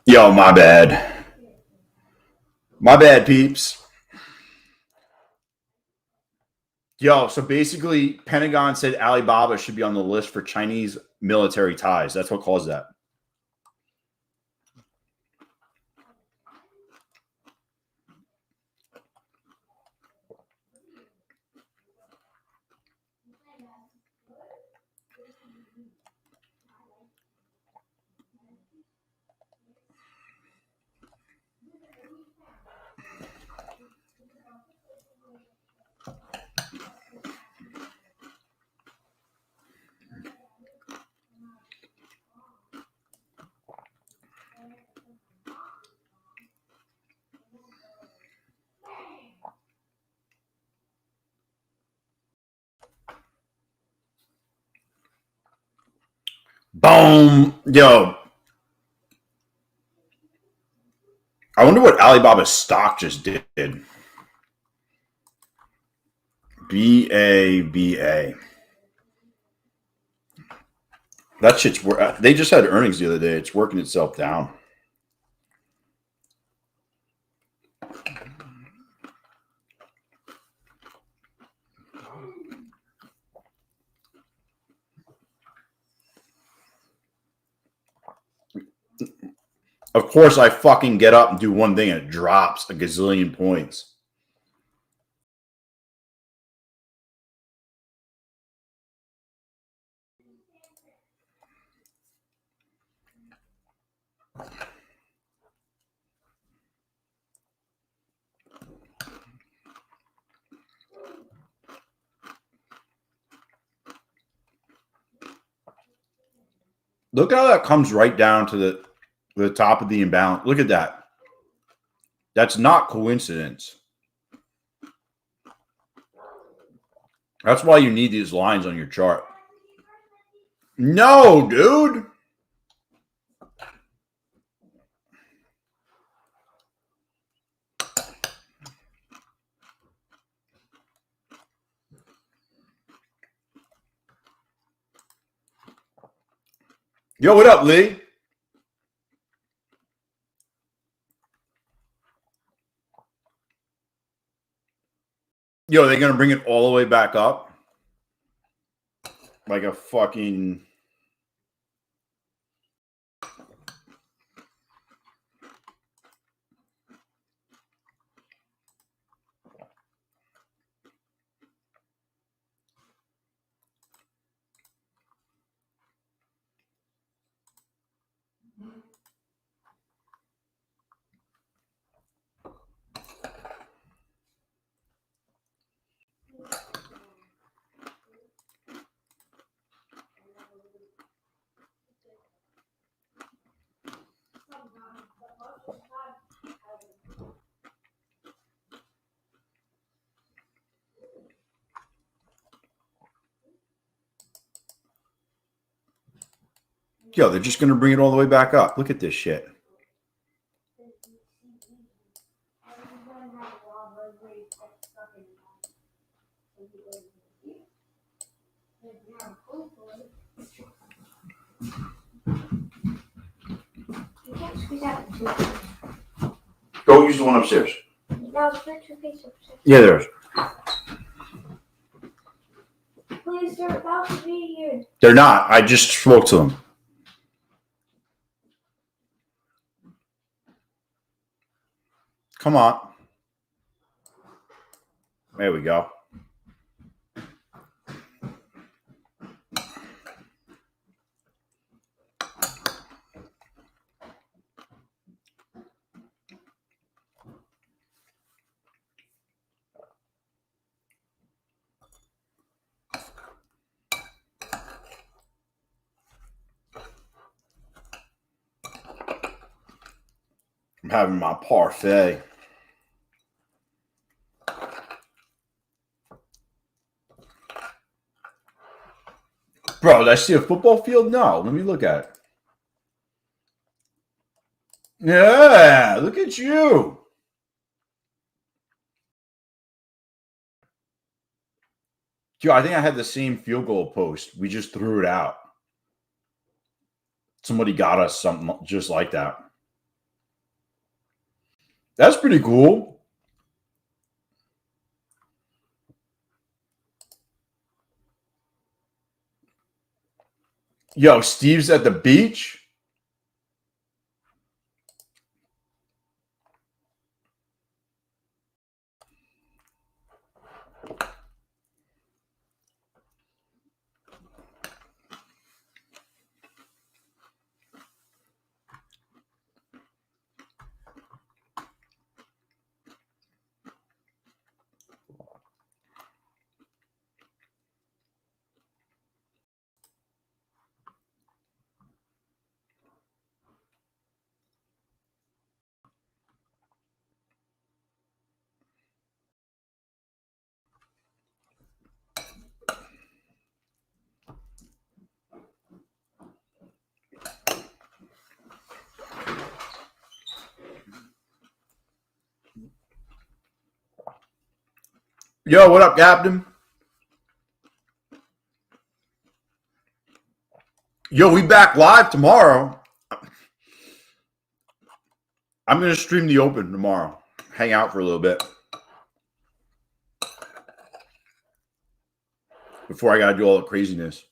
Yo, my bad. My bad, peeps. Yo, so basically, Pentagon said Alibaba should be on the list for Chinese military ties. That's what caused that. Boom. Yo. I wonder what Alibaba's stock just did. BABA. That shit's they just had earnings the other day. It's working itself down. Of course, I fucking get up and do one thing and it drops a gazillion points. Look how that comes right down to the top of the imbalance. Look at that. That's not coincidence. That's why you need these lines on your chart. No, dude. Yo, what up, Lee? Yo, they're going to bring it all the way back up? Like a fucking... Yo, they're just going to bring it all the way back up. Look at this shit. Go use the one upstairs. Yeah, there's. Please, they're about to be here. They're not. I just spoke to them. Come on. There we go. I'm having my parfait. Bro, did I see a football field? No. Let me look at it. Yeah, look at you. Yo, I think I had the same field goal post. We just threw it out. Somebody got us something just like that. That's pretty cool. Yo, Steve's at the beach. Yo, what up, Captain? Yo, we back live tomorrow. I'm going to stream the Open tomorrow. Hang out for a little bit. Before I got to do all the craziness.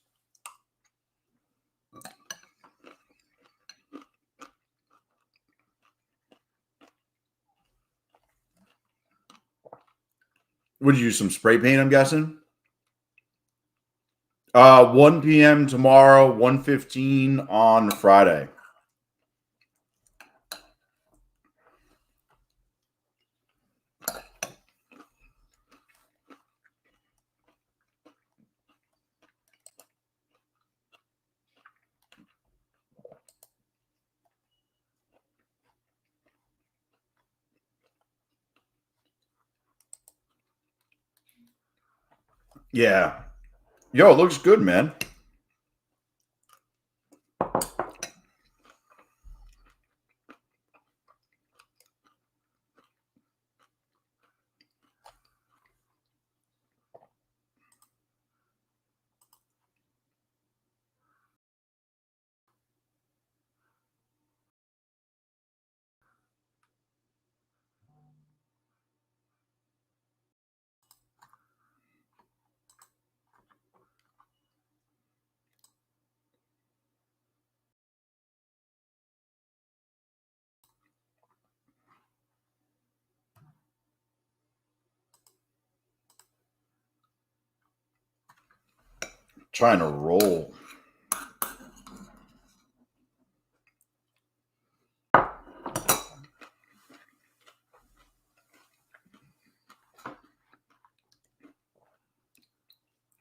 Would you use some spray paint, I'm guessing? 1 p.m. tomorrow, 1:15 on Friday. Yeah. Yo, it looks good, man. Trying to roll.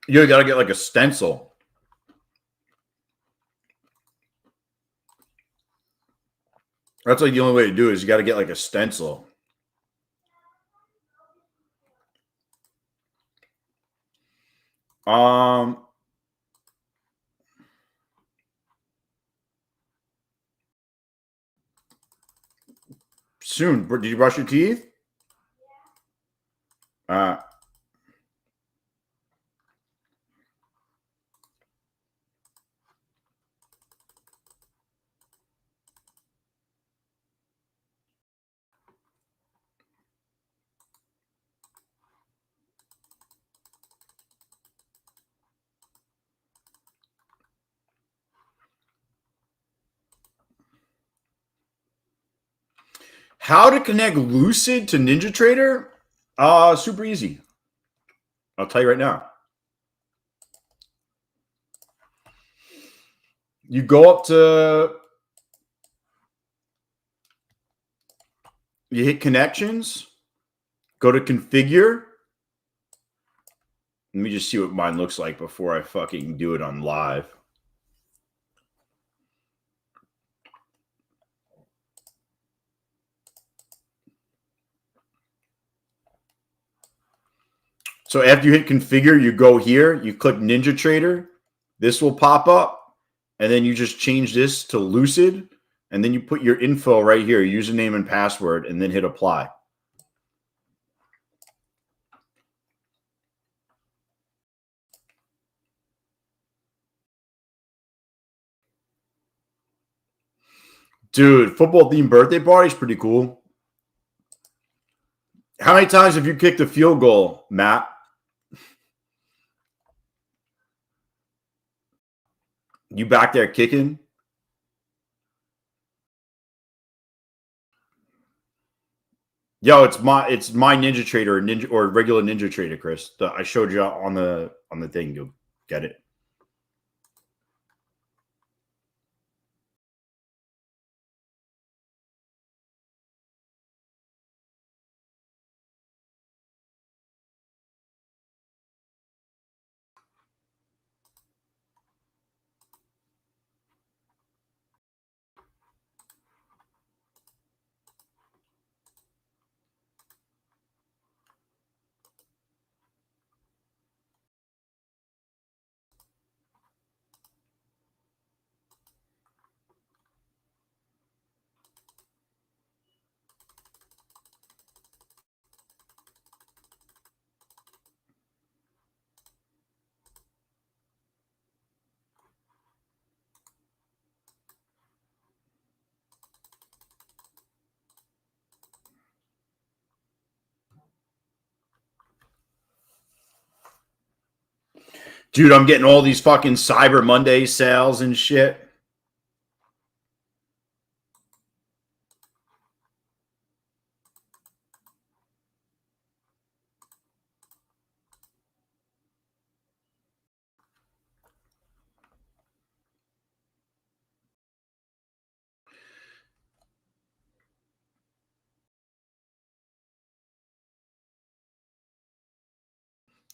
You got to get like a stencil. That's like the only way to do it is you got to get like a stencil. Soon. Did you brush your teeth? How to connect Lucid to NinjaTrader? Super easy. I'll tell you right now. You go up to, you hit connections, go to configure. Let me just see what mine looks like before I fucking do it on live. So after you hit configure, you go here, you click NinjaTrader. This will pop up, and then you just change this to Lucid, and then you put your info right here, username and password, and then hit apply. Dude, football themed birthday party is pretty cool. How many times have you kicked a field goal, Matt? You back there kicking? Yo, it's my Ninja Trader or regular Ninja Trader, Chris. I showed you on the thing. You'll get it. Dude, I'm getting all these fucking Cyber Monday sales and shit.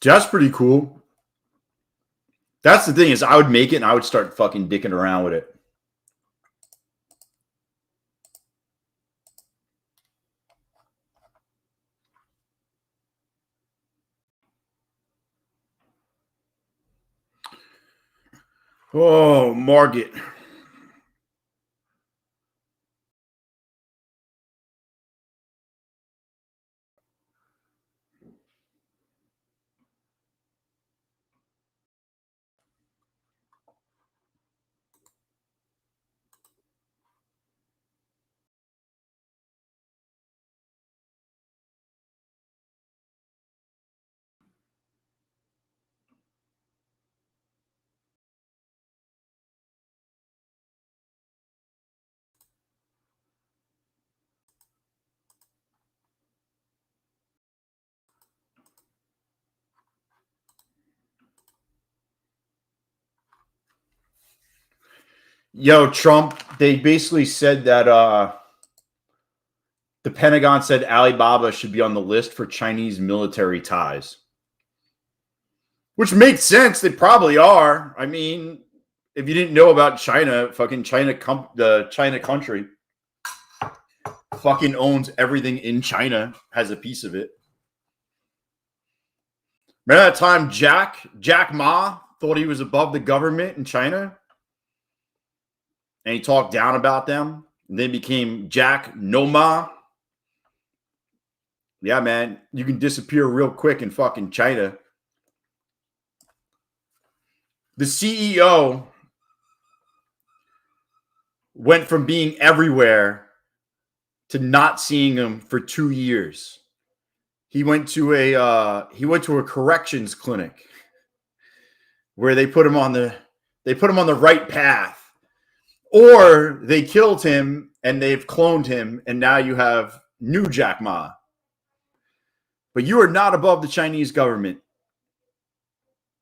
That's pretty cool. That's the thing is I would make it and I would start fucking dicking around with it. Oh, Margit. Yo, Trump, they basically said that the Pentagon said Alibaba should be on the list for Chinese military ties. Which makes sense. They probably are. I mean, if you didn't know about China, fucking the China country fucking owns everything in China, has a piece of it. Remember that time Jack Ma thought he was above the government in China? And he talked down about them. And then became Jack No Ma. Yeah, man, you can disappear real quick in fucking China. The CEO went from being everywhere to not seeing him for 2 years. He went to a corrections clinic where they put him on the right path, or they killed him and they've cloned him, and now you have new Jack Ma. But you are not above the Chinese government.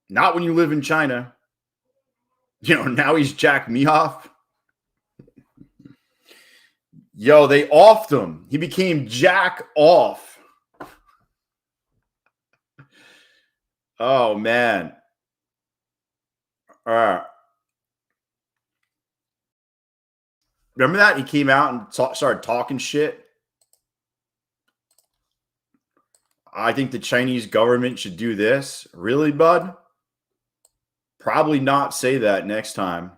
Not when you live in China. You know, now he's Jack Meoff. Yo, they offed him. He became Jack Off. Oh, man. All right. Remember that? He came out and started talking shit. I think the Chinese government should do this. Really, bud? Probably not say that next time.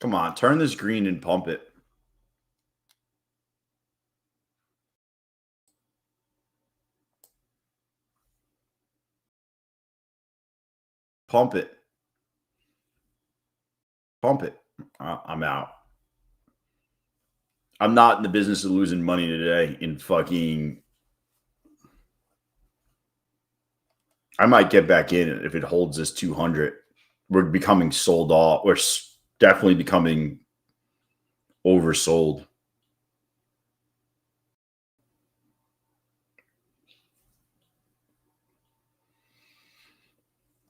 Come on, turn this green and pump it. Pump it. Pump it. I'm out. I'm not in the business of losing money today in fucking... I might get back in it if it holds this 200. We're becoming sold off. We're definitely becoming oversold.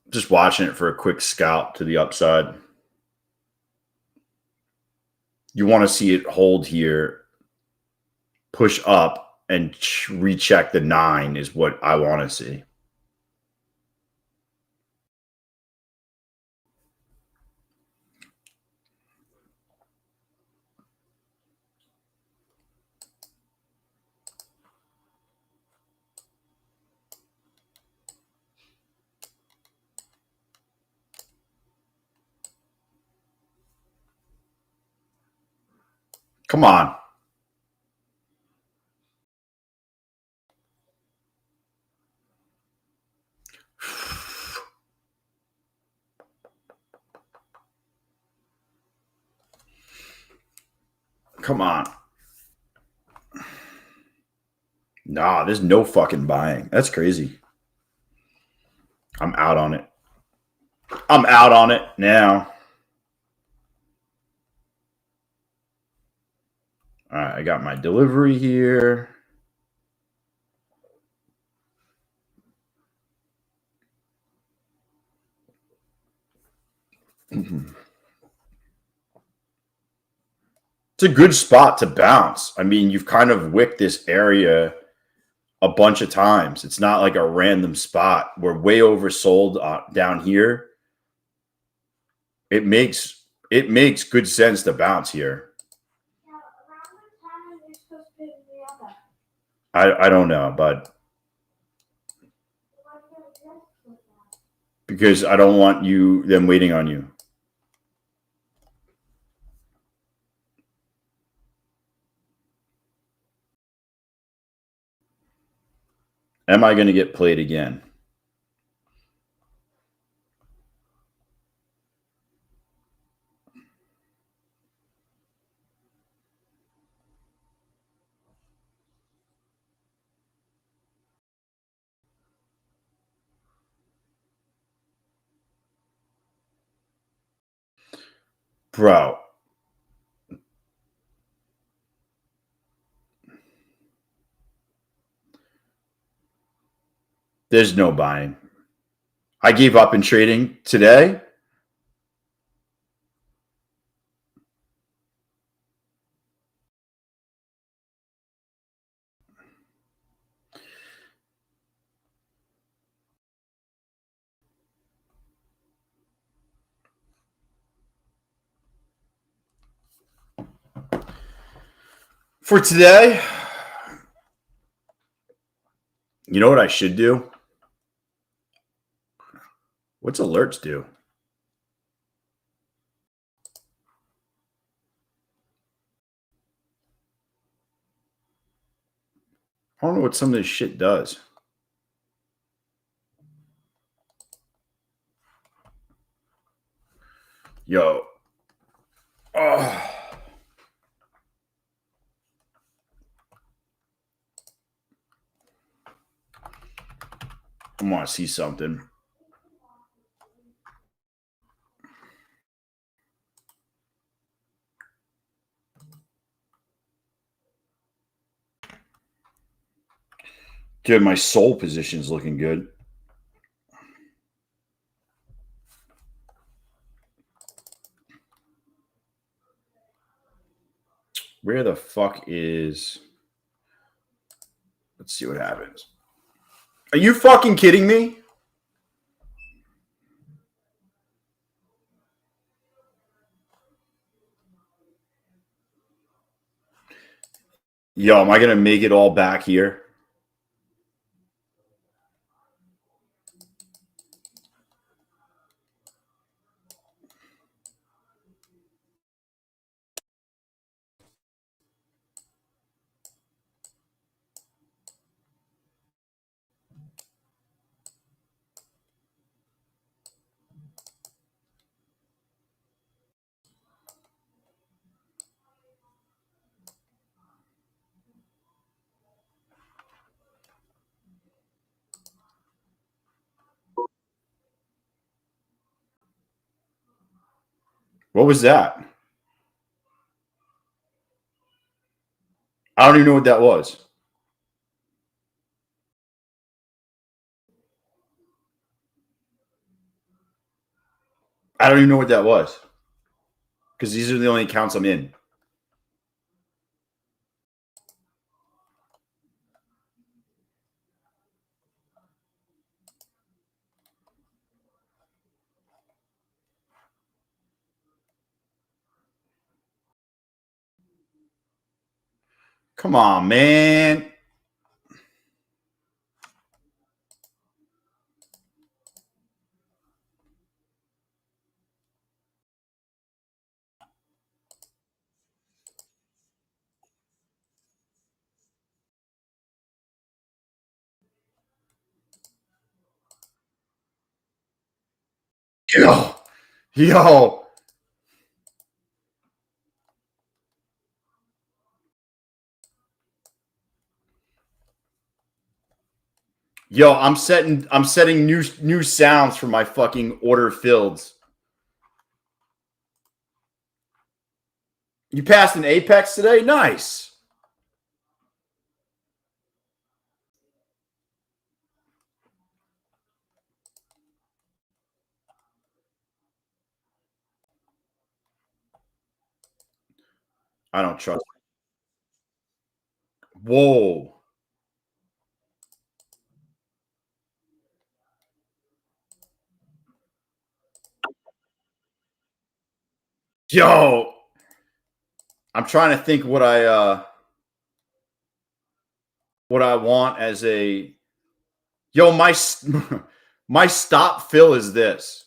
Just watching it for a quick scalp to the upside. You want to see it hold here, push up, and recheck the 9 is what I want to see. Come on. Come on. Nah, there's no fucking buying. That's crazy. I'm out on it. I'm out on it now. All right, I got my delivery here. It's a good spot to bounce. I mean, you've kind of wicked this area a bunch of times. It's not like a random spot. We're way oversold down here. It makes good sense to bounce here. Yeah, around what time are you supposed to pick me up at? I don't know, but Why do you have dressed like that? because I don't want them waiting on you. Am I going to get played again? Bro. There's no buying. I gave up in trading today. For today, you know what I should do? What's alerts do? I don't know what some of this shit does. Yo. Oh. I want to see something. Dude, my soul position's looking good. Where the fuck is... Let's see what happens. Are you fucking kidding me? Yo, am I going to make it all back here? What was that? I don't even know what that was. I don't even know what that was. Because these are the only accounts I'm in. Come on, man. Yo. Yo. Yo, I'm setting new sounds for my fucking order fields. You passed an Apex today? Nice. I don't trust. Whoa. Yo. I'm trying to think what I want as a yo, my my stop fill is this.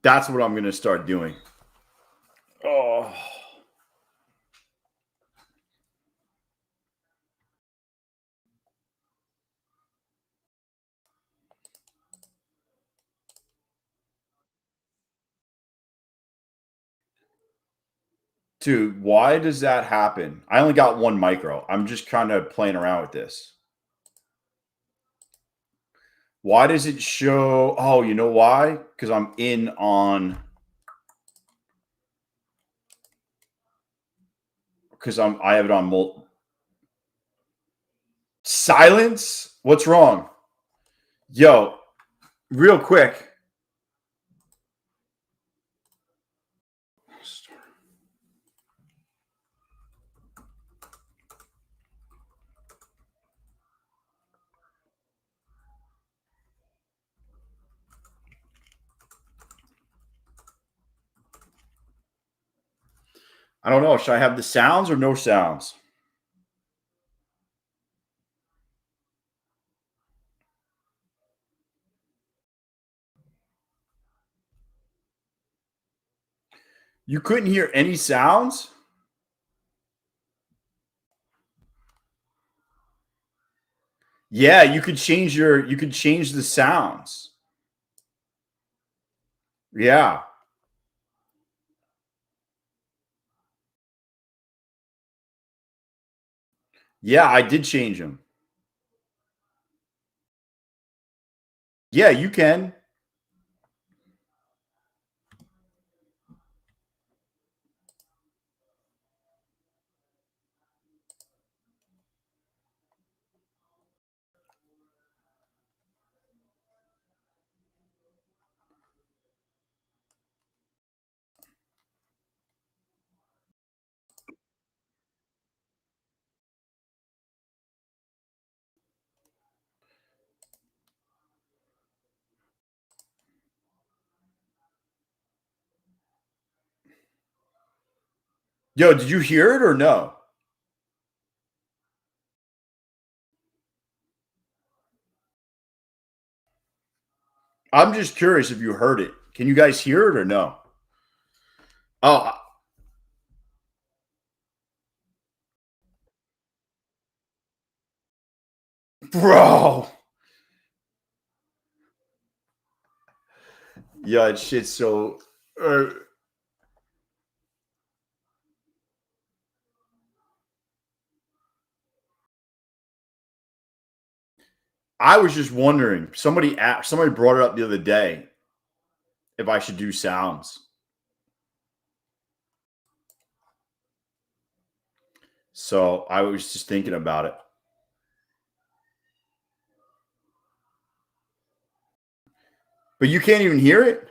That's what I'm gonna start doing. Oh. Dude, why does that happen? I only got one micro. I'm just kind of playing around with this. Why does it show? Oh, you know why? Because I'm in on. Because I have it on silence. What's wrong? Yo, real quick. I don't know. Should I have the sounds or no sounds? You couldn't hear any sounds? Yeah, you could change the sounds. Yeah. Yeah, I did change them. Yeah, you can. Yo, did you hear it or no? I'm just curious if you heard it. Can you guys hear it or no? Oh, bro. Yeah, it's shit. So, I was just wondering. Somebody brought it up the other day if I should do sounds. So I was just thinking about it. But you can't even hear it?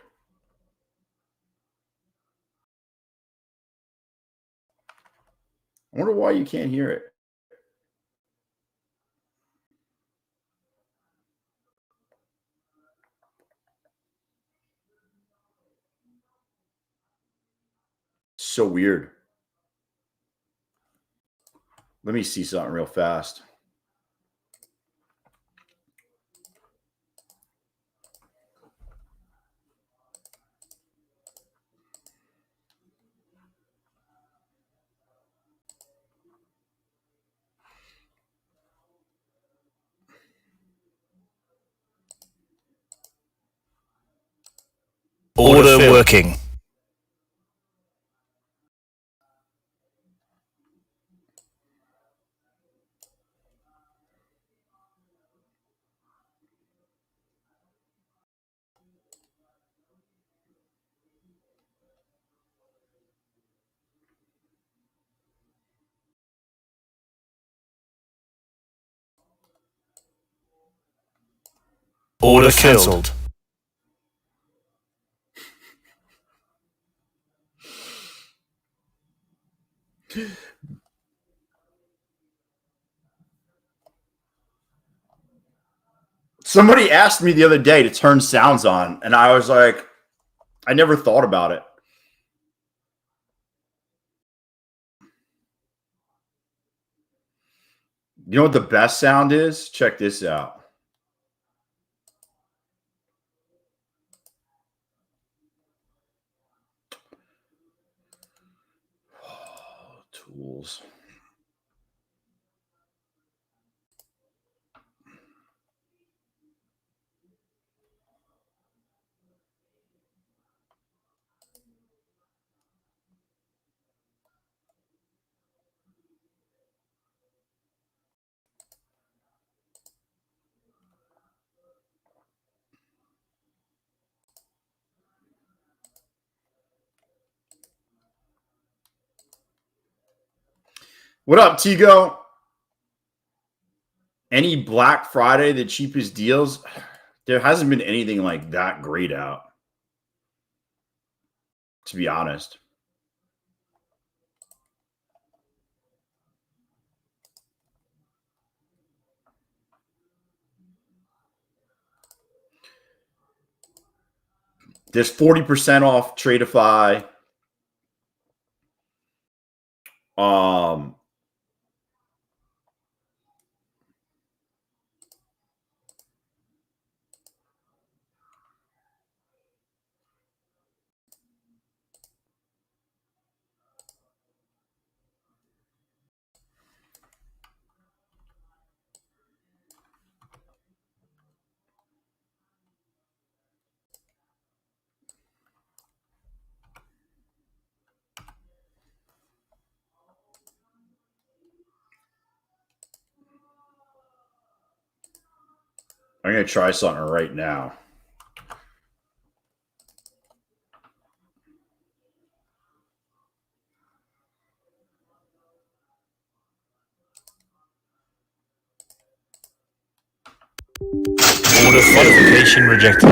I wonder why you can't hear it. So weird. Let me see something real fast. Order working. Order cancelled. Somebody asked me the other day to turn sounds on, and I was like, I never thought about it. You know what the best sound is? Check this out. Oh, tools. What up, Tigo? Any Black Friday, the cheapest deals? There hasn't been anything like that great out, to be honest. There's 40% off Tradeify. I'm going to try something right now. Order modification rejected.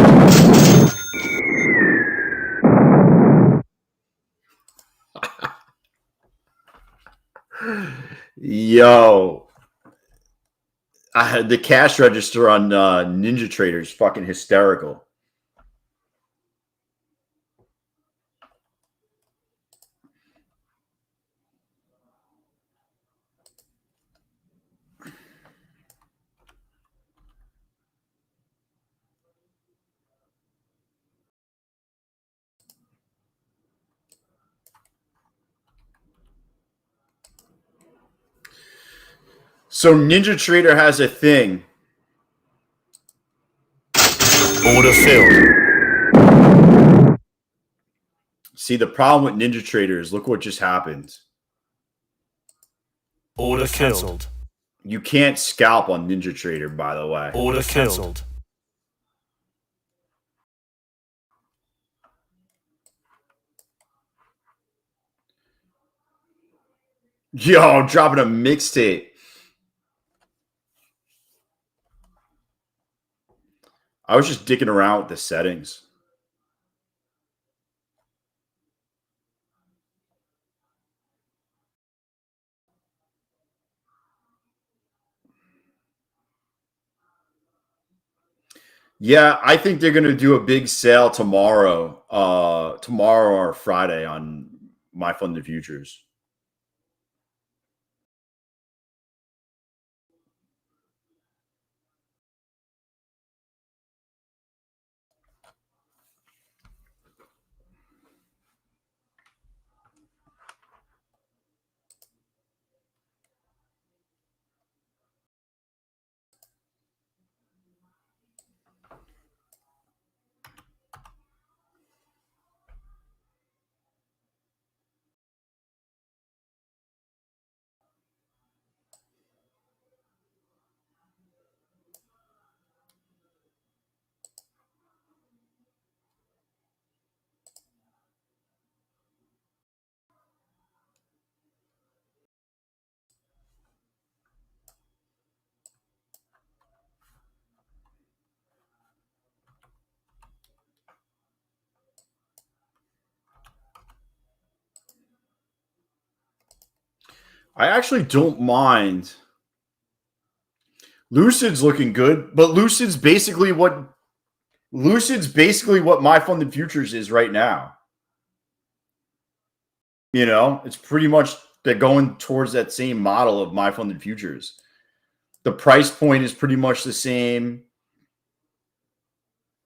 Yo, I had the cash register on Ninja Trader is fucking hysterical. So Ninja Trader has a thing. Order filled. See, the problem with Ninja Trader is look what just happened. Order cancelled. You can't scalp on NinjaTrader, by the way. Order cancelled. Yo, dropping a mixtape. I was just dicking around with the settings. Yeah, I think they're going to do a big sale tomorrow. Tomorrow or Friday on My Funded Futures. I actually don't mind. Lucid's looking good, but Lucid's basically what My Funded Futures is right now. You know, it's pretty much they're going towards that same model of My Funded Futures. The price point is pretty much the same.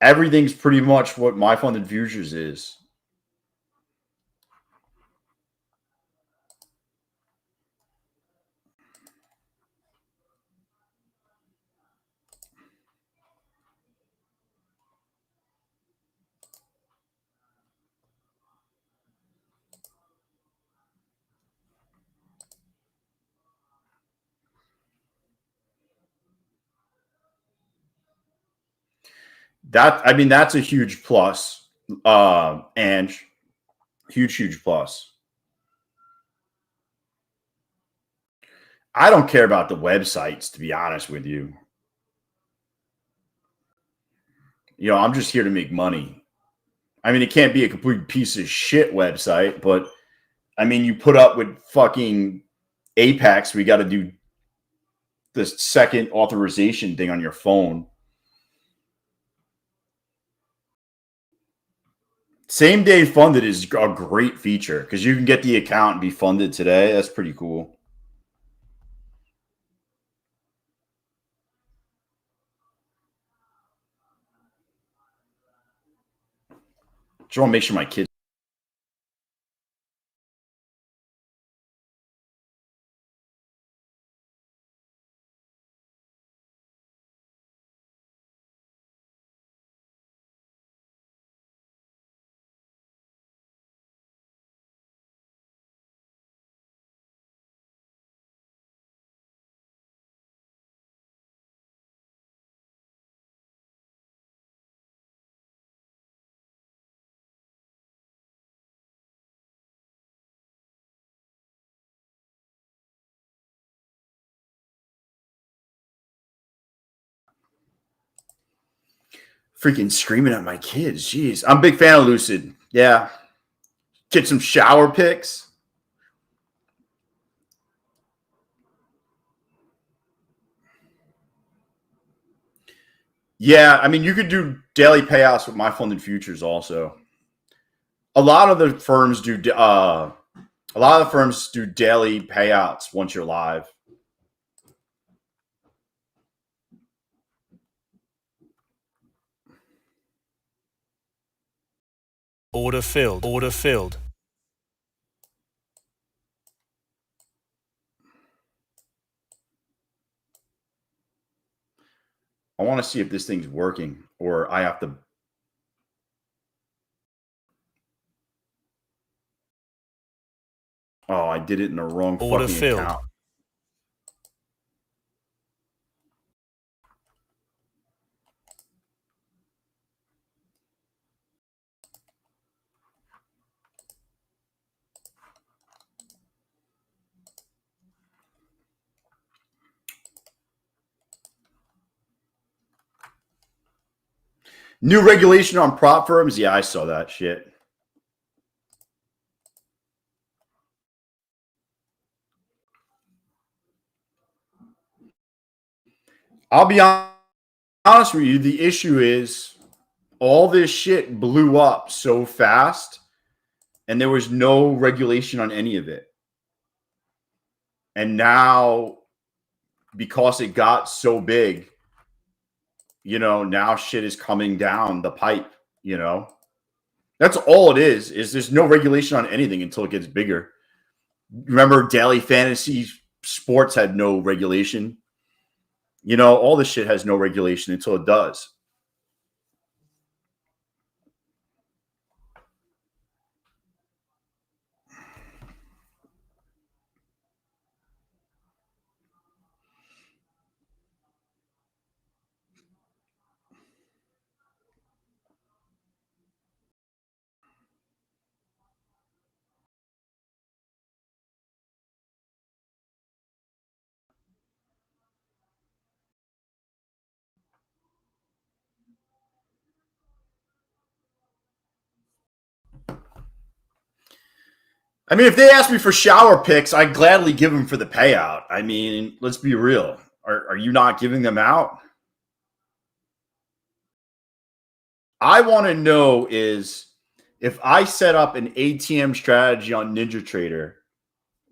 Everything's pretty much what My Funded Futures is. That's a huge plus. And huge plus. I don't care about the websites, to be honest with you. You know, I'm just here to make money. I mean, it can't be a complete piece of shit website, but I mean, you put up with fucking Apex, we got to do the second authorization thing on your phone. Same day funded is a great feature because you can get the account and be funded today. That's pretty cool. Just want to make sure my kids. Freaking screaming at my kids. Jeez. I'm a big fan of Lucid. Yeah. Get some shower pics. Yeah, I mean, you could do daily payouts with My Funded Futures also. A lot of the firms do daily payouts once you're live. Order filled. Order filled. I want to see if this thing's working or I have to. Oh, I did it in the wrong Order fucking filled. account. New regulation on prop firms. Yeah, I saw that shit. I'll be honest with you. The issue is all this shit blew up so fast and there was no regulation on any of it. And now, because it got so big, you know, now shit is coming down the pipe, you know. That's all it is there's no regulation on anything until it gets bigger. Remember, daily fantasy sports had no regulation. You know, all this shit has no regulation until it does. I mean, if they ask me for shower picks, I'd gladly give them for the payout. I mean, let's be real. Are you not giving them out? I want to know is if I set up an ATM strategy on NinjaTrader,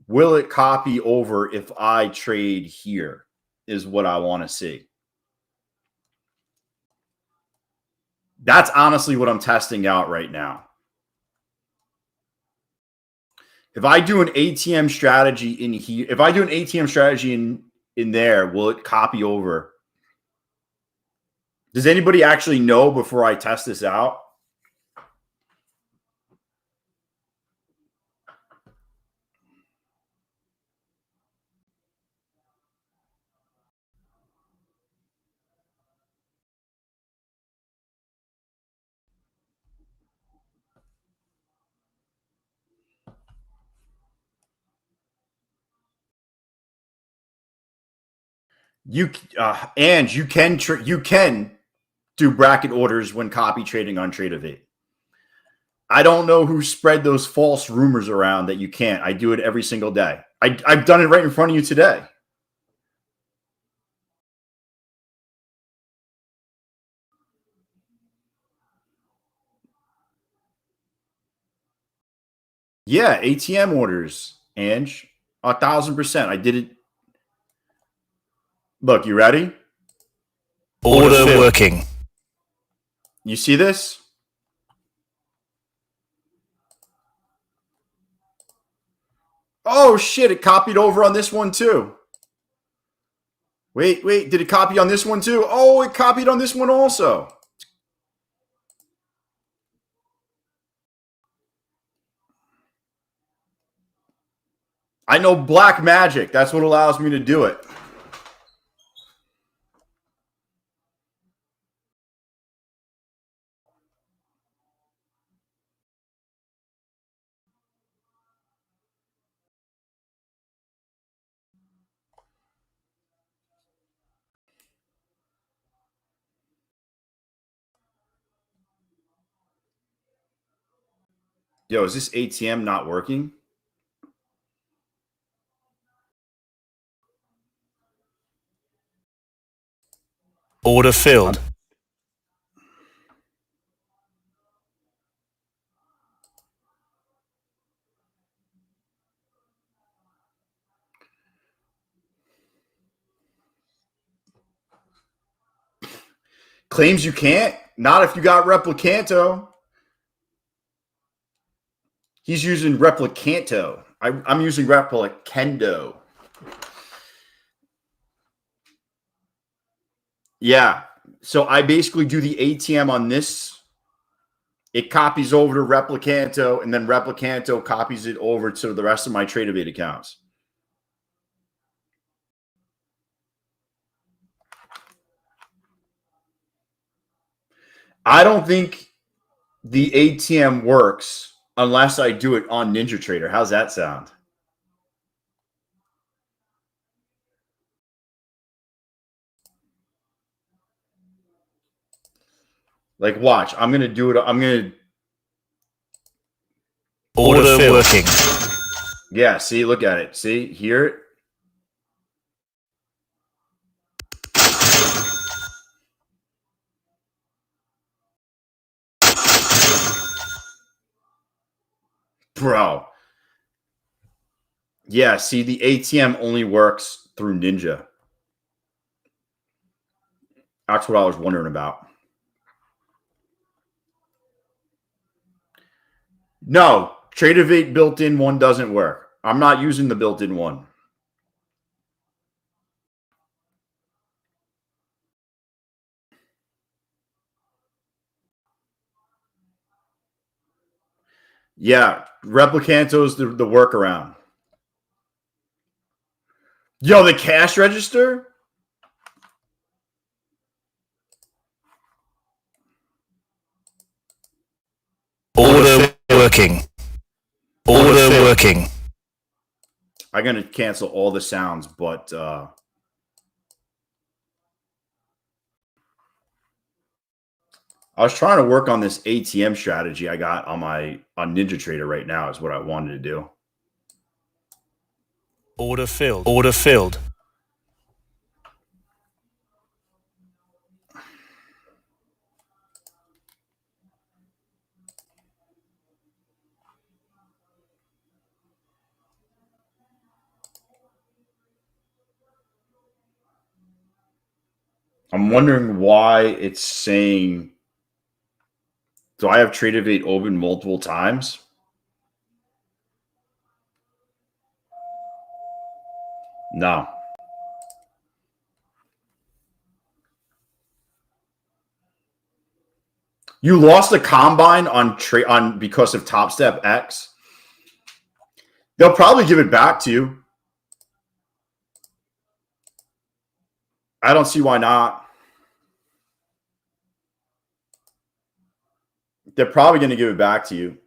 will it copy over if I trade here? Is what I want to see. That's honestly what I'm testing out right now. If I do an ATM strategy in here, if I do an ATM strategy in there, will it copy over? Does anybody actually know before I test this out? You and you can do bracket orders when copy trading on Tradeify. I don't know who spread those false rumors around that you can't. I do it every single day. I've done it right in front of you today. Yeah, ATM orders, Ange. 1,000%. I did it. Look, you ready? Order working. You see this? Oh, shit. It copied over on this one, too. Wait. Did it copy on this one, too? Oh, it copied on this one also. I know black magic. That's what allows me to do it. Yo, is this ATM not working? Order filled. Claims you can't? Not if you got Replicanto. He's using Replicanto. I'm using Replicando. Yeah. So I basically do the ATM on this. It copies over to Replicanto, and then Replicanto copies it over to the rest of my Tradeivate accounts. I don't think the ATM works unless I do it on NinjaTrader. How's that sound? Like, watch. I'm gonna do it. I'm gonna Order working. Yeah. See, look at it. See, hear it. Bro. Yeah, see, the ATM only works through Ninja. That's what I was wondering about. No, Tradeivate built-in one doesn't work. I'm not using the built-in one. Yeah, Replicanto's the workaround. Yo, the cash register? Order working. Order working. I'm going to cancel all the sounds, but I was trying to work on this ATM strategy I got on Ninja Trader right now is what I wanted to do. Order filled. Order filled. I'm wondering why it's saying, do I have Tradeivate open multiple times? No. You lost a combine on because of Topstep X. They'll probably give it back to you. I don't see why not. They're probably going to give it back to you.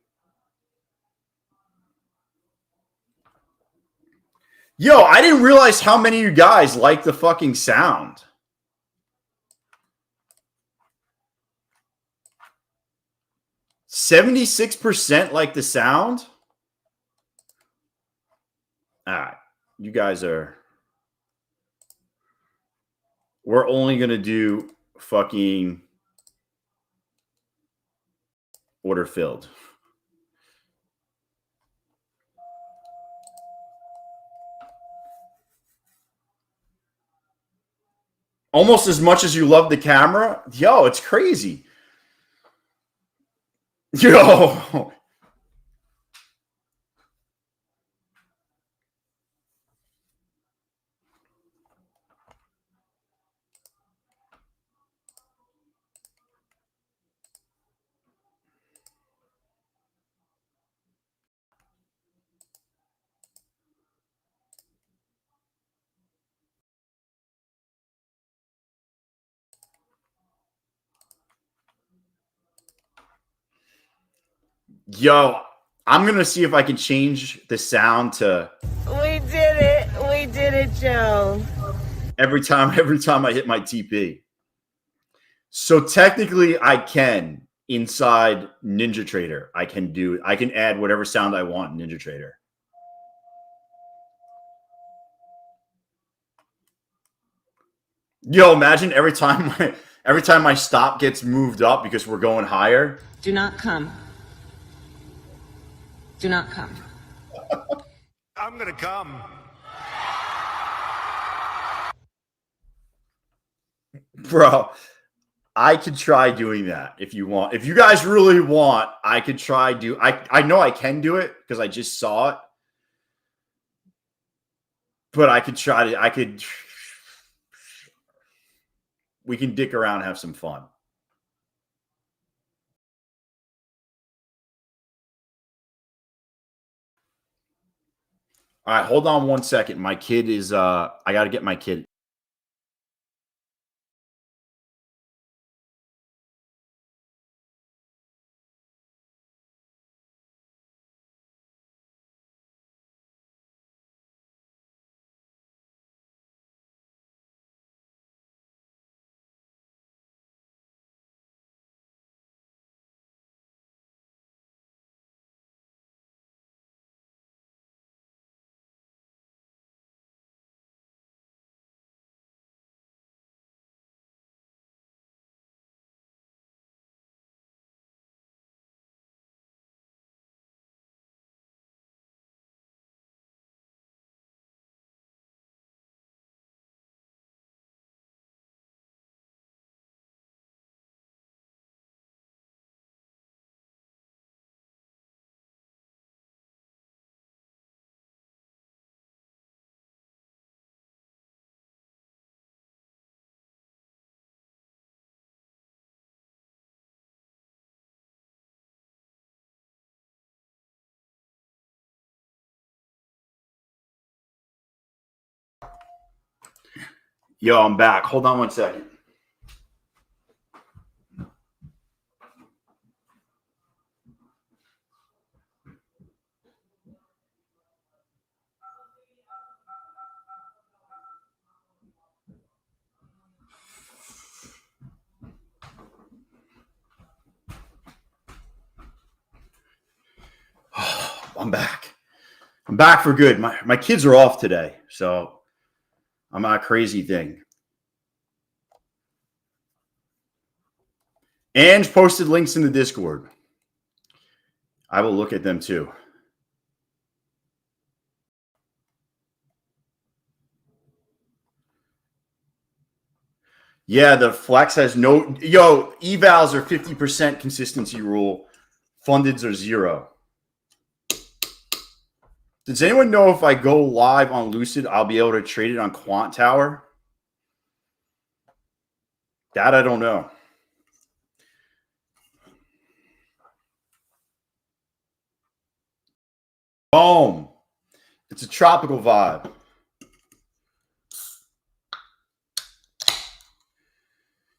Yo, I didn't realize how many of you guys like the fucking sound. 76% like the sound? All right. You guys are... We're only going to do fucking order filled. Almost as much as you love the camera? Yo, it's crazy. Yo. Yo, I'm going to see if I can change the sound to... We did it. We did it, Joe. Every time I hit my TP. So technically I can inside Ninja Trader. I can add whatever sound I want in Ninja Trader. Yo, imagine every time my stop gets moved up because we're going higher. Do not come. Do not come. I'm gonna come. Bro, I could try doing that if you want. If you guys really want, I could try I know I can do it because I just saw it. But I could try to we can dick around and have some fun. All right, hold on one second. My kid is I got to get my kid. Yo, I'm back. Hold on one second. I'm back. I'm back for good. My kids are off today, so I'm on a crazy thing. Ange posted links in the Discord. I will look at them too. Yeah, the flex has no... Yo, evals are 50% consistency rule. Fundeds are 0. Does anyone know if I go live on Lucid, I'll be able to trade it on Quant Tower? That I don't know. Boom. It's a tropical vibe.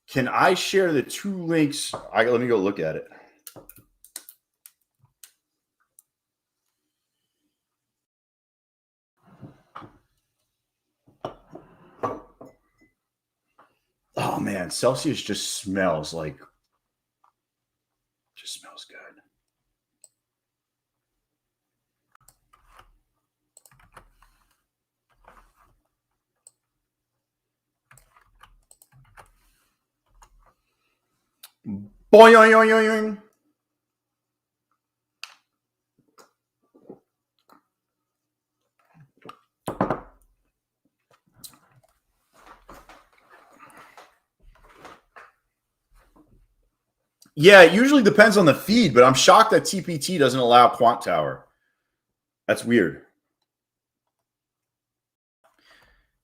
Can I share the 2 links? Let me go look at it. Oh man, Celsius just smells good. Boing. Yeah, it usually depends on the feed, but I'm shocked that TPT doesn't allow Quant Tower. That's weird.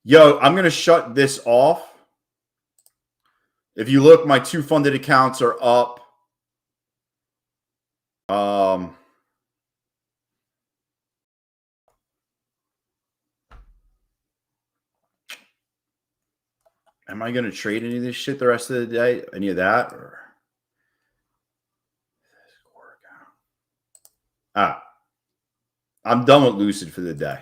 Yo, I'm going to shut this off. If you look, my 2 funded accounts are up. Am I going to trade any of this shit the rest of the day? Any of that? Or... I'm done with Lucid for the day.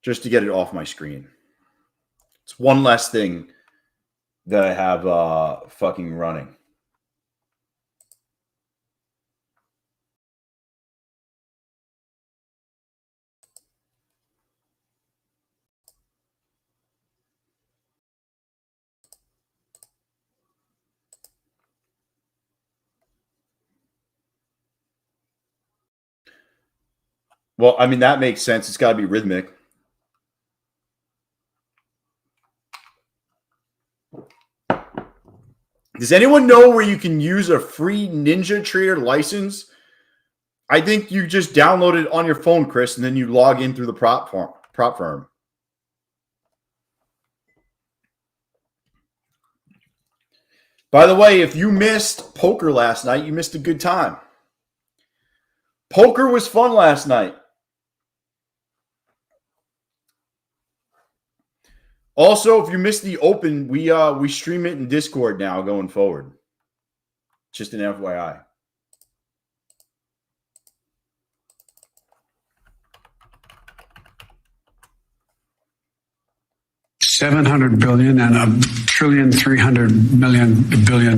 Just to get it off my screen. It's one less thing that I have fucking running. Well, I mean, that makes sense. It's got to be rhythmic. Does anyone know where you can use a free NinjaTrader license? I think you just download it on your phone, Chris, and then you log in through the propfirm. By the way, if you missed poker last night, you missed a good time. Poker was fun last night. Also, if you missed the open, we stream it in Discord now going forward. Just an FYI. $700 billion and $1.3 billion.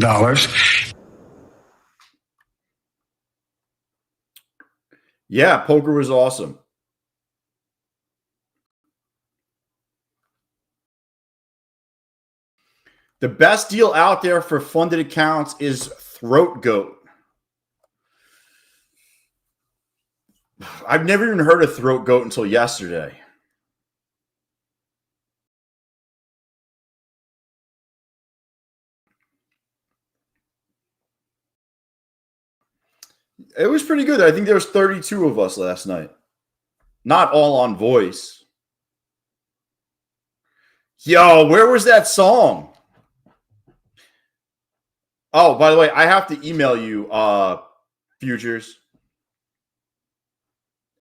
Yeah, poker was awesome. The best deal out there for funded accounts is Throat Goat. I've never even heard of Throat Goat until yesterday. It was pretty good. I think there was 32 of us last night. Not all on voice. Yo, where was that song? Oh, by the way, I have to email you, Futures.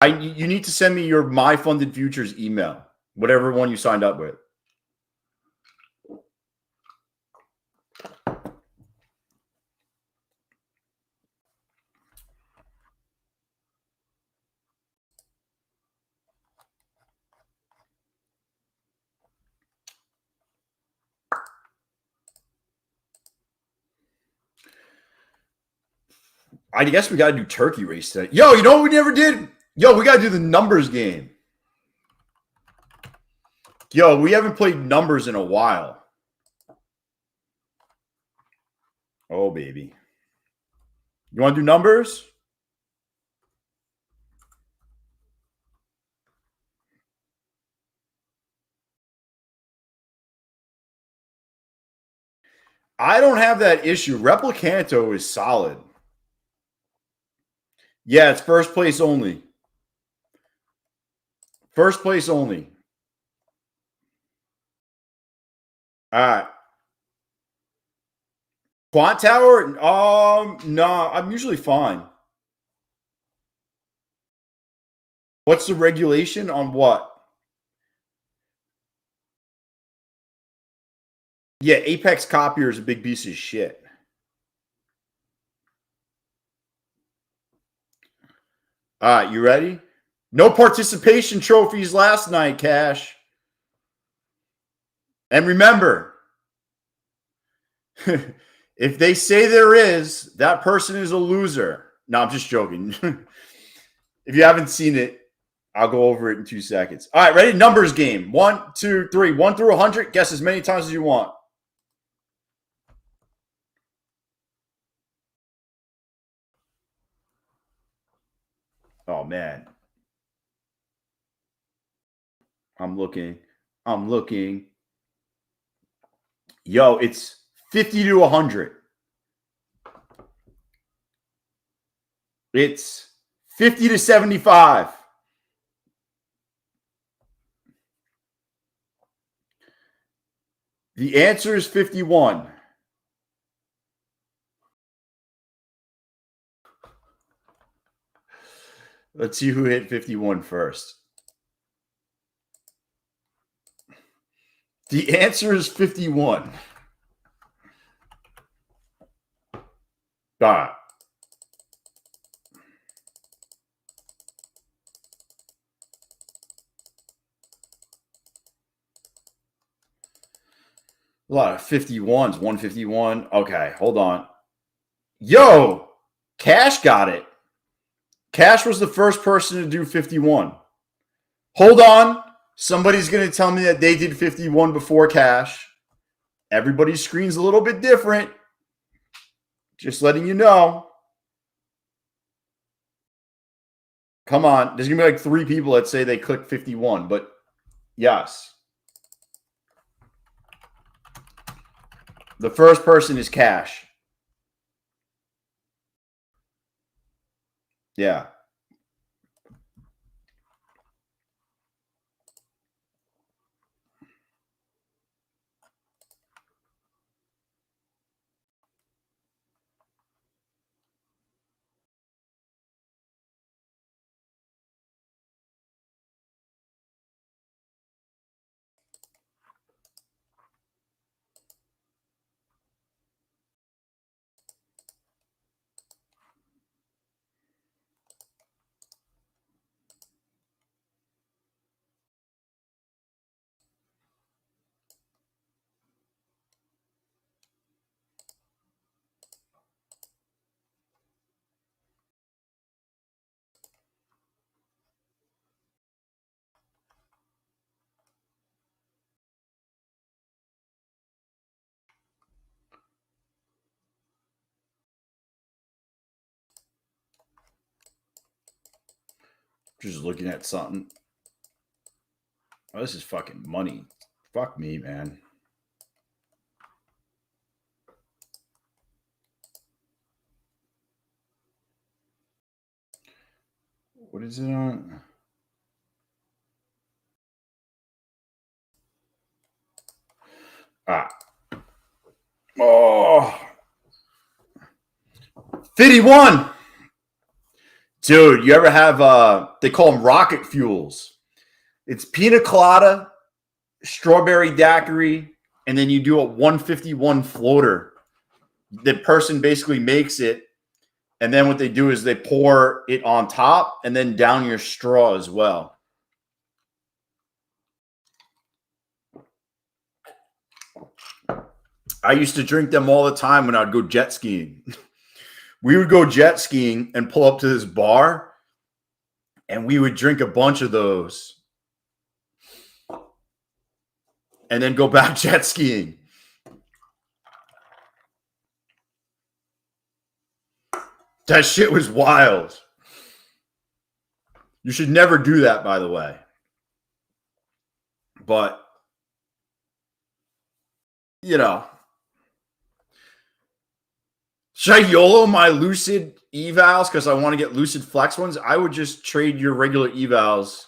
You need to send me your My Funded Futures email, whatever one you signed up with. I guess we got to do turkey race today. Yo, you know what we never did? Yo, we got to do the numbers game. Yo, we haven't played numbers in a while. Oh, baby. You want to do numbers? I don't have that issue. Replicanto is solid. Yeah, it's first place only. First place only. All right. Quant Tower? No, I'm usually fine. What's the regulation on what? Yeah, Apex Copier is a big piece of shit. All right, you ready? No participation trophies last night, Cash. And remember, if they say there is, that person is a loser. No, I'm just joking. If you haven't seen it, I'll go over it in 2 seconds. All right, ready? Numbers game. 1, 2, 3. 1 through 100. Guess as many times as you want. Oh, man. I'm looking. Yo, it's 50 to 100. It's 50 to 75. The answer is 51. Let's see who hit 51 first. The answer is 51. Got it. A lot of 51s. 151. Okay, hold on. Yo, Cash got it. Cash was the first person to do 51. Hold on. Somebody's going to tell me that they did 51 before Cash. Everybody's screen's a little bit different. Just letting you know. Come on. There's going to be like 3 people that say they clicked 51, but yes. The first person is Cash. Yeah. Just looking at something. Oh, this is fucking money. Fuck me, man. What is it on? Oh. 51. Dude, you ever have they call them rocket fuels. It's pina colada, strawberry daiquiri, and then you do a 151 floater. The person basically makes it, and then what they do is they pour it on top and then down your straw as well. I used to drink them all the time when I'd go jet skiing. We would go jet skiing and pull up to this bar, and we would drink a bunch of those and then go back jet skiing. That shit was wild. You should never do that, by the way. But, you know, should I YOLO my Lucid evals because I want to get Lucid Flex ones? I would just trade your regular evals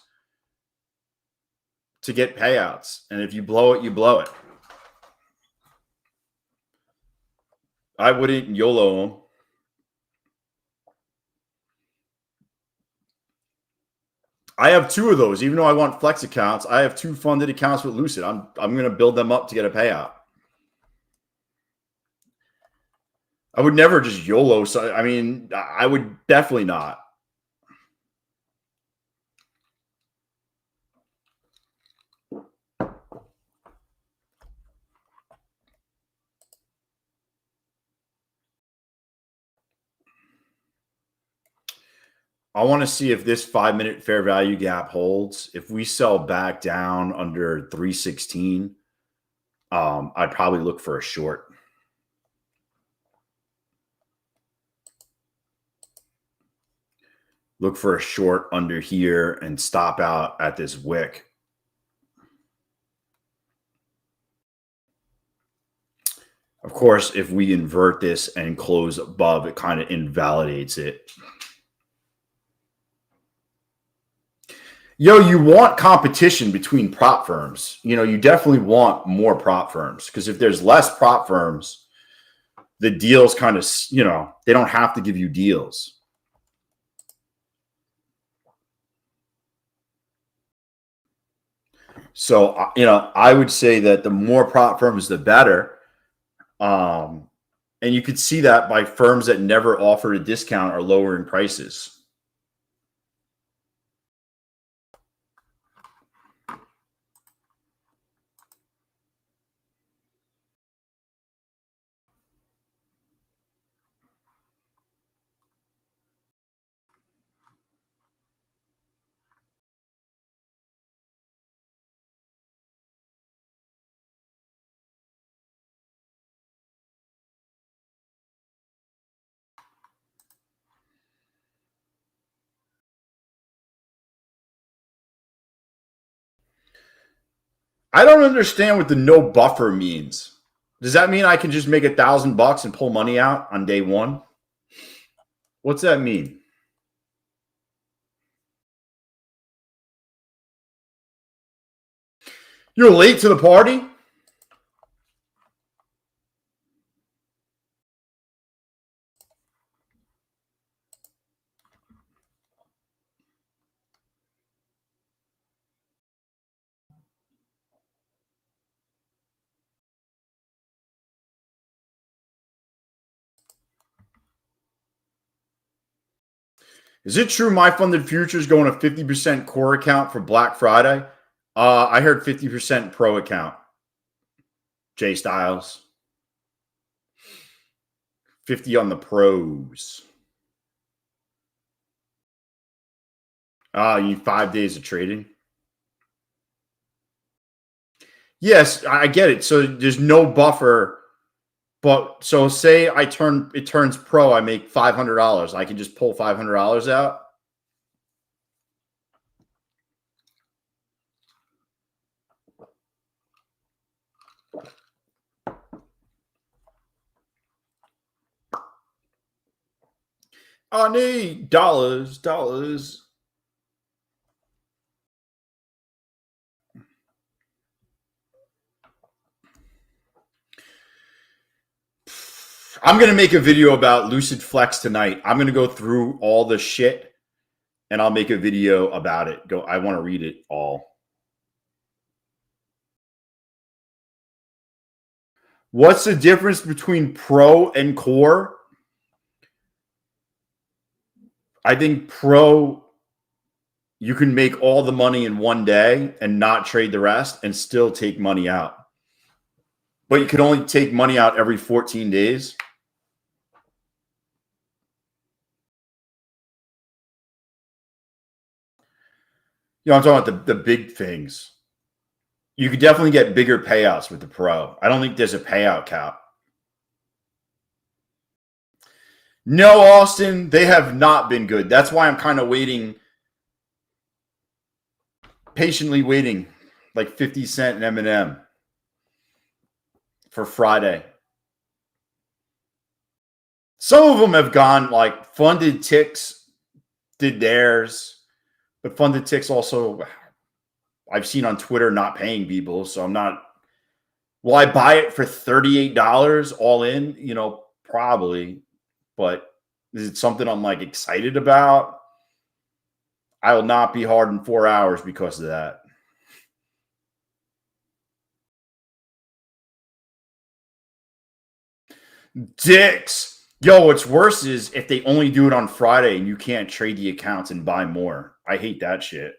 to get payouts. And if you blow it, you blow it. I wouldn't YOLO them. I have 2 of those. Even though I want Flex accounts, I have 2 funded accounts with Lucid. I'm going to build them up to get a payout. I would never just YOLO. So, I mean, I would definitely not. I want to see if this 5-minute fair value gap holds. If we sell back down under 316, I'd probably look for a short. Look for a short under here and stop out at this wick. Of course, if we invert this and close above, it kind of invalidates it. Yo, you want competition between prop firms. You know, you definitely want more prop firms because if there's less prop firms, the deals kind of, you know, they don't have to give you deals. So, you know, I would say that the more prop firms, the better. And you could see that by firms that never offered a discount are lowering prices. I don't understand what the no buffer means. Does that mean I can just make $1,000 and pull money out on day one? What's that mean? You're late to the party? Is it true my funded futures going to 50% core account for Black Friday? I heard 50% pro account. Jay Styles. 50 on the pros. You need 5 days of trading? Yes, I get it. So there's no buffer. But so say it turns pro, I make $500. I can just pull $500 out. I need dollars. I'm going to make a video about Lucid Flex tonight. I'm going to go through all the shit and I'll make a video about it. I want to read it all. What's the difference between pro and core? I think pro, you can make all the money in one day and not trade the rest and still take money out. But you can only take money out every 14 days. You know, I'm talking about the big things. You could definitely get bigger payouts with the Pro. I don't think there's a payout cap. No, Austin, they have not been good. That's why I'm kind of waiting, patiently waiting, like 50 cent and M&M for Friday. Some of them have gone like Funded Ticks did theirs, but Funded Ticks also, I've seen on Twitter not paying people, so I'm not. Will I buy it for $38 all in? You know, probably. But is it something I'm like excited about? I will not be hard in 4 hours because of that. Dicks. Yo, what's worse is if they only do it on Friday and you can't trade the accounts and buy more. I hate that shit.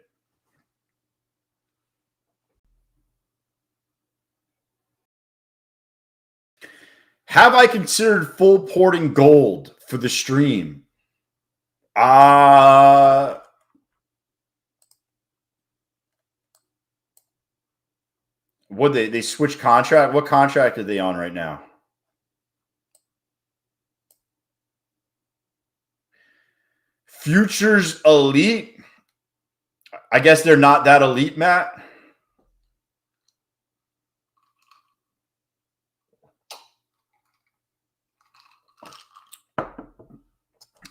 Have I considered full porting gold for the stream? Would they switch contract? What contract are they on right now? Futures elite? I guess they're not that elite, Matt.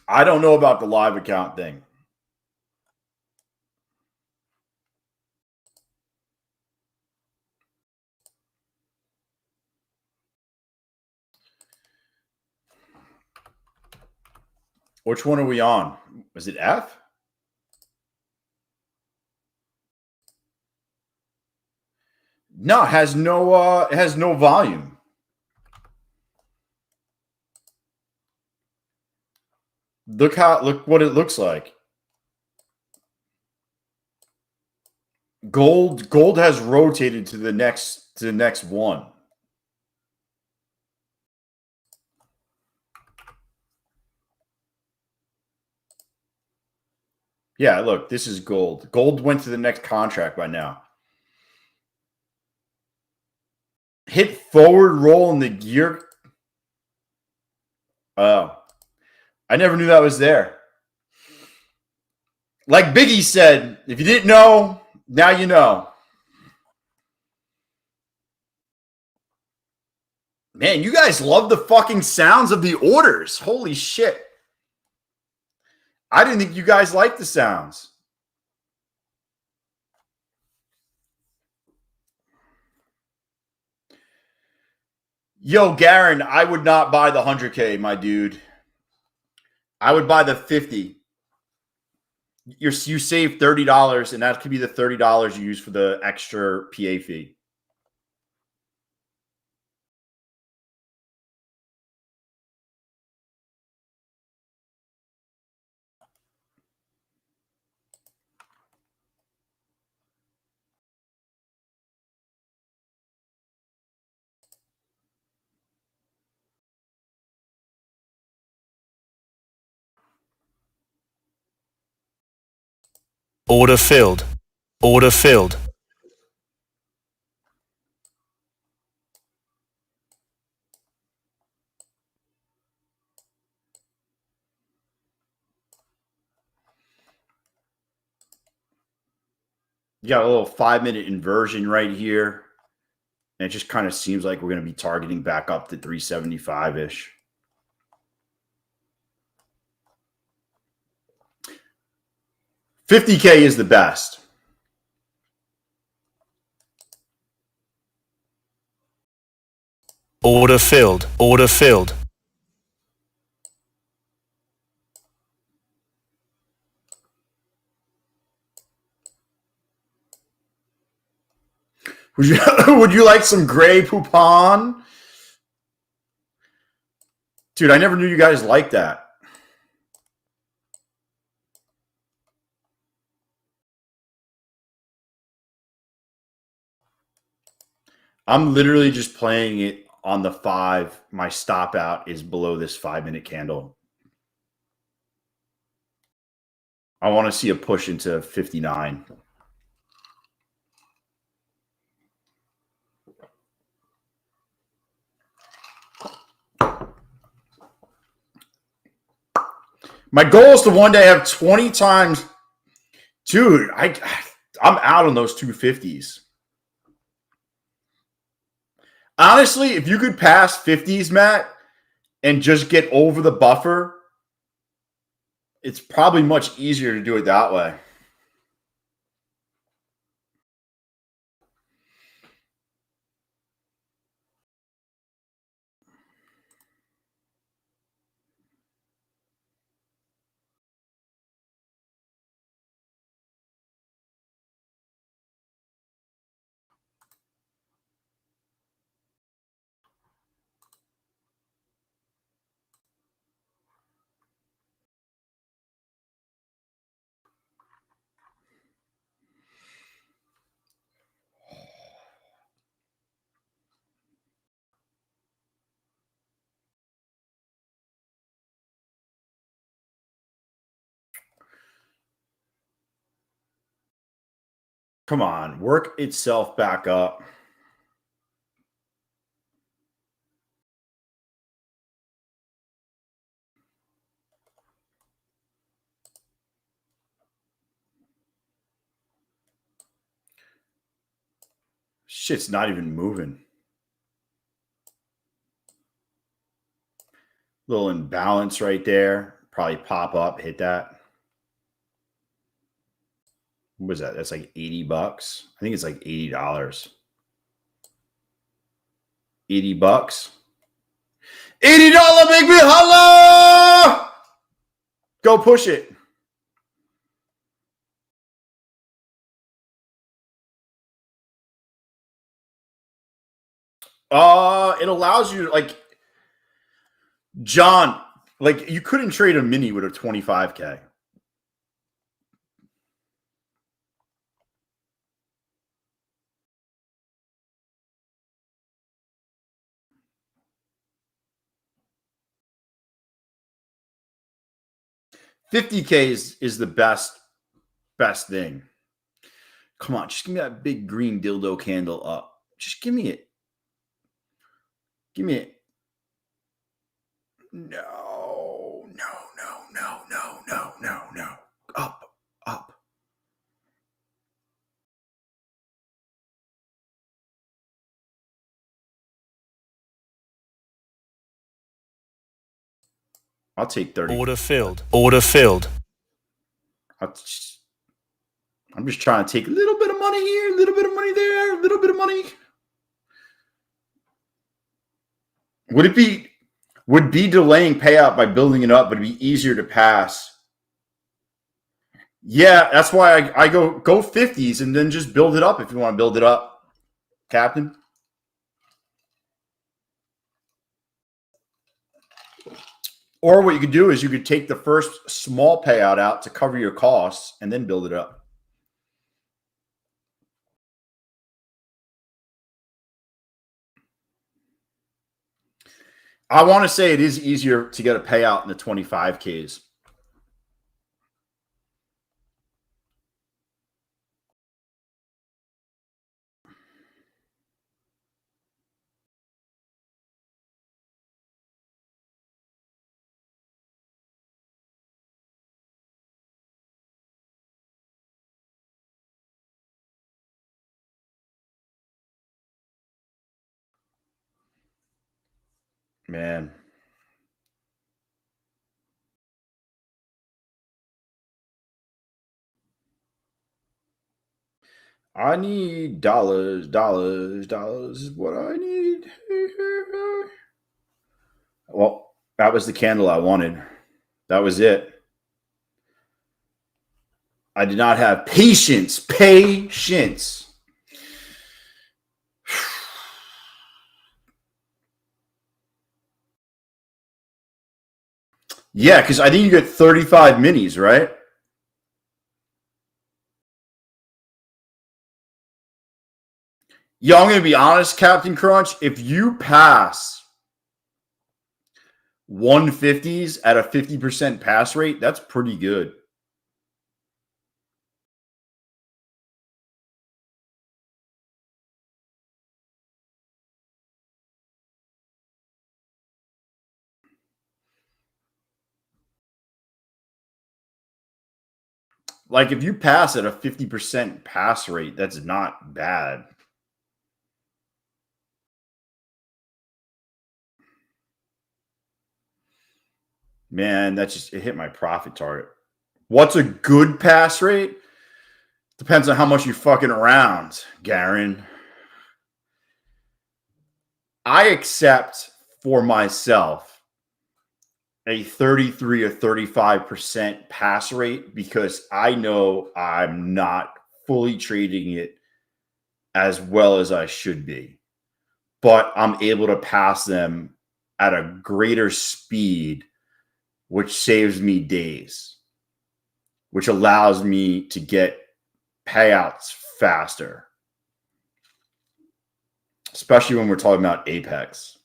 I don't know about the live account thing. Which one are we on? Was it F? No, it has no volume. Look what it looks like. Gold has rotated to the next one. Yeah, look, this is gold. Gold went to the next contract by now. Hit forward roll in the gear. Oh, I never knew that was there. Like Biggie said, if you didn't know, now you know. Man, you guys love the fucking sounds of the orders. Holy shit. I didn't think you guys liked the sounds. Yo, Garen, I would not buy the 100K, my dude. I would buy the 50. You save $30, and that could be the $30 you use for the extra PA fee. Order filled. Order filled. You got a little 5-minute inversion right here. And it just kind of seems like we're going to be targeting back up to 375-ish. $50K is the best. Order filled. Order filled. Would you like some gray poupon? Dude, I never knew you guys liked that. I'm literally just playing it on the 5. My stop out is below this 5-minute candle. I want to see a push into 59. My goal is to one day have 20 times. Dude, I'm out on those 250s. Honestly, if you could pass 50s, Matt, and just get over the buffer, it's probably much easier to do it that way. Come on, work itself back up. Shit's not even moving. Little imbalance right there. Probably pop up, hit that. What was that? That's like $80. I think it's like $80. $80. $80 make me holla! Go push it. It allows you like John, like you couldn't trade a mini with a 25K. $50K is the best thing. Come on, just give me that big green dildo candle up. Just give me it. Give me it. No. Up. I'll take 30. Order filled. Order filled. I'm just trying to take a little bit of money here, a little bit of money there, a little bit of money. Would be delaying payout by building it up, but it'd be easier to pass. Yeah, that's why I go 50s and then just build it up if you want to build it up, Captain. Or what you could do is you could take the first small payout out to cover your costs and then build it up. I want to say it is easier to get a payout in the 25Ks. Man. I need dollars is what I need. Well, that was the candle I wanted. That was it. I did not have patience. Yeah, because I think you get 35 minis, right? Yo, I'm going to be honest, Captain Crunch. If you pass 150s at a 50% pass rate, that's pretty good. Like if you pass at a 50% pass rate, that's not bad. Man, that just it hit my profit target. What's a good pass rate? Depends on how much you fucking around, Garen. I accept for myself a 33 or 35% pass rate because I know I'm not fully trading it as well as I should be. But I'm able to pass them at a greater speed, which saves me days, which allows me to get payouts faster, especially when we're talking about Apex.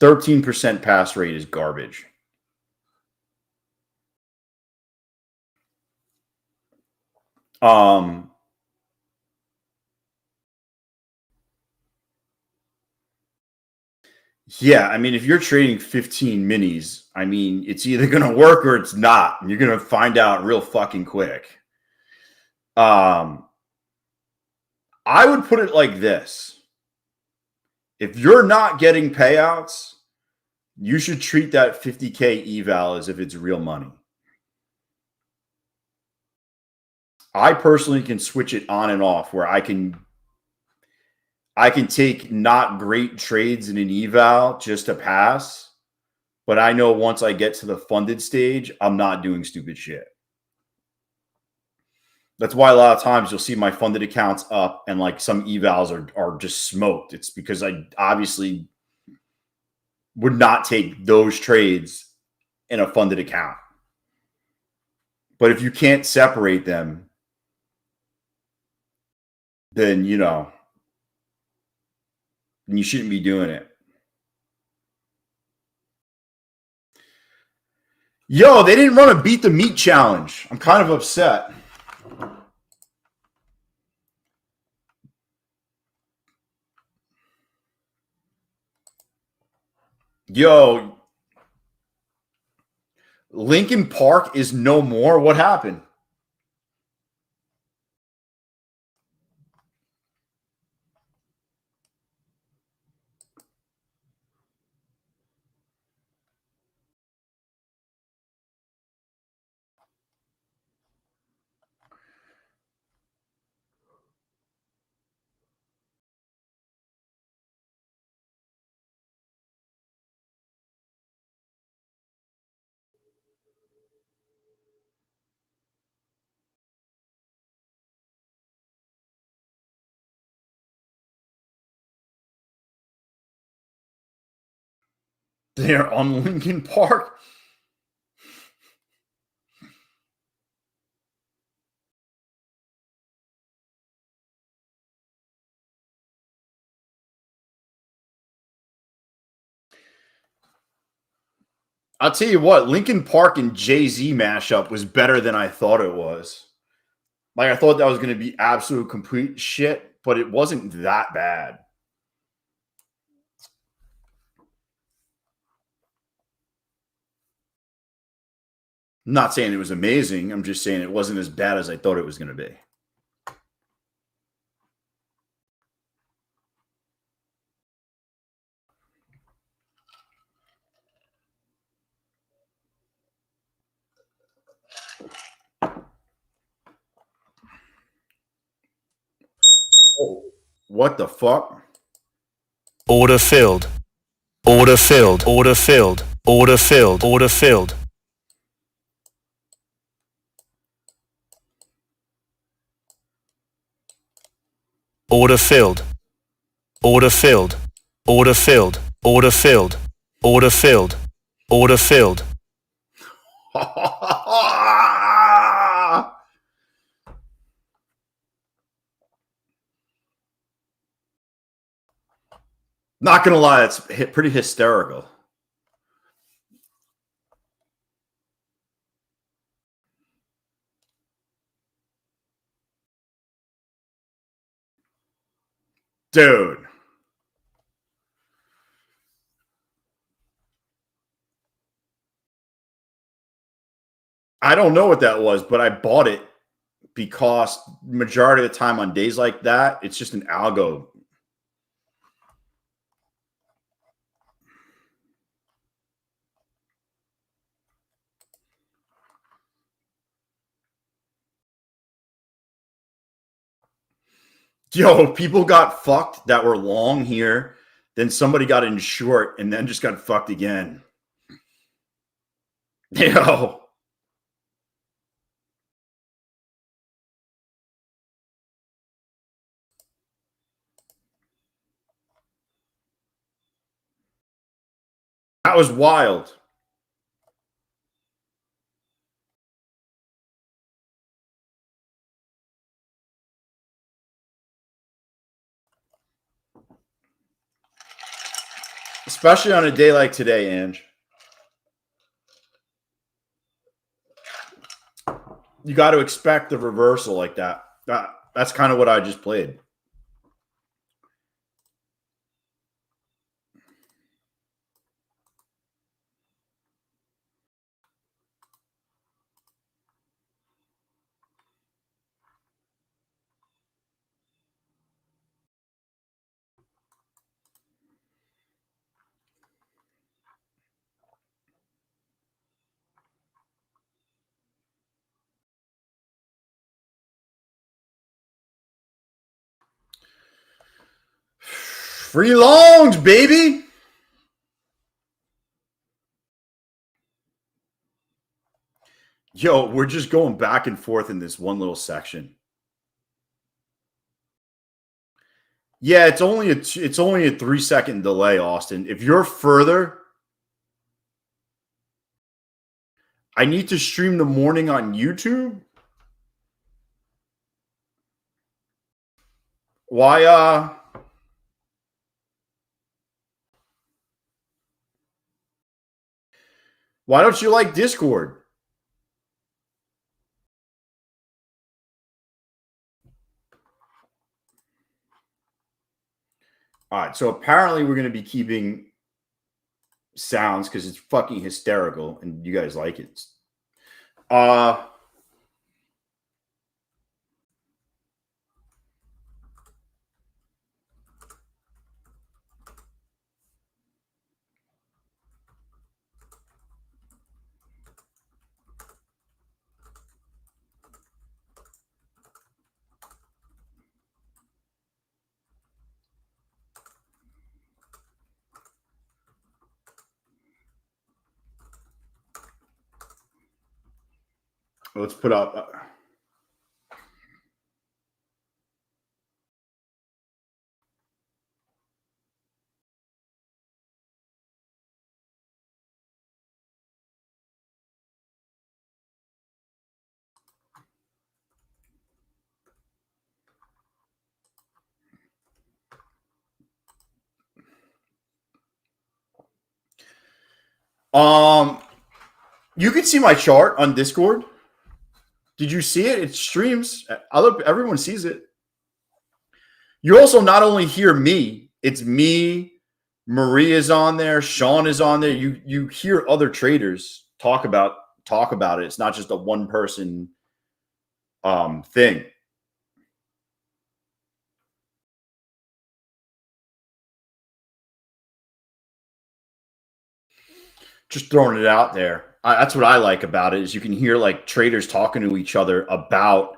13% pass rate is garbage. Yeah, I mean, if you're trading 15 minis, I mean, it's either going to work or it's not. And you're going to find out real fucking quick. I would put it like this. If you're not getting payouts, you should treat that 50K eval as if it's real money. I personally can switch it on and off where I can take not great trades in an eval just to pass, but I know once I get to the funded stage, I'm not doing stupid shit. That's why a lot of times you'll see my funded accounts up and like some evals are just smoked. It's because I obviously would not take those trades in a funded account. But if you can't separate them, then, you know, you shouldn't be doing it. Yo, they didn't run a beat the meat challenge. I'm kind of upset. Yo, Lincoln Park is no more. What happened? They're on Lincoln Park. I'll tell you what, Lincoln Park and Jay-Z mashup was better than I thought it was. Like, I thought that was going to be absolute complete shit, but it wasn't that bad. I'm not saying it was amazing. I'm just saying it wasn't as bad as I thought it was going to be. Oh, what the fuck? Order filled. Order filled. Order filled. Order filled. Order filled. Order filled. Order filled. Order filled. Order filled. Order filled. Order filled. Not gonna lie, it's pretty hysterical. Dude. I don't know what that was, but I bought it because majority of the time on days like that, it's just an algo. Yo, people got fucked that were long here. Then somebody got in short and then just got fucked again. Yo. That was wild. Especially on a day like today, Ange. You got to expect the reversal like that. That's kind of what I just played. Free longs, baby. Yo, we're just going back and forth in this one little section. Yeah, it's only a 3-second delay, Austin. If you're further, I need to stream the morning on YouTube. Why don't you like Discord? All right, so apparently we're going to be keeping sounds because it's fucking hysterical and you guys like it. Let's put up. You can see my chart on Discord. Did you see it? It streams. Everyone sees it. You also not only hear me, it's me, Maria's on there, Sean is on there. You hear other traders talk about it. It's not just a one person thing. Just throwing it out there. That's what I like about it is you can hear like traders talking to each other about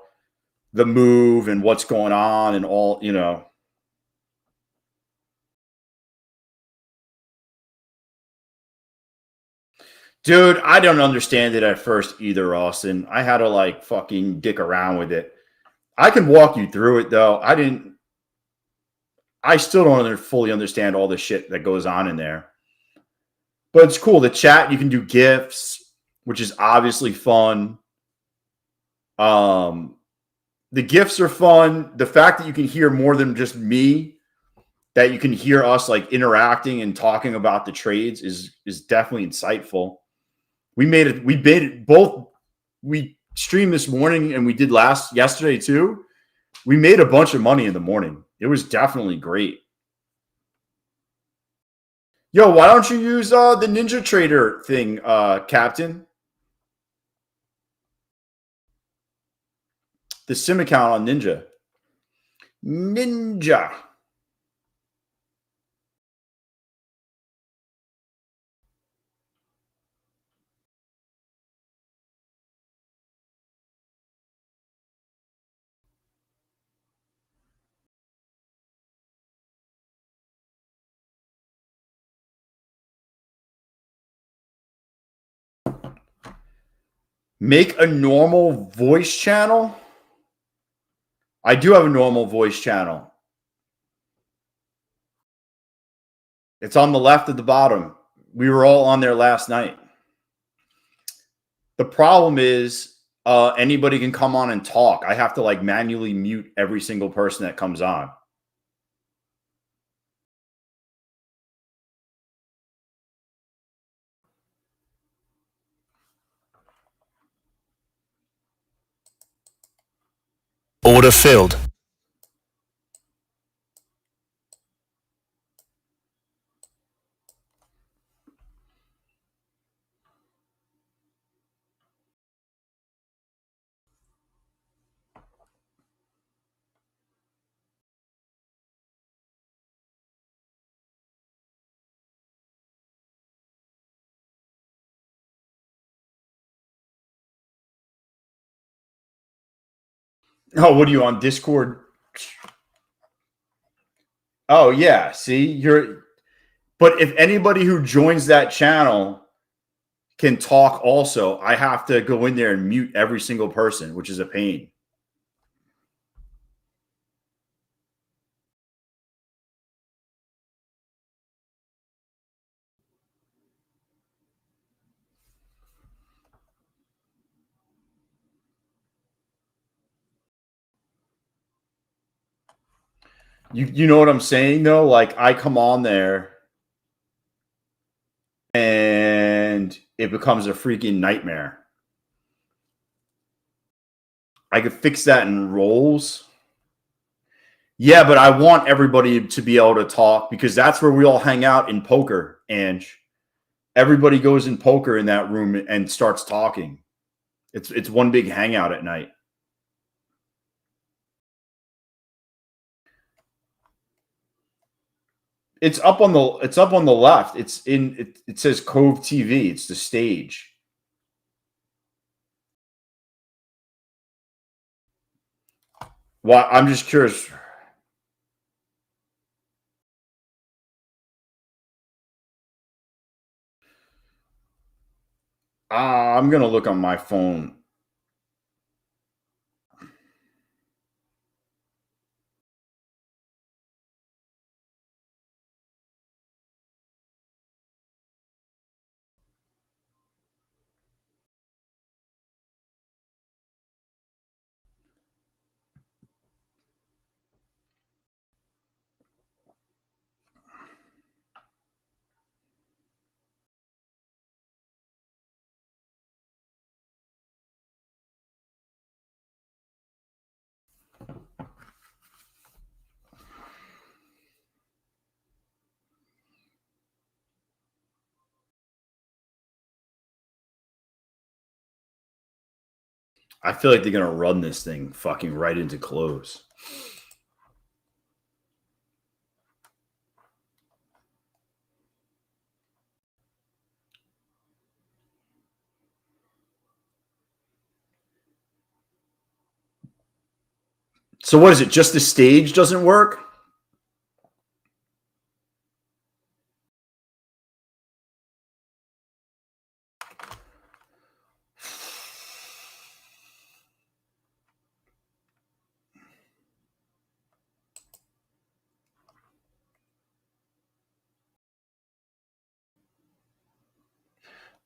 the move and what's going on and all, you know. Dude, I don't understand it at first either, Austin. I had to like fucking dick around with it. I can walk you through it though. I still don't fully understand all the shit that goes on in there. But it's cool. The chat, you can do GIFs, which is obviously fun. The GIFs are fun. The fact that you can hear more than just me, that you can hear us like interacting and talking about the trades is definitely insightful. We streamed this morning and we did yesterday too. We made a bunch of money in the morning. It was definitely great. Yo, why don't you use the Ninja Trader thing, Captain? the sim account on Ninja. Ninja. Make a normal voice channel. I do have a normal voice channel. It's on the left at the bottom. We were all on there last night. The problem is anybody can come on and talk. I have to like manually mute every single person that comes on. Order filled. Oh, what are you on Discord? Oh, yeah. See, but if anybody who joins that channel can talk also, I have to go in there and mute every single person, which is a pain. You know what I'm saying though? Like I come on there and it becomes a freaking nightmare. I could fix that in roles. Yeah, but I want everybody to be able to talk because that's where we all hang out in poker, Ange. Everybody goes in poker in that room and starts talking. It's one big hangout at night. It's up on the left. It says Cove TV. It's the stage. Well, I'm just curious. I'm gonna look on my phone. I feel like they're gonna run this thing fucking right into close. So what is it? Just the stage doesn't work?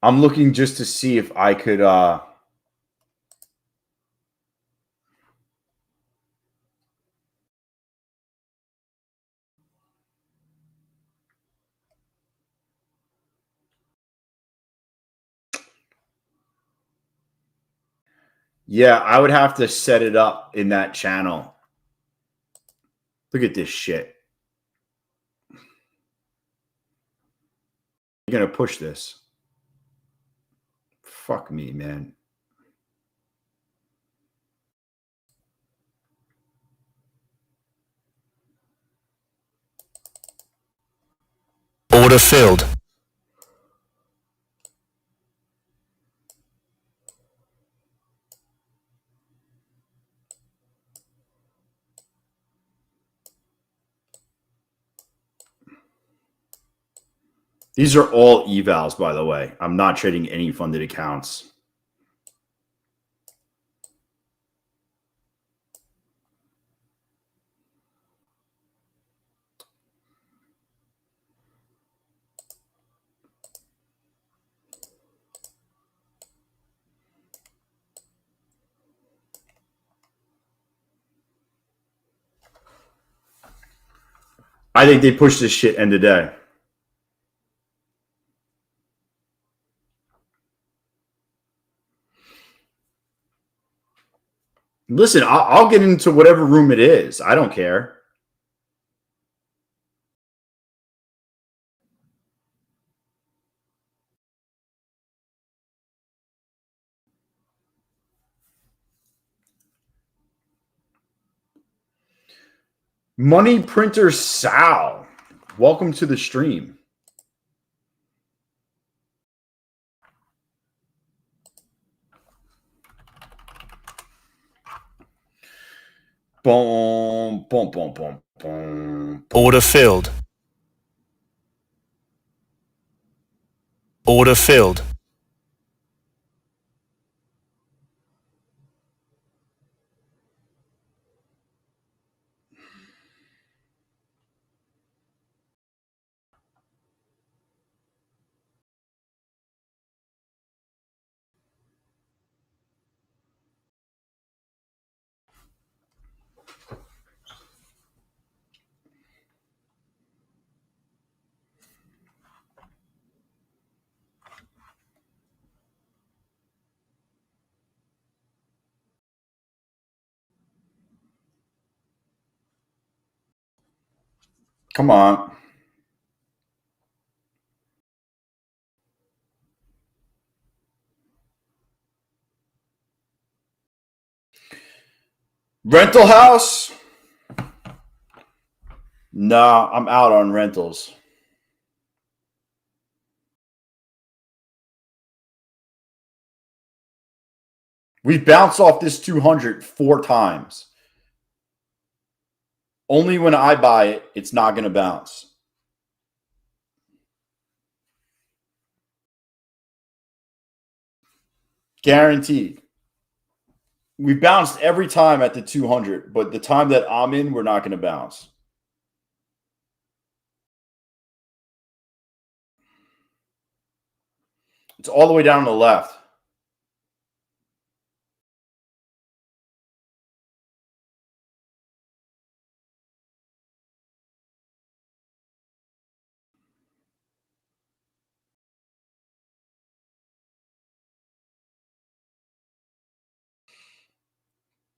I'm looking just to see if I could yeah, I would have to set it up in that channel. Look at this shit. You're gonna push this. Fuck me, man. Order filled. These are all evals, by the way. I'm not trading any funded accounts. I think they push this shit end of day. Listen, I'll get into whatever room it is. I don't care. Money Printer Sal, welcome to the stream. Boom, boom, boom, boom, boom. Order filled. Order filled. Come on. Rental house? Nah, I'm out on rentals. We've bounced off this 200 4 times. Only when I buy it, it's not going to bounce. Guaranteed. We bounced every time at the 200, but the time that I'm in, we're not going to bounce. It's all the way down on the left.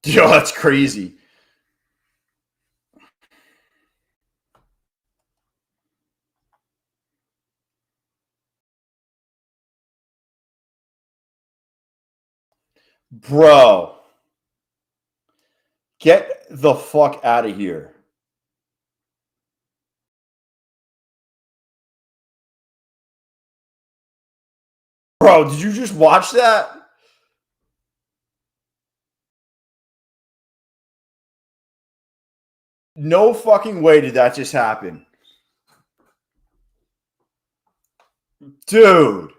Yo, that's crazy. Bro. Get the fuck out of here. Bro, did you just watch that? No fucking way did that just happen. Dude.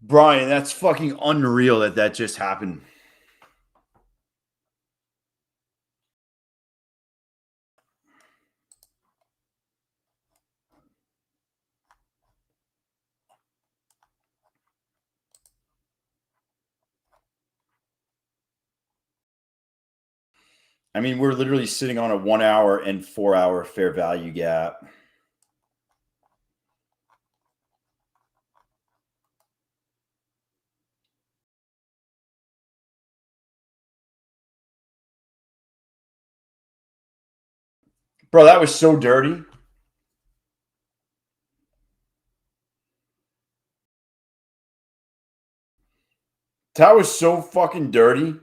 Brian, that's fucking unreal that that just happened. I mean, we're literally sitting on a 1 hour and 4 hour fair value gap. Bro, that was so dirty. That was so fucking dirty.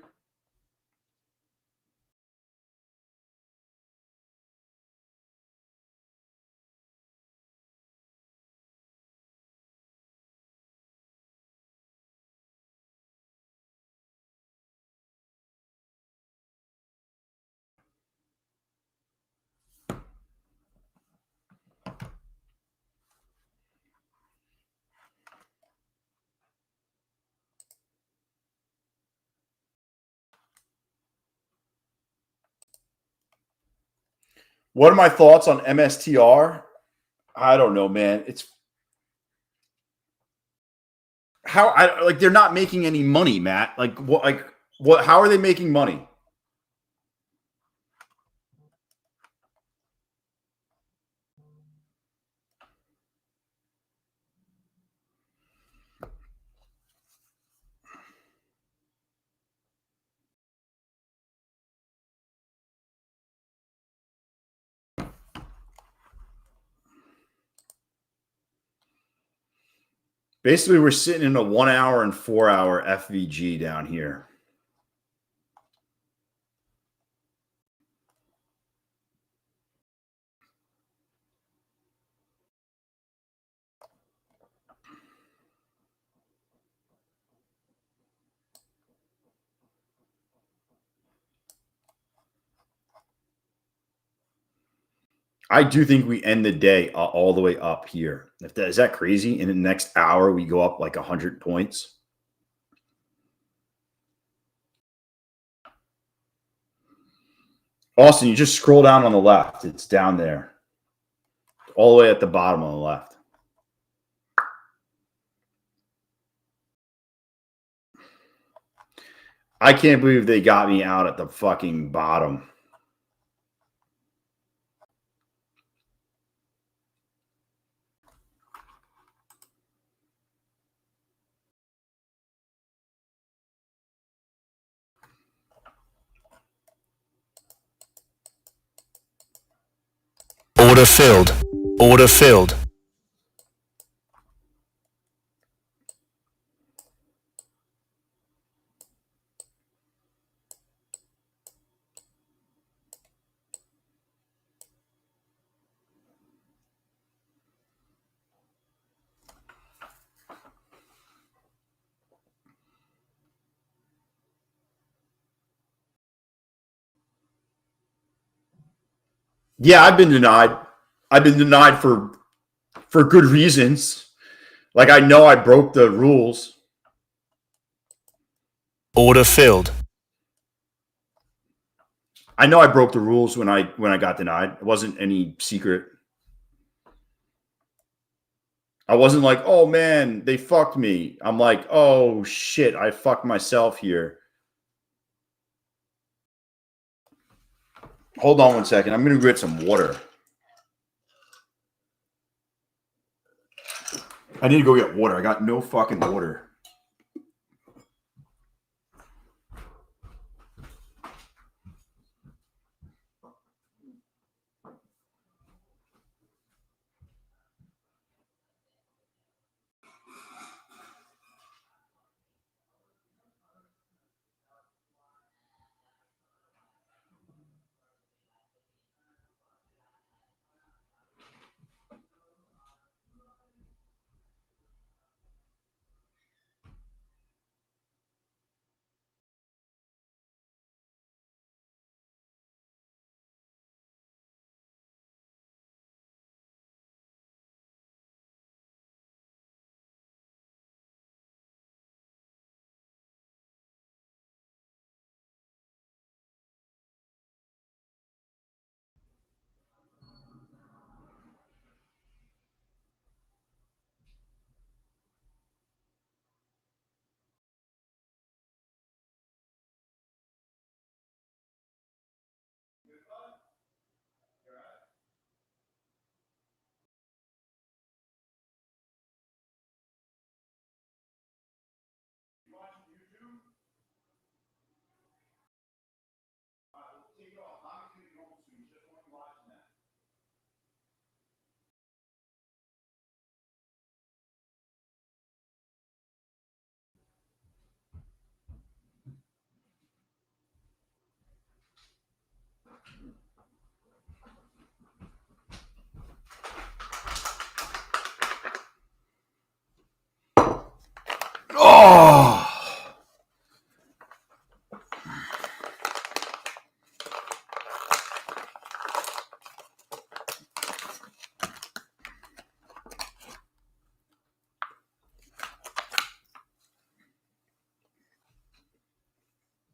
What are my thoughts on MSTR? I don't know, man. It's how I like they're not making any money, Matt. Like what how are they making money? Basically, we're sitting in a 1 hour and 4 hour FVG down here. I do think we end the day all the way up here. Is that crazy? In the next hour, we go up like 100 points. Austin, you just scroll down on the left. It's down there, all the way at the bottom on the left. I can't believe they got me out at the fucking bottom. Order filled. Order filled. Yeah, I've been denied. I've been denied for good reasons. Like I know I broke the rules. Order filled. I know I broke the rules when I got denied. It wasn't any secret. I wasn't like, oh man, they fucked me. I'm like, oh shit, I fucked myself here. Hold on one second. I'm gonna get some water. I need to go get water. I got no fucking water.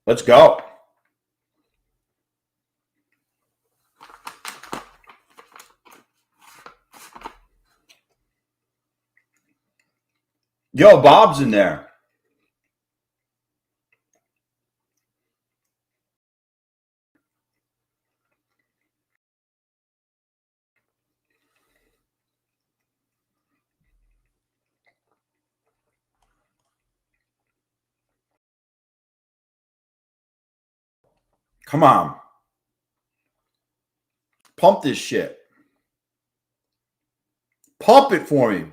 Let's go. Yo, Bob's in there. Come on. Pump this shit. Pump it for me.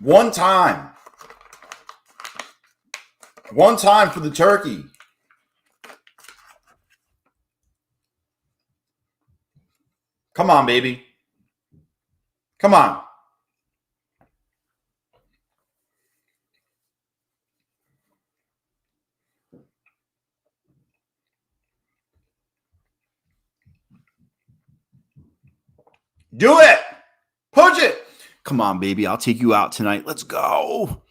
One time. One time for the turkey. Come on, baby. Come on. Do it. Push it. Come on, baby. I'll take you out tonight. Let's go.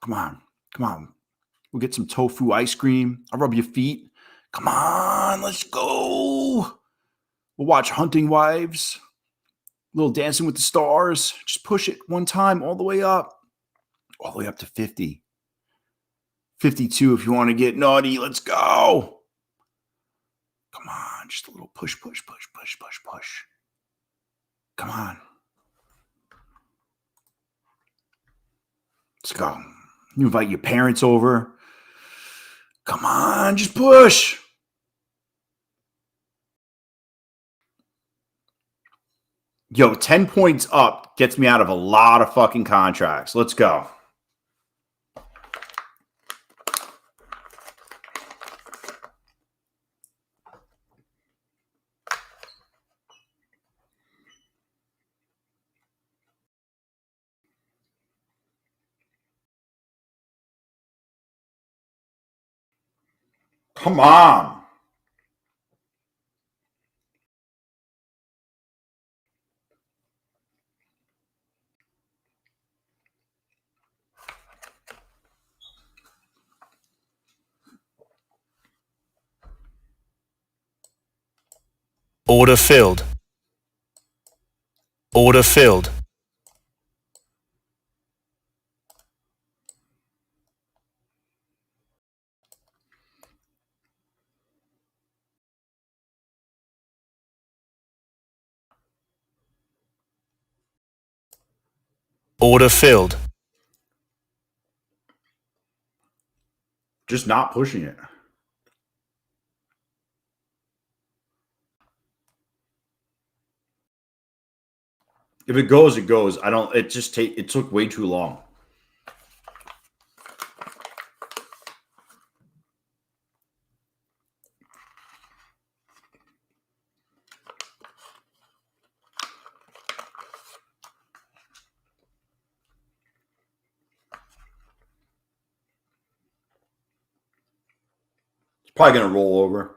Come on. Come on. We'll get some tofu ice cream. I'll rub your feet. Come on. Let's go. We'll watch Hunting Wives. A little Dancing with the Stars. Just push it one time all the way up. All the way up to 50. 52 if you want to get naughty. Let's go. Come on. Just a little push, push, push, push, push, push. Come on. Let's go. You invite your parents over. Come on. Just push. Yo, 10 points up gets me out of a lot of fucking contracts. Let's go. Come on. Order filled. Order filled. Order filled. Just not pushing it. If it goes, it goes. I don't, it just it took way too long. It's probably going to roll over.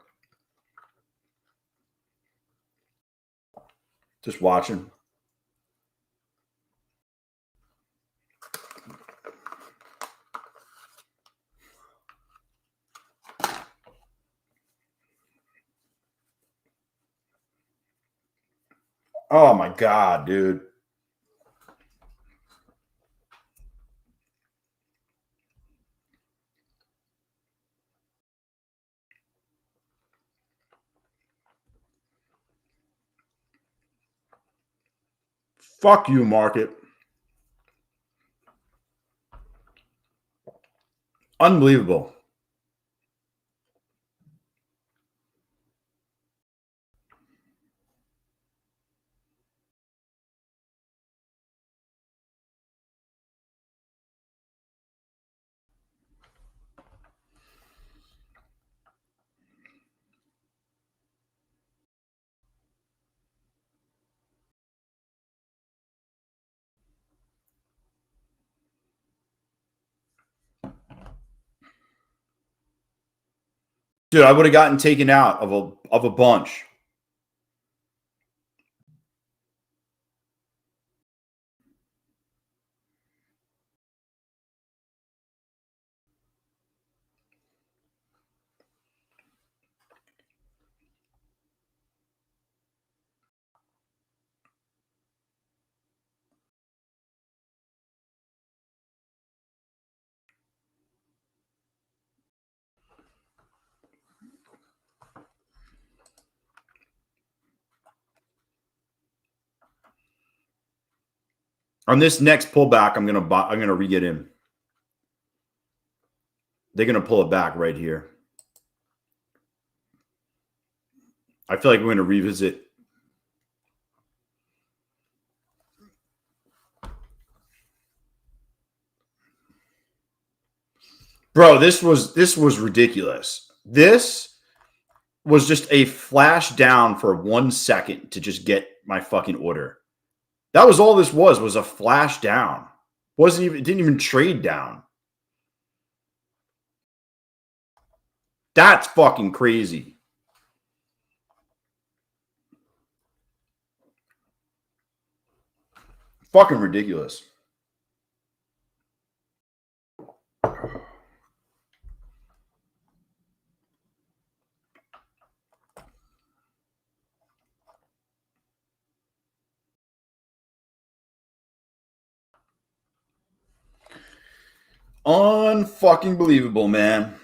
Just watching. Oh my God, dude. Fuck you, market. Unbelievable. Dude, I would have gotten taken out of a bunch. On this next pullback, I'm gonna re-get in. They're gonna pull it back right here. I feel like we're gonna revisit. Bro, this was ridiculous. This was just a flash down for 1 second to just get my fucking order. That was all this was a flash down. It didn't even trade down. That's fucking crazy. Fucking ridiculous. Unfucking believable, man.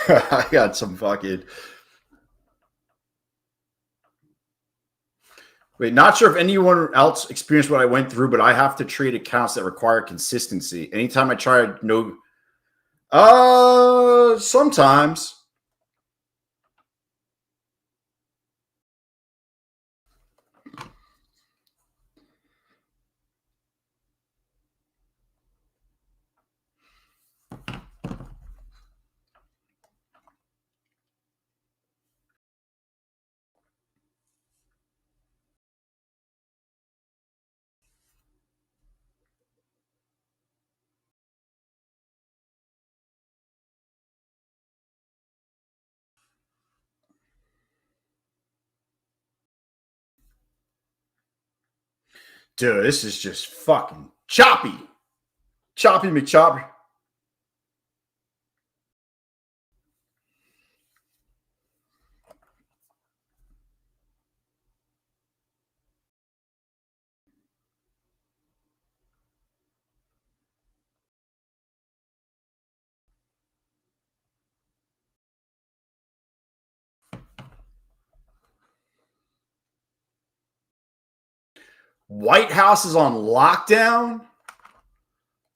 I got some fucking. Wait, not sure if anyone else experienced what I went through, but I have to trade accounts that require consistency. Anytime I try to know, sometimes. Dude, this is just fucking choppy. Choppy McChopper. White House is on lockdown?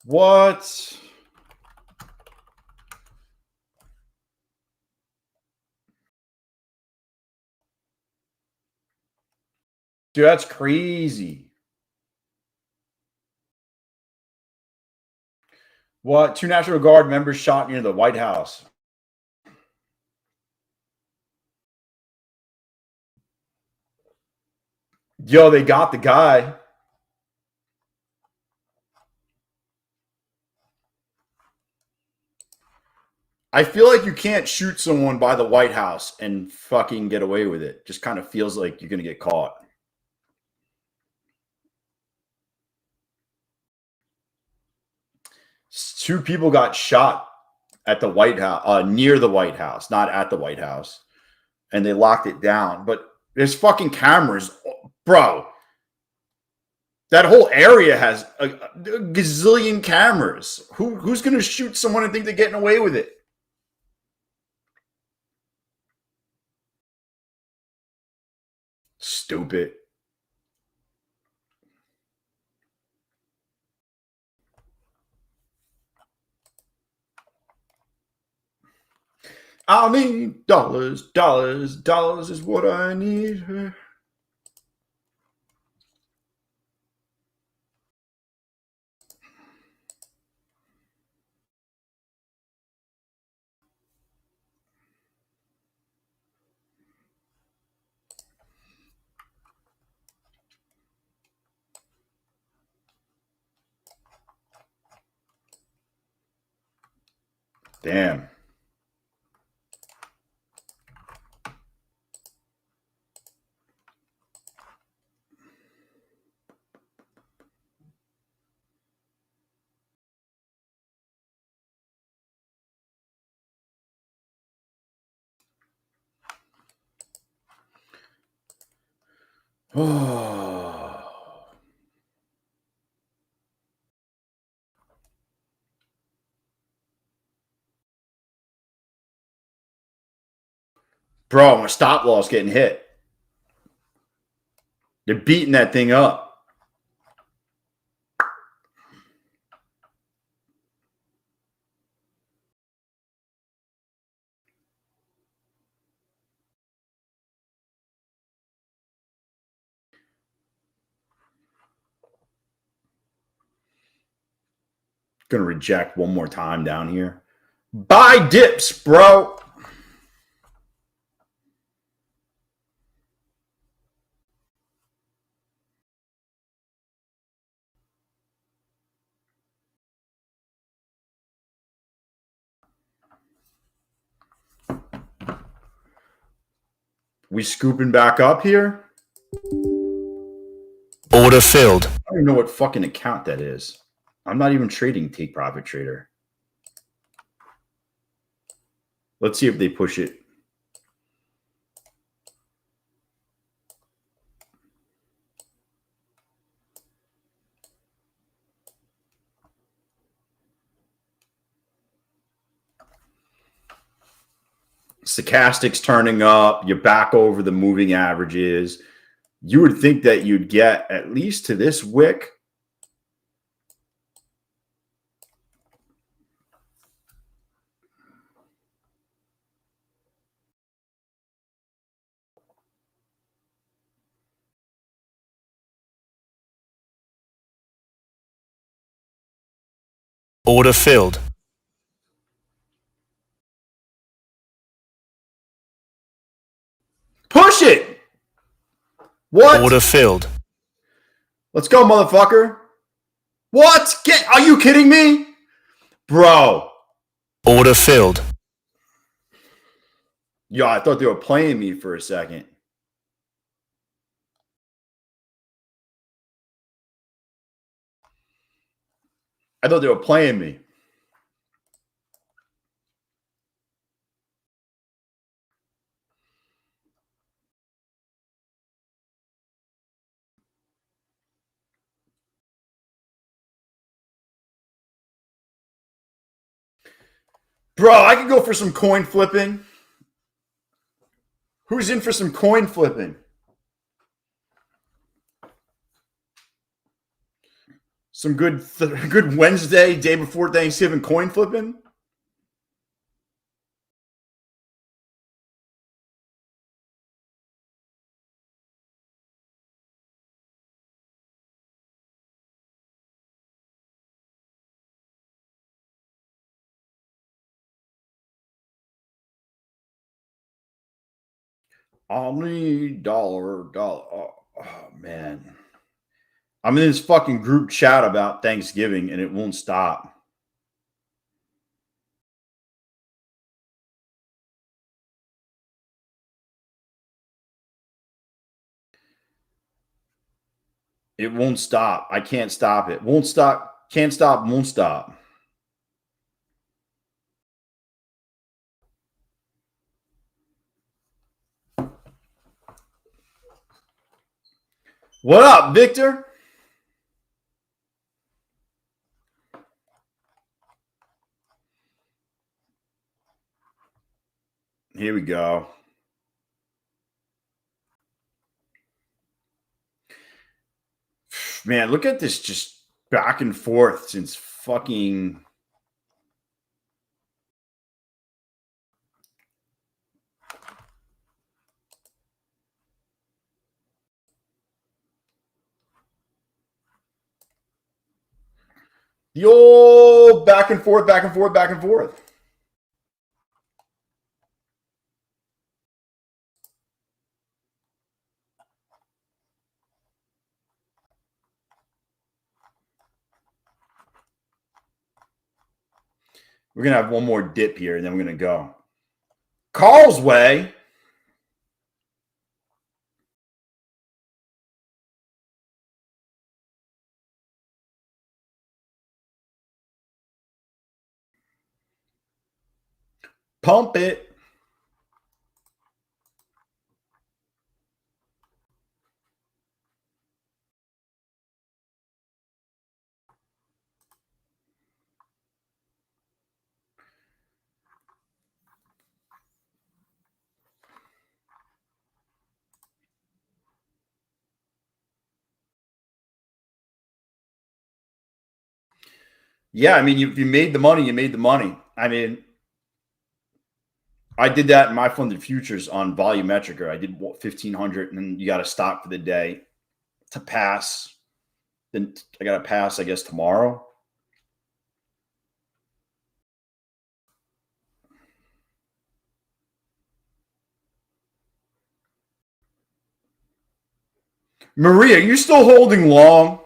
What? Dude, that's crazy. What? 2 National Guard members shot near the White House. Yo, they got the guy. I feel like you can't shoot someone by the White House and fucking get away with it. Just kind of feels like you're going to get caught. Two people got shot at the White House, near the White House, not at the White House. And they locked it down. But there's fucking cameras. Bro, that whole area has a gazillion cameras. Who's going to shoot someone and think they're getting away with it? Stupid. I need dollars, dollars, dollars is what I need. Damn. Oh. Bro, my stop loss getting hit. They're beating that thing up. Gonna reject one more time down here. Buy dips, bro. We scooping back up here? Order filled. I don't even know what fucking account that is. I'm not even trading Take Profit Trader. Let's see if they push it. Stochastic's turning up. You're back over the moving averages. You would think that you'd get at least to this wick. Order filled. Push it! What? Order filled. Let's go, motherfucker. What? Are you kidding me? Bro. Order filled. Yo, I thought they were playing me for a second. I thought they were playing me. Bro, I could go for some coin flipping. Who's in for some coin flipping? Some good Wednesday, day before Thanksgiving coin flipping? Omni dollar. Oh, man. I'm in this fucking group chat about Thanksgiving and it won't stop. It won't stop. I can't stop it. Won't stop. Can't stop. Won't stop. What up, Victor? Here we go. Man, look at this just back and forth since fucking... The old back and forth, back and forth, back and forth. We're going to have one more dip here, and then we're going to go. Carl's way. Pump it. Yeah, I mean, if you made the money, you made the money. I mean, I did that in my funded futures on volumetric. I did 1,500, and then you got to stop for the day to pass. Then I got to pass, I guess, tomorrow. Maria, are you still holding long?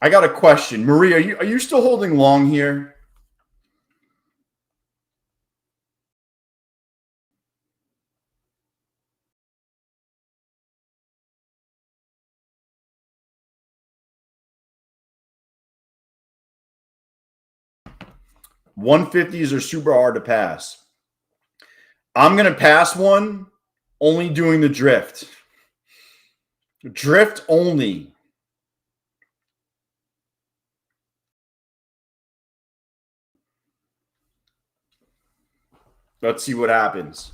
I got a question. Maria, are you still holding long here? $150s are super hard to pass. I'm going to pass one only doing the drift. Drift only. Let's see what happens.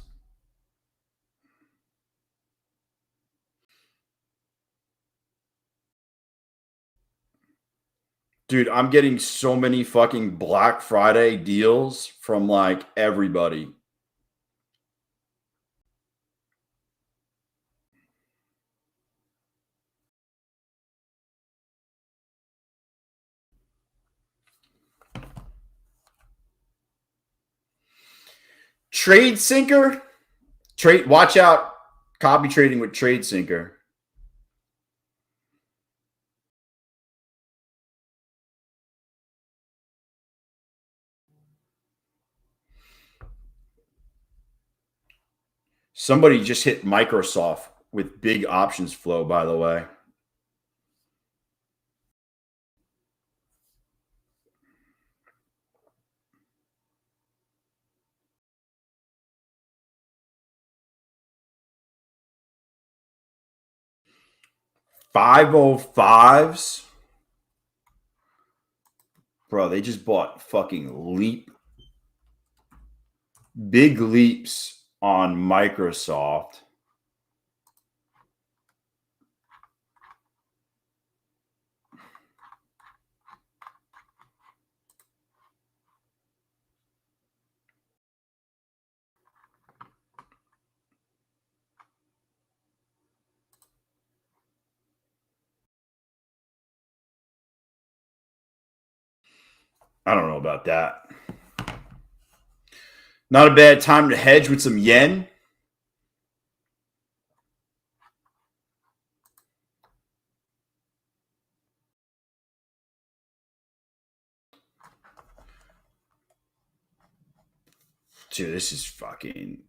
Dude, I'm getting so many fucking Black Friday deals from like everybody. Trade Sinker? Watch out. Copy trading with Trade Sinker. Somebody just hit Microsoft with big options flow, by the way. $505s. Bro, they just bought fucking big leaps on Microsoft. I don't know about that. Not a bad time to hedge with some yen. Dude, this is fucking...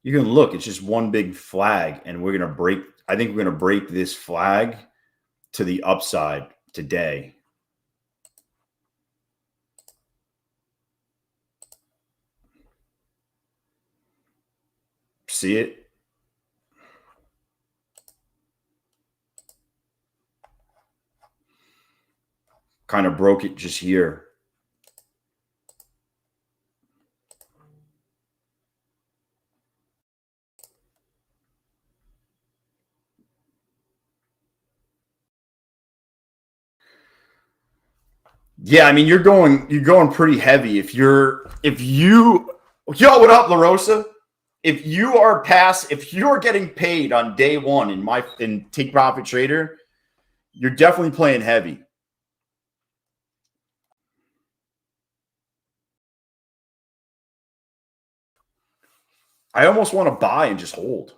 You can look, it's just one big flag, and we're going to break... I think we're going to break this flag to the upside today. See it? Kind of broke it just here. Yeah, I mean, you're going pretty heavy. If you, yo, what up, La Rosa? If you're getting paid on day one in Take Profit Trader, you're definitely playing heavy. I almost want to buy and just hold.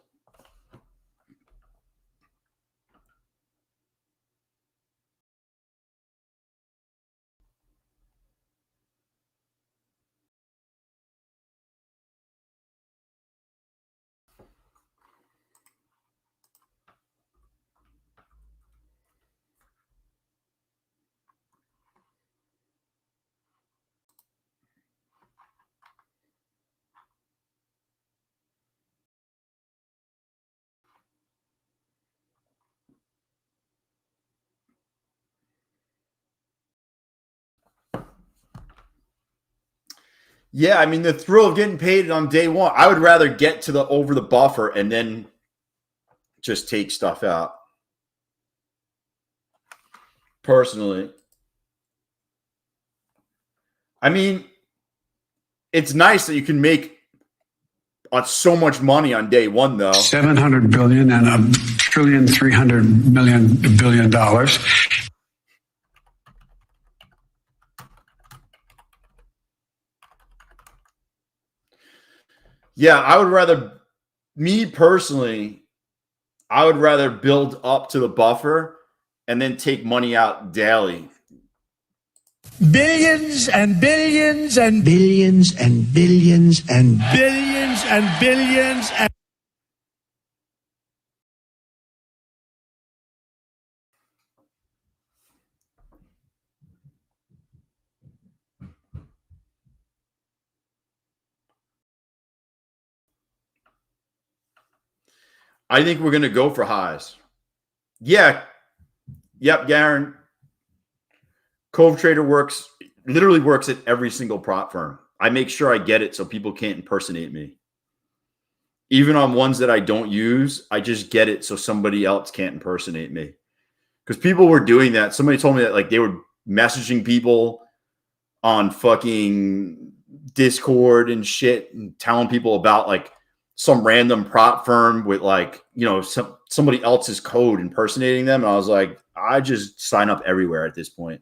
Yeah, I mean the thrill of getting paid on day one. I would rather get to the over the buffer and then just take stuff out. Personally. I mean, it's nice that you can make so much money on day one, though. 700 billion and $1.3 billion. Yeah, I would rather, me personally, I would rather build up to the buffer and then take money out daily. Billions and billions and billions and billions and billions and billions and I think we're going to go for highs. Yeah. Yep, Garen. Cove Trader literally works at every single prop firm. I make sure I get it so people can't impersonate me. Even on ones that I don't use, I just get it so somebody else can't impersonate me. Because people were doing that. Somebody told me that like they were messaging people on fucking Discord and shit and telling people about like some random prop firm with like, you know, somebody else's code impersonating them. And I was like, I just sign up everywhere at this point.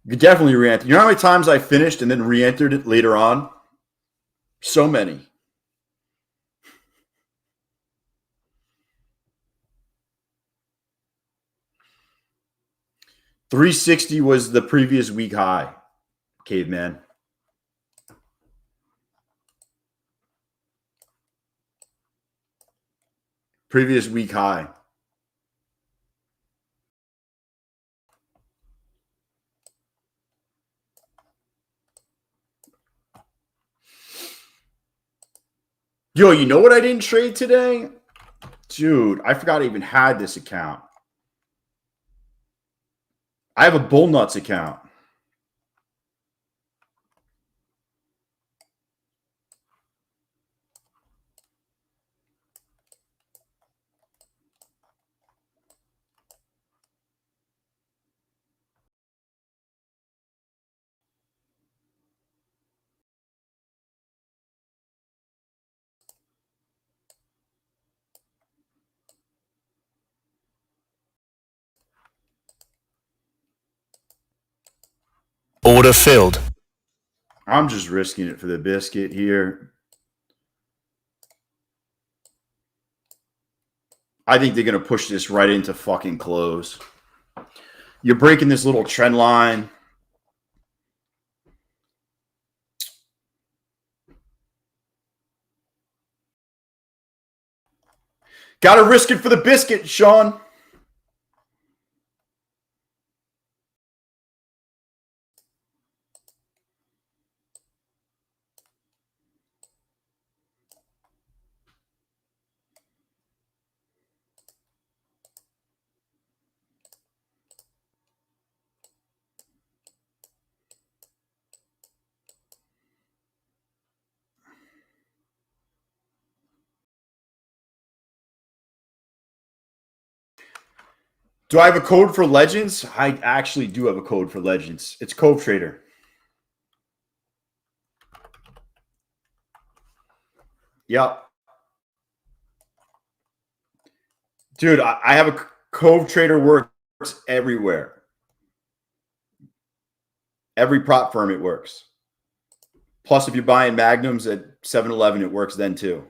You could definitely re-enter. You know how many times I finished and then re-entered it later on? So many. $360 was the previous week high, caveman. Previous week high. Yo, you know what I didn't trade today? Dude, I forgot I even had this account. I have a Bullnuts account. Order filled. I'm just risking it for the biscuit here. I think they're going to push this right into fucking close. You're breaking this little trend line. Got to risk it for the biscuit, Sean. Do I have a code for Legends? I actually do have a code for Legends. It's Cove Trader. Yep. Dude, I have a Cove Trader works everywhere. Every prop firm, it works. Plus, if you're buying Magnums at 7-Eleven, it works then too.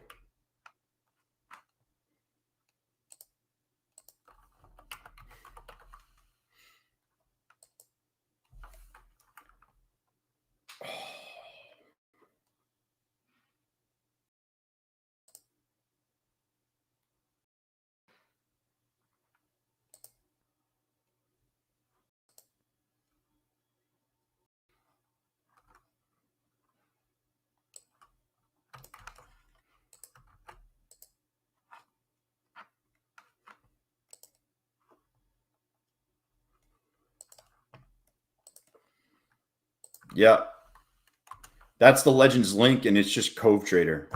Yeah. That's the Legends link, and it's just Cove Trader.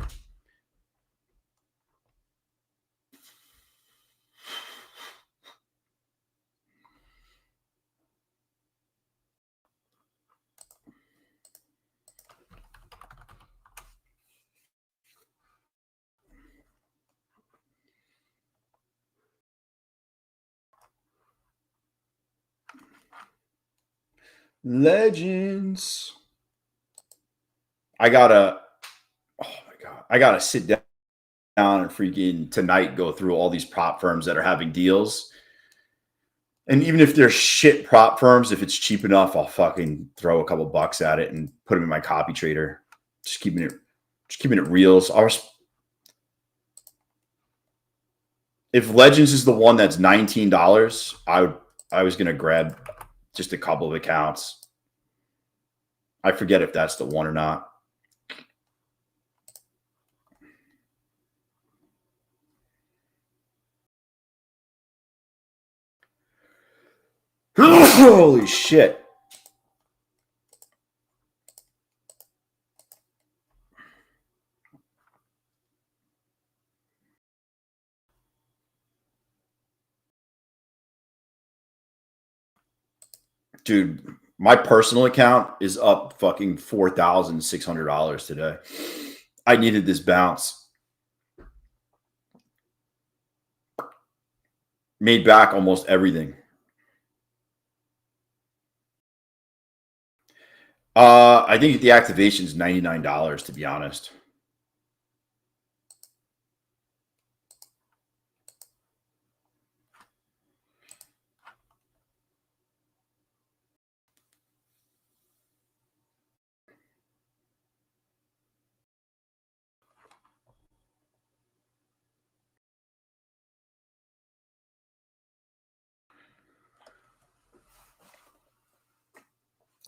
Legends. I gotta sit down and freaking tonight go through all these prop firms that are having deals. And even if they're shit prop firms, if it's cheap enough, I'll fucking throw a couple bucks at it and put them in my copy trader. Just keeping it real. So if Legends is the one that's $19, I was gonna grab just a couple of accounts. I forget if that's the one or not. Holy shit. Dude, my personal account is up fucking $4,600 today. I needed this bounce. Made back almost everything. I think the activation is $99, to be honest.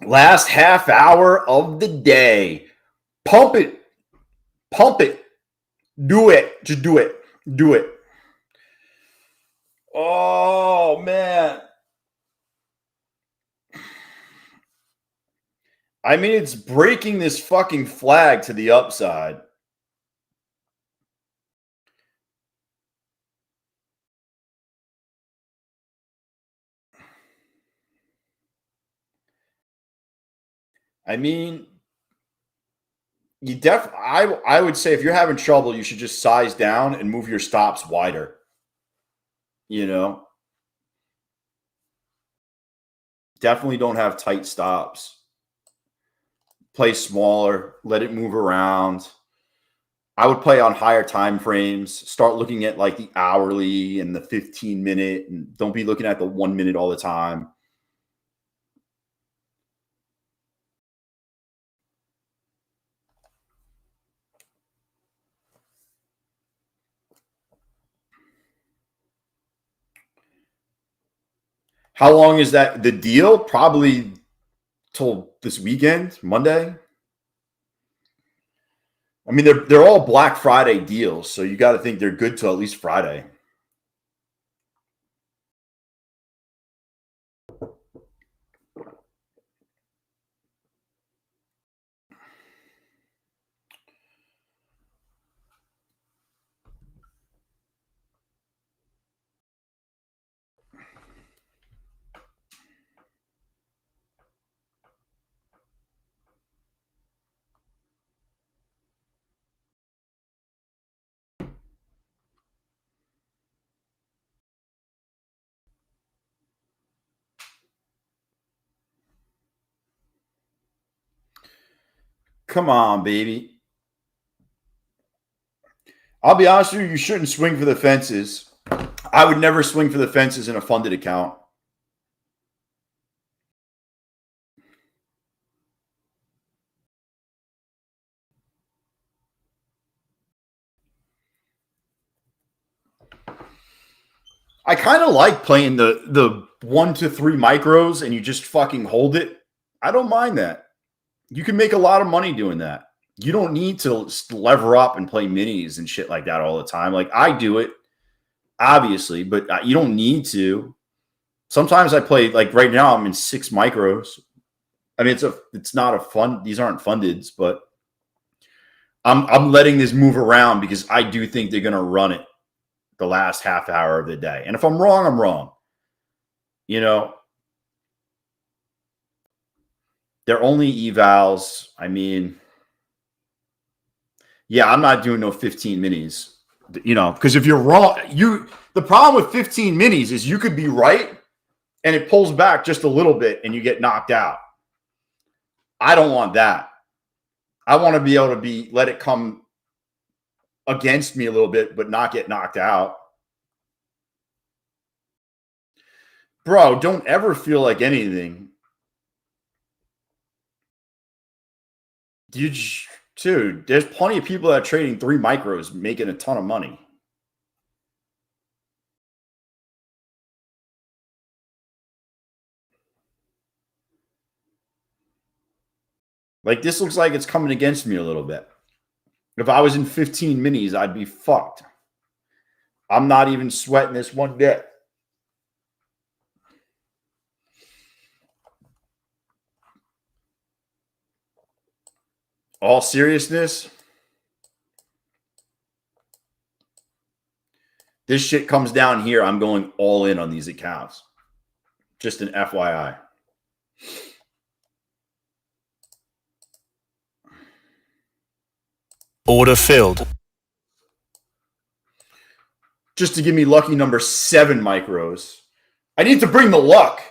Last half hour of the day. Pump it. Pump it. Do it. Just do it. Do it. Oh, man. I mean, it's breaking this fucking flag to the upside. I mean, I would say if you're having trouble, you should just size down and move your stops wider. You know? Definitely don't have tight stops. Play smaller, let it move around. I would play on higher time frames. Start looking at like the hourly and the 15-minute, and don't be looking at the 1 minute all the time. How long is that the deal? Probably till this weekend, Monday. I mean, they're all Black Friday deals, so you got to think they're good till at least Friday. Come on, baby. I'll be honest with you, you shouldn't swing for the fences. I would never swing for the fences in a funded account. I kind of like playing the 1 to 3 micros and you just fucking hold it. I don't mind that. You can make a lot of money doing that. You don't need to lever up and play minis and shit like that all the time. Like I do it, obviously, but you don't need to. Sometimes I play, like right now, I'm in 6 micros. I mean, it's not a fund. These aren't fundeds, but I'm letting this move around because I do think they're going to run it the last half hour of the day. And if I'm wrong, I'm wrong. You know, they're only evals. I mean, yeah, I'm not doing no 15 minis, you know, because if you're wrong, the problem with 15 minis is you could be right and it pulls back just a little bit and you get knocked out. I don't want that. I want to be able to let it come against me a little bit, but not get knocked out. Bro, don't ever feel like anything. Dude, there's plenty of people that are trading 3 micros making a ton of money. Like, this looks like it's coming against me a little bit. If I was in 15 minis, I'd be fucked. I'm not even sweating this one bit. All seriousness, this shit comes down here, I'm going all in on these accounts. Just an FYI. Order filled. Just to give me lucky number 7 micros. I need to bring the luck.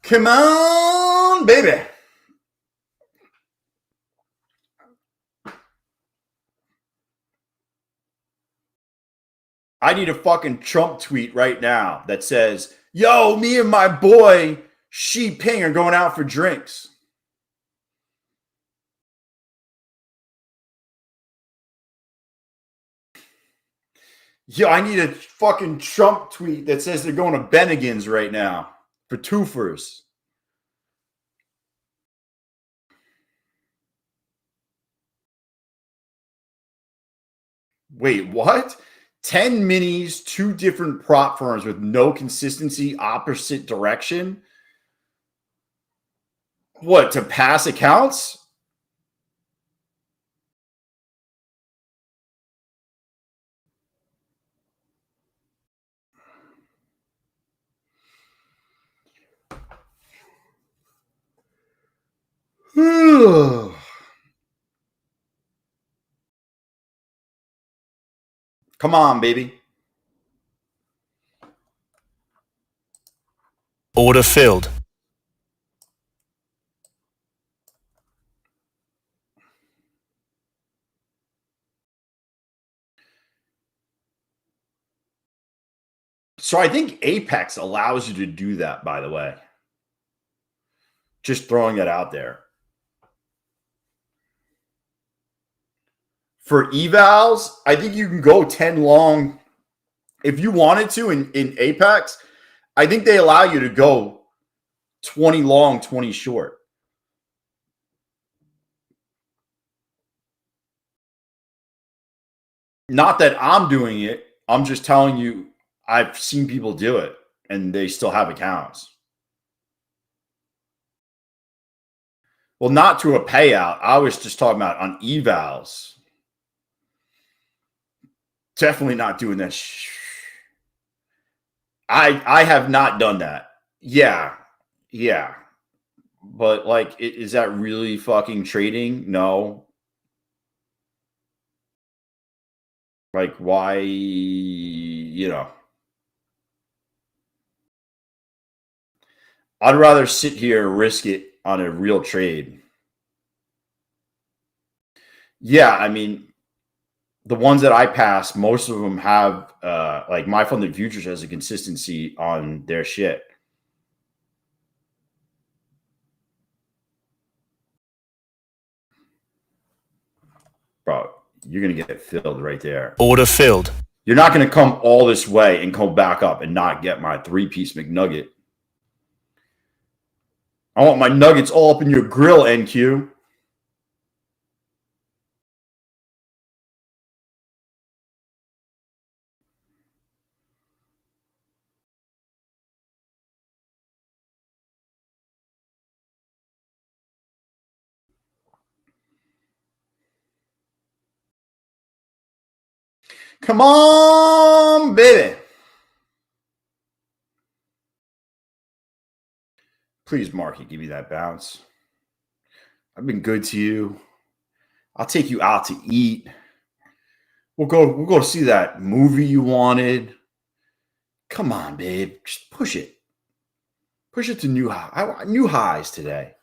Come on, baby. I need a fucking Trump tweet right now that says, yo, me and my boy Xi Ping are going out for drinks. Yo, I need a fucking Trump tweet that says they're going to Bennigan's right now for twofers. Wait, what? 10 minis, 2 different prop firms with no consistency, opposite direction? What, to pass accounts? Come on, baby. Order filled. So I think Apex allows you to do that, by the way. Just throwing that out there. For evals, I think you can go 10 long. If you wanted to in Apex, I think they allow you to go 20 long, 20 short. Not that I'm doing it. I'm just telling you, I've seen people do it, and they still have accounts. Well, not to a payout. I was just talking about on evals. Definitely not doing that. I have not done that. Yeah. But, like, is that really fucking trading? No. Like, why, you know. I'd rather sit here and risk it on a real trade. Yeah, I mean, the ones that I pass, most of them have, like, my funded futures has a consistency on their shit. Bro, you're going to get filled right there. Order filled. You're not going to come all this way and come back up and not get my 3-piece McNugget. I want my nuggets all up in your grill, NQ. Come on, baby. Please, Marky, give me that bounce. I've been good to you. I'll take you out to eat. We'll go see that movie you wanted. Come on, babe. Just push it. Push it to new high. I want new highs today.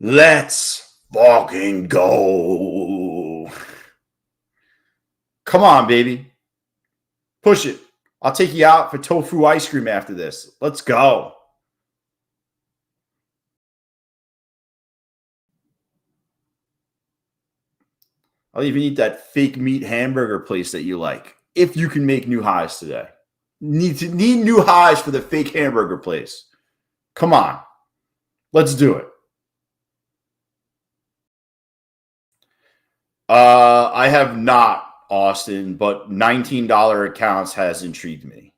Let's fucking go. Come on, baby. Push it. I'll take you out for tofu ice cream after this. Let's go. I'll even eat that fake meat hamburger place that you like. If you can make new highs today. Need new highs for the fake hamburger place. Come on. Let's do it. I have not, Austin, but $19 accounts has intrigued me.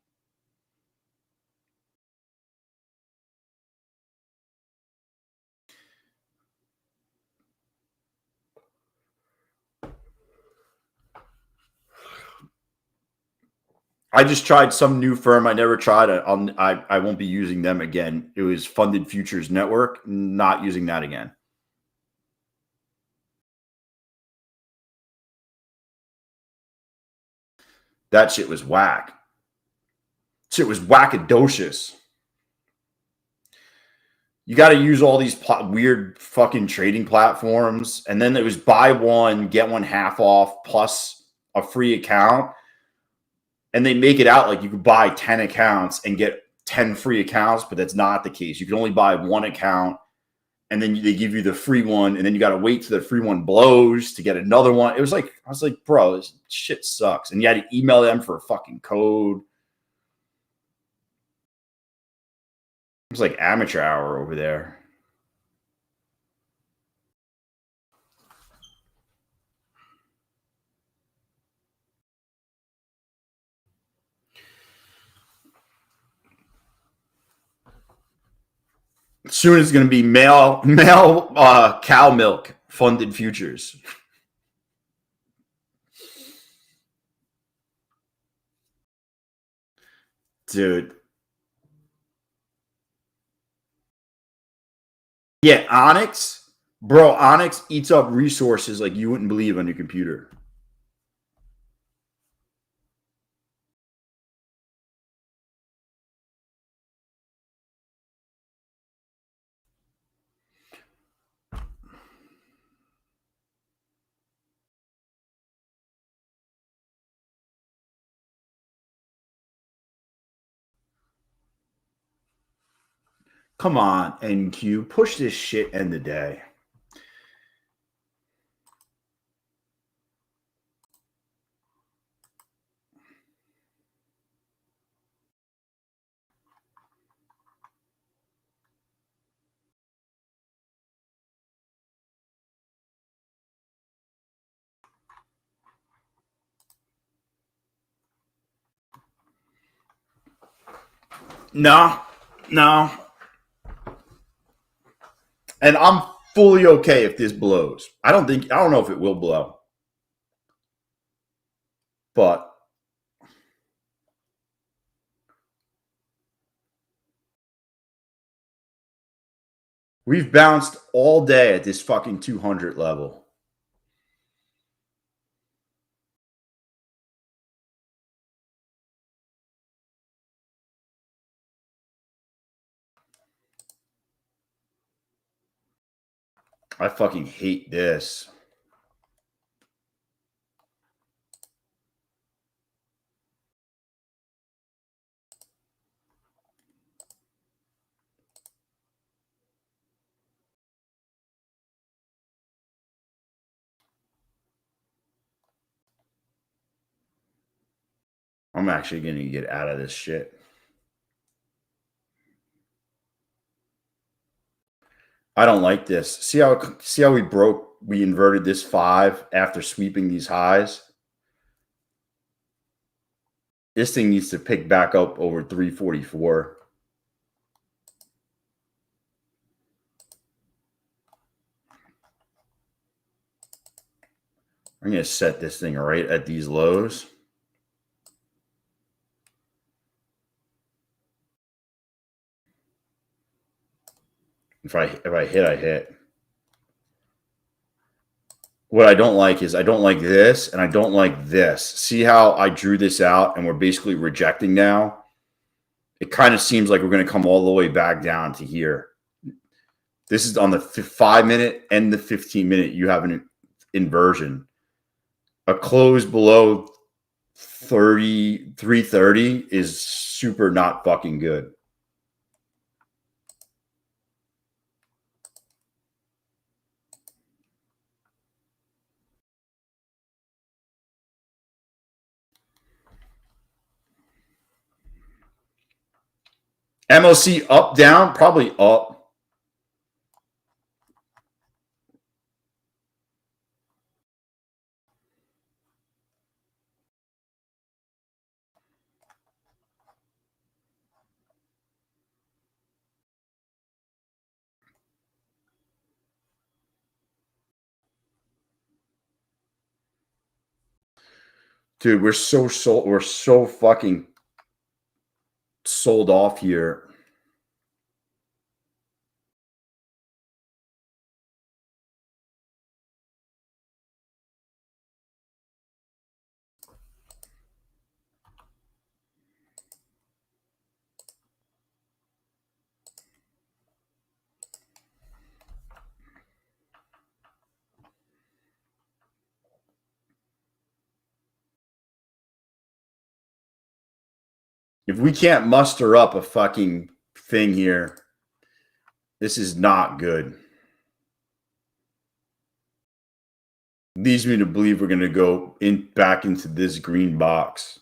I just tried some new firm I never tried. I won't be using them again. It was Funded Futures Network. Not using that again. That shit was whack. Shit was wackadocious. You got to use all these weird fucking trading platforms. And then it was buy one, get one half off plus a free account. And they make it out like you could buy 10 accounts and get 10 free accounts, but that's not the case. You can only buy one account, and then they give you the free one, and then you got to wait till the free one blows to get another one. It was like, I was like, bro, this shit sucks. And you had to email them for a fucking code. It was like amateur hour over there. Soon it's going to be male cow milk funded futures. Dude. Yeah, Onyx. Bro, Onyx eats up resources like you wouldn't believe on your computer. Come on, NQ. Push this shit in the day. No. And I'm fully okay if this blows. I don't know if it will blow. But we've bounced all day at this fucking 200 level. I fucking hate this. I'm actually going to get out of this shit. I don't like this. See how we inverted this 5 after sweeping these highs? This thing needs to pick back up over 344. I'm going to set this thing right at these lows. If I hit, I hit. What I don't like is I don't like this and I don't like this. See how I drew this out and we're basically rejecting now? It kind of seems like we're going to come all the way back down to here. This is on the 5-minute and the 15-minute. You have an inversion. A close below 330 is super not fucking good. MOC up, down, probably up. Dude, we're so fucking sold off here. If we can't muster up a fucking thing here, this is not good. Leads me to believe we're going to go back into this green box.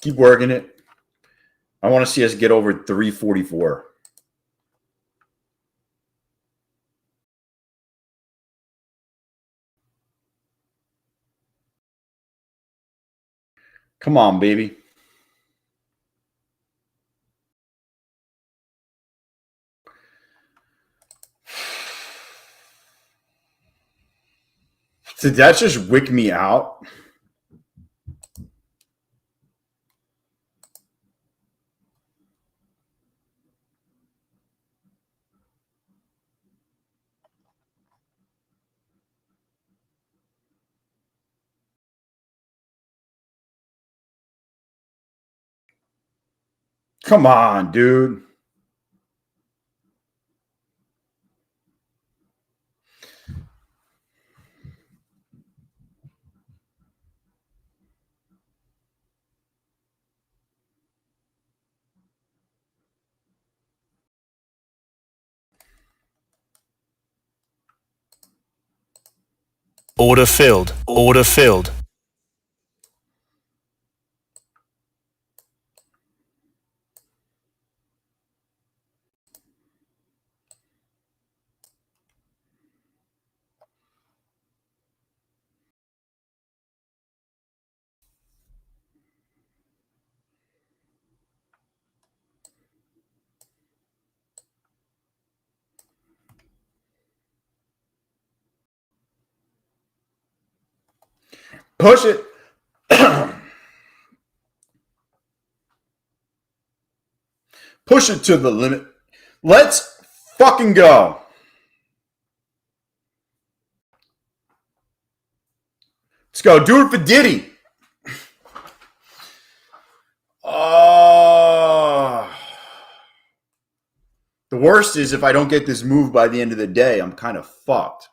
Keep working it. I want to see us get over 344. Come on, baby. Did that just wick me out? Come on, dude. Order filled. Order filled. Push it. Push it to the limit. Let's fucking go. Let's go. Do it for Diddy. The worst is if I don't get this move by the end of the day, I'm kind of fucked.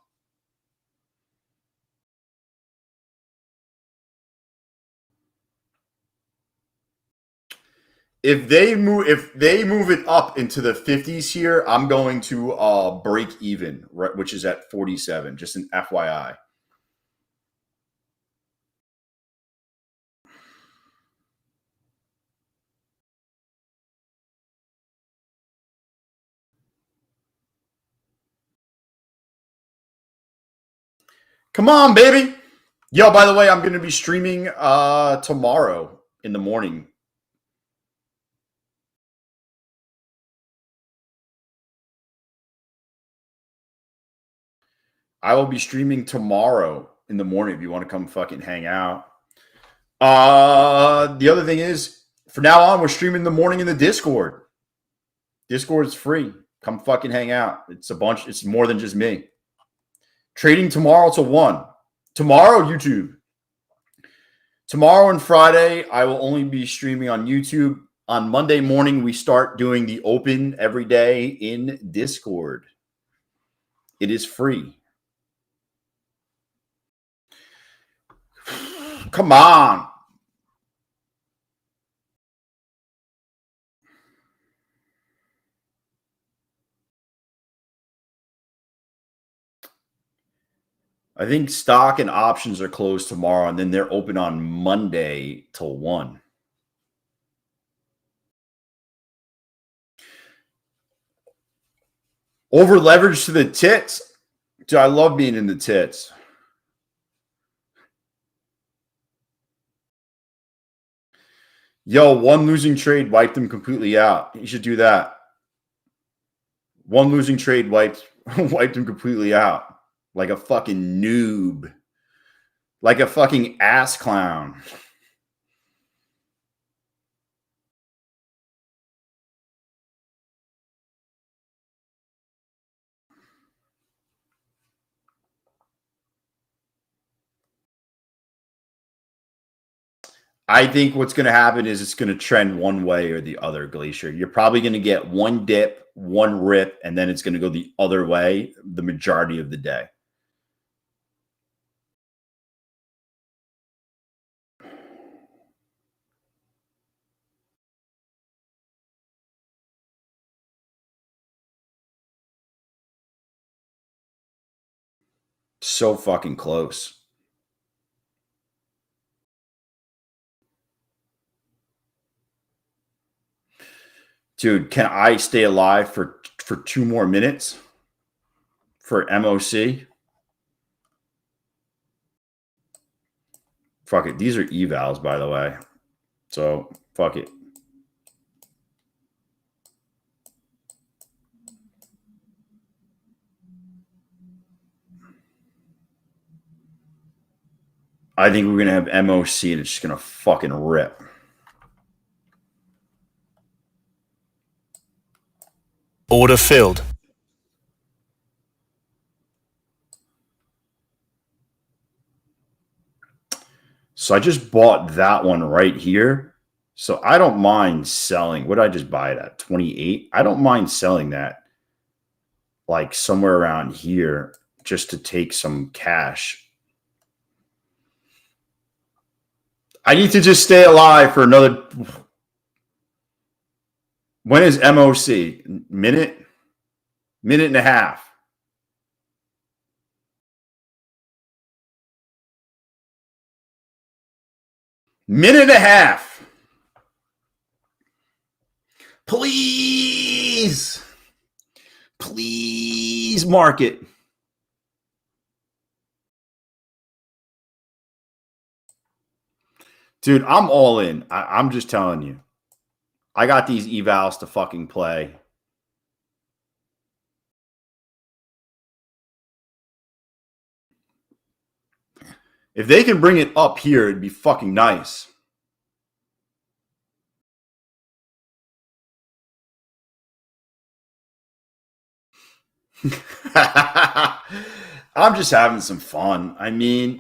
If they move it up into the 50s here, I'm going to break even, right, which is at 47. Just an FYI. Come on, baby. Yo, by the way, I'm going to be streaming tomorrow in the morning. I will be streaming tomorrow in the morning if you want to come fucking hang out. The other thing is, for now on, we're streaming in the morning in the Discord. Discord's free. Come fucking hang out. It's a bunch. It's more than just me. Trading tomorrow till 1. Tomorrow, YouTube. Tomorrow and Friday, I will only be streaming on YouTube. On Monday morning, we start doing the open every day in Discord. It is free. Come on. I think stock and options are closed tomorrow, and then they're open on Monday till 1. Over leverage to the tits. Dude, I love being in the tits. Yo, one losing trade wiped them completely out. You should do that. One losing trade wiped him completely out. Like a fucking noob. Like a fucking ass clown. I think what's going to happen is it's going to trend one way or the other, Glacier. You're probably going to get one dip, one rip, and then it's going to go the other way the majority of the day. So fucking close. Dude, can I stay alive for 2 more minutes for MOC? Fuck it. These are evals, by the way. So, fuck it. I think we're going to have MOC and it's just going to fucking rip. Order filled. So I just bought that one right here. So I don't mind selling. What did I just buy it at? 28. I don't mind selling that like somewhere around here just to take some cash. I need to just stay alive for another. When is MOC? Minute and a half. Minute and a half. Please. Please, market. Dude, I'm all in. I'm just telling you. I got these evals to fucking play. If they can bring it up here, it'd be fucking nice. I'm just having some fun. I mean,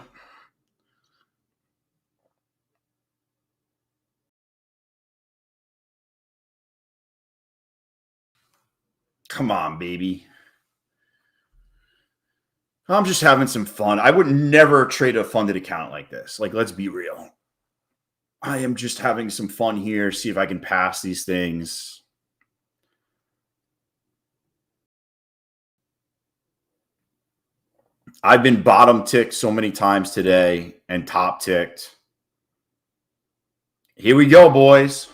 come on, baby. I'm just having some fun. I would never trade a funded account like this. Like, let's be real. I am just having some fun here. See if I can pass these things. I've been bottom ticked so many times today and top ticked. Here we go, boys.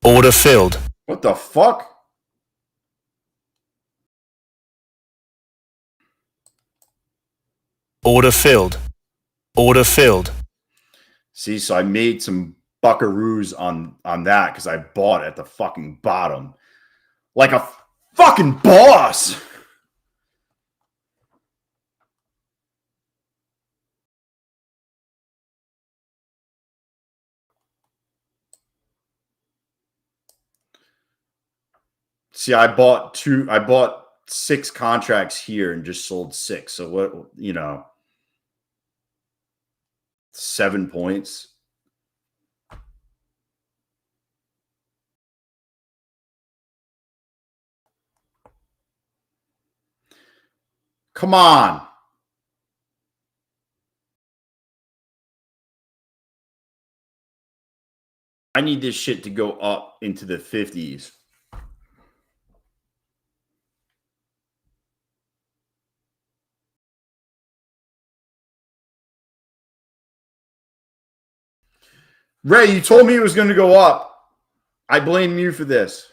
Order filled. What the fuck? Order filled. Order filled. See, so I made some buckaroos on that because I bought at the fucking bottom. Like a fucking boss. See, I bought 6 contracts here and just sold 6. So what, 7 points. Come on. I need this shit to go up into the 50s. Ray, you told me it was going to go up. I blame you for this.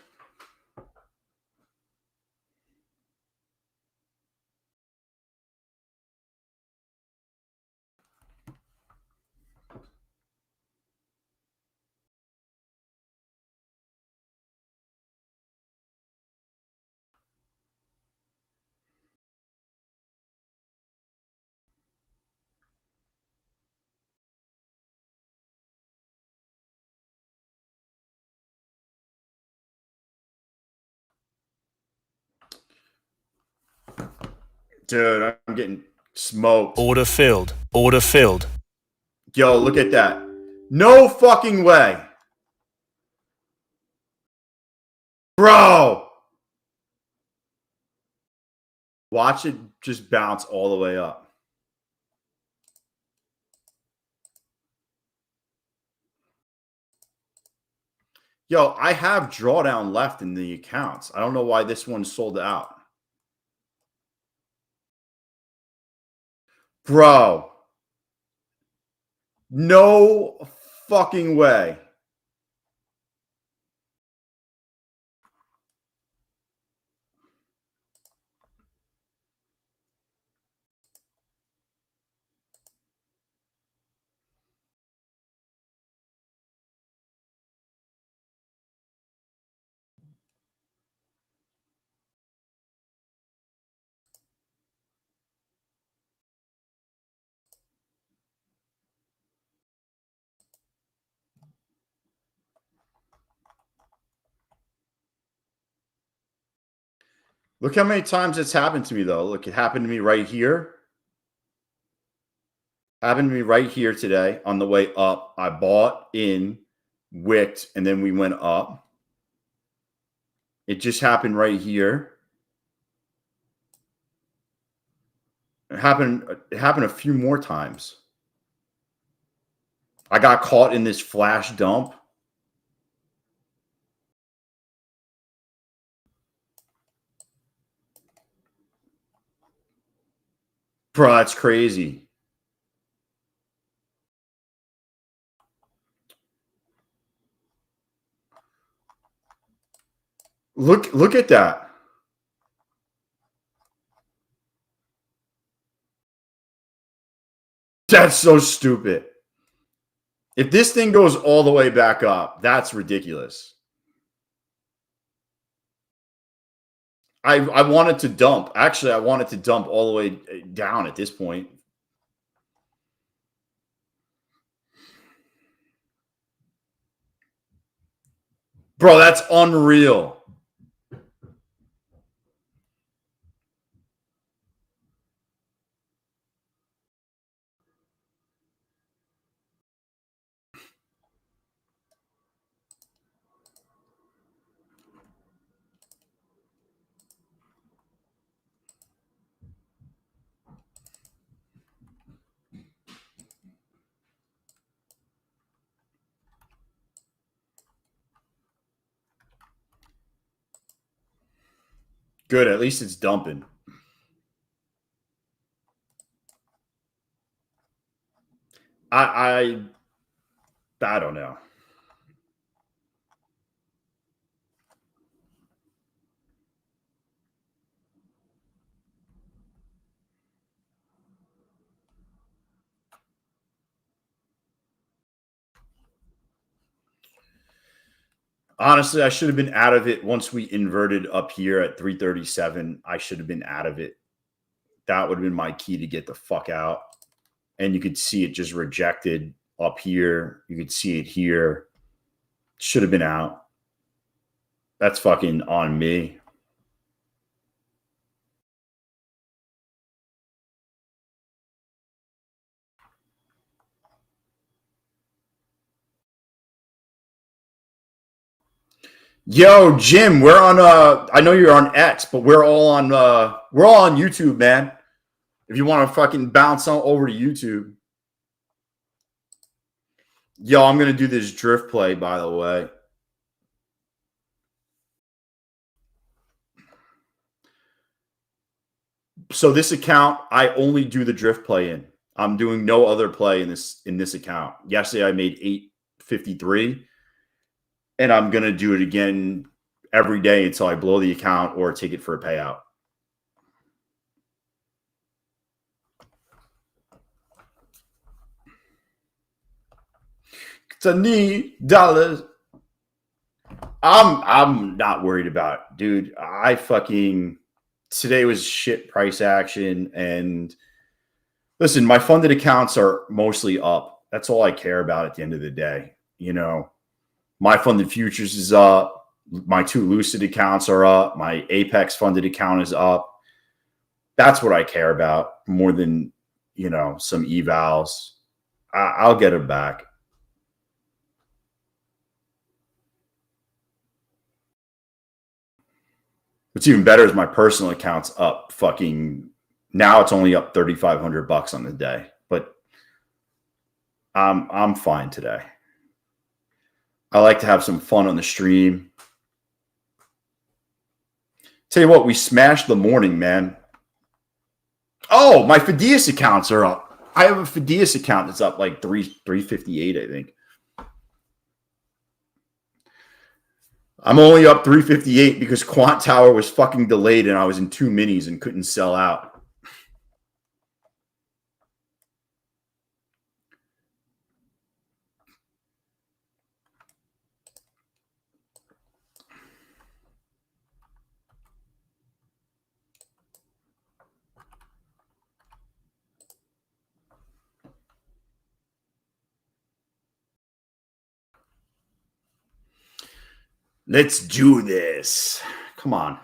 Dude, I'm getting smoked. Order filled. Order filled. Yo, look at that. No fucking way. Bro. Watch it just bounce all the way up. Yo, I have drawdown left in the accounts. I don't know why this one sold out. Bro. No fucking way. Look how many times it's happened to me, though. Look, it happened to me right here. Happened to me right here today on the way up. I bought in, wicked, and then we went up. It just happened right here. It happened a few more times. I got caught in this flash dump. Bro, that's crazy. Look at that. That's so stupid. If this thing goes all the way back up, that's ridiculous. I wanted to dump. Actually, I wanted to dump all the way down at this point. Bro, that's unreal. Good, at least it's dumping. I don't know. Honestly, I should have been out of it once we inverted up here at 337. I should have been out of it. That would have been my key to get the fuck out. And you could see it just rejected up here. You could see it here. Should have been out. That's fucking on me. Yo, Jim, we're on I know you're on X, but we're all on YouTube, man. If you want to fucking bounce on over to YouTube. Yo, I'm gonna do this drift play, by the way. So this account, I only do the drift play in. I'm doing no other play in this account. Yesterday I made 853, and I'm gonna do it again every day until I blow the account or take it for a payout. It's a $need. I'm not worried about it, dude. Today was shit price action, and listen, my funded accounts are mostly up. That's all I care about at the end of the day. You know, my funded futures is up. My 2 Lucid accounts are up. My Apex funded account is up. That's what I care about more than, some evals. I'll get it back. What's even better is my personal account's up now it's only up $3,500 on the day, but I'm fine today. I like to have some fun on the stream. Tell you what, we smashed the morning, man. Oh, my Fidias accounts are up. I have a Fidias account that's up like 358, I think. I'm only up 358 because Quant Tower was fucking delayed and I was in 2 minis and couldn't sell out. Let's do this. Come on.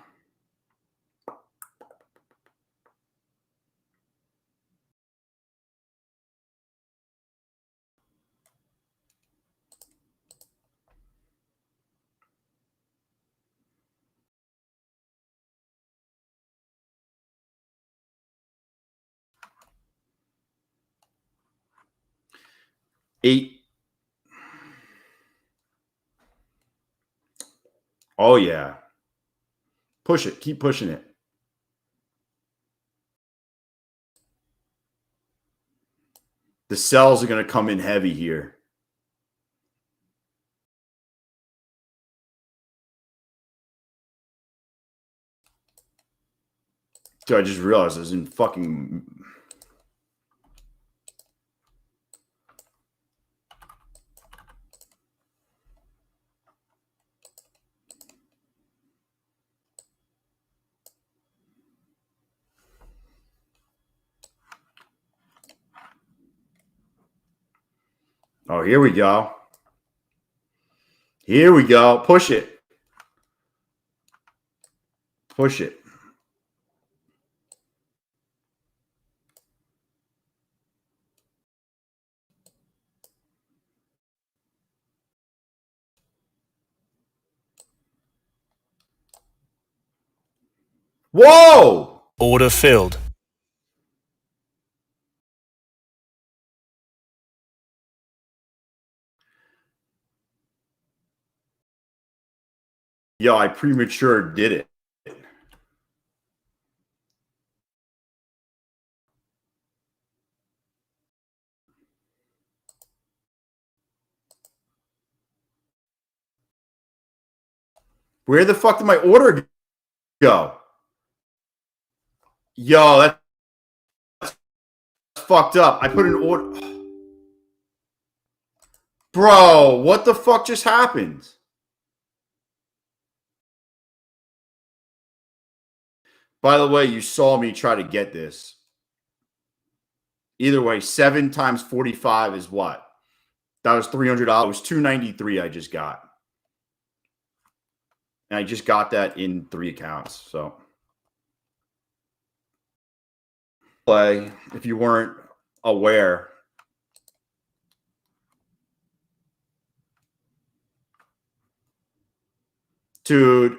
Eight. Oh, yeah. Push it. Keep pushing it. The sells are going to come in heavy here. Dude, I just realized I was in fucking... Oh, here we go. Here we go. Push it. Push it. Whoa! Order filled. Yo, I premature did it. Where the fuck did my order go? Yo, that's fucked up. I put an order. Bro, what the fuck just happened? By the way, you saw me try to get this. Either way, 7 times 45 is what? That was $300. It was $293 I just got. And I just got that in 3 accounts. So play if you weren't aware. Dude,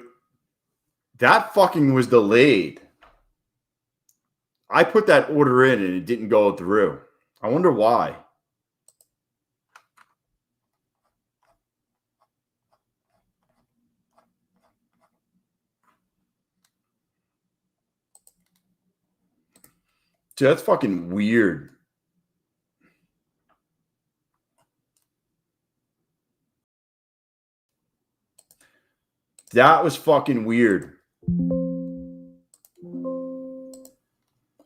that fucking was delayed. I put that order in and it didn't go through. I wonder why. Dude, that's fucking weird. That was fucking weird.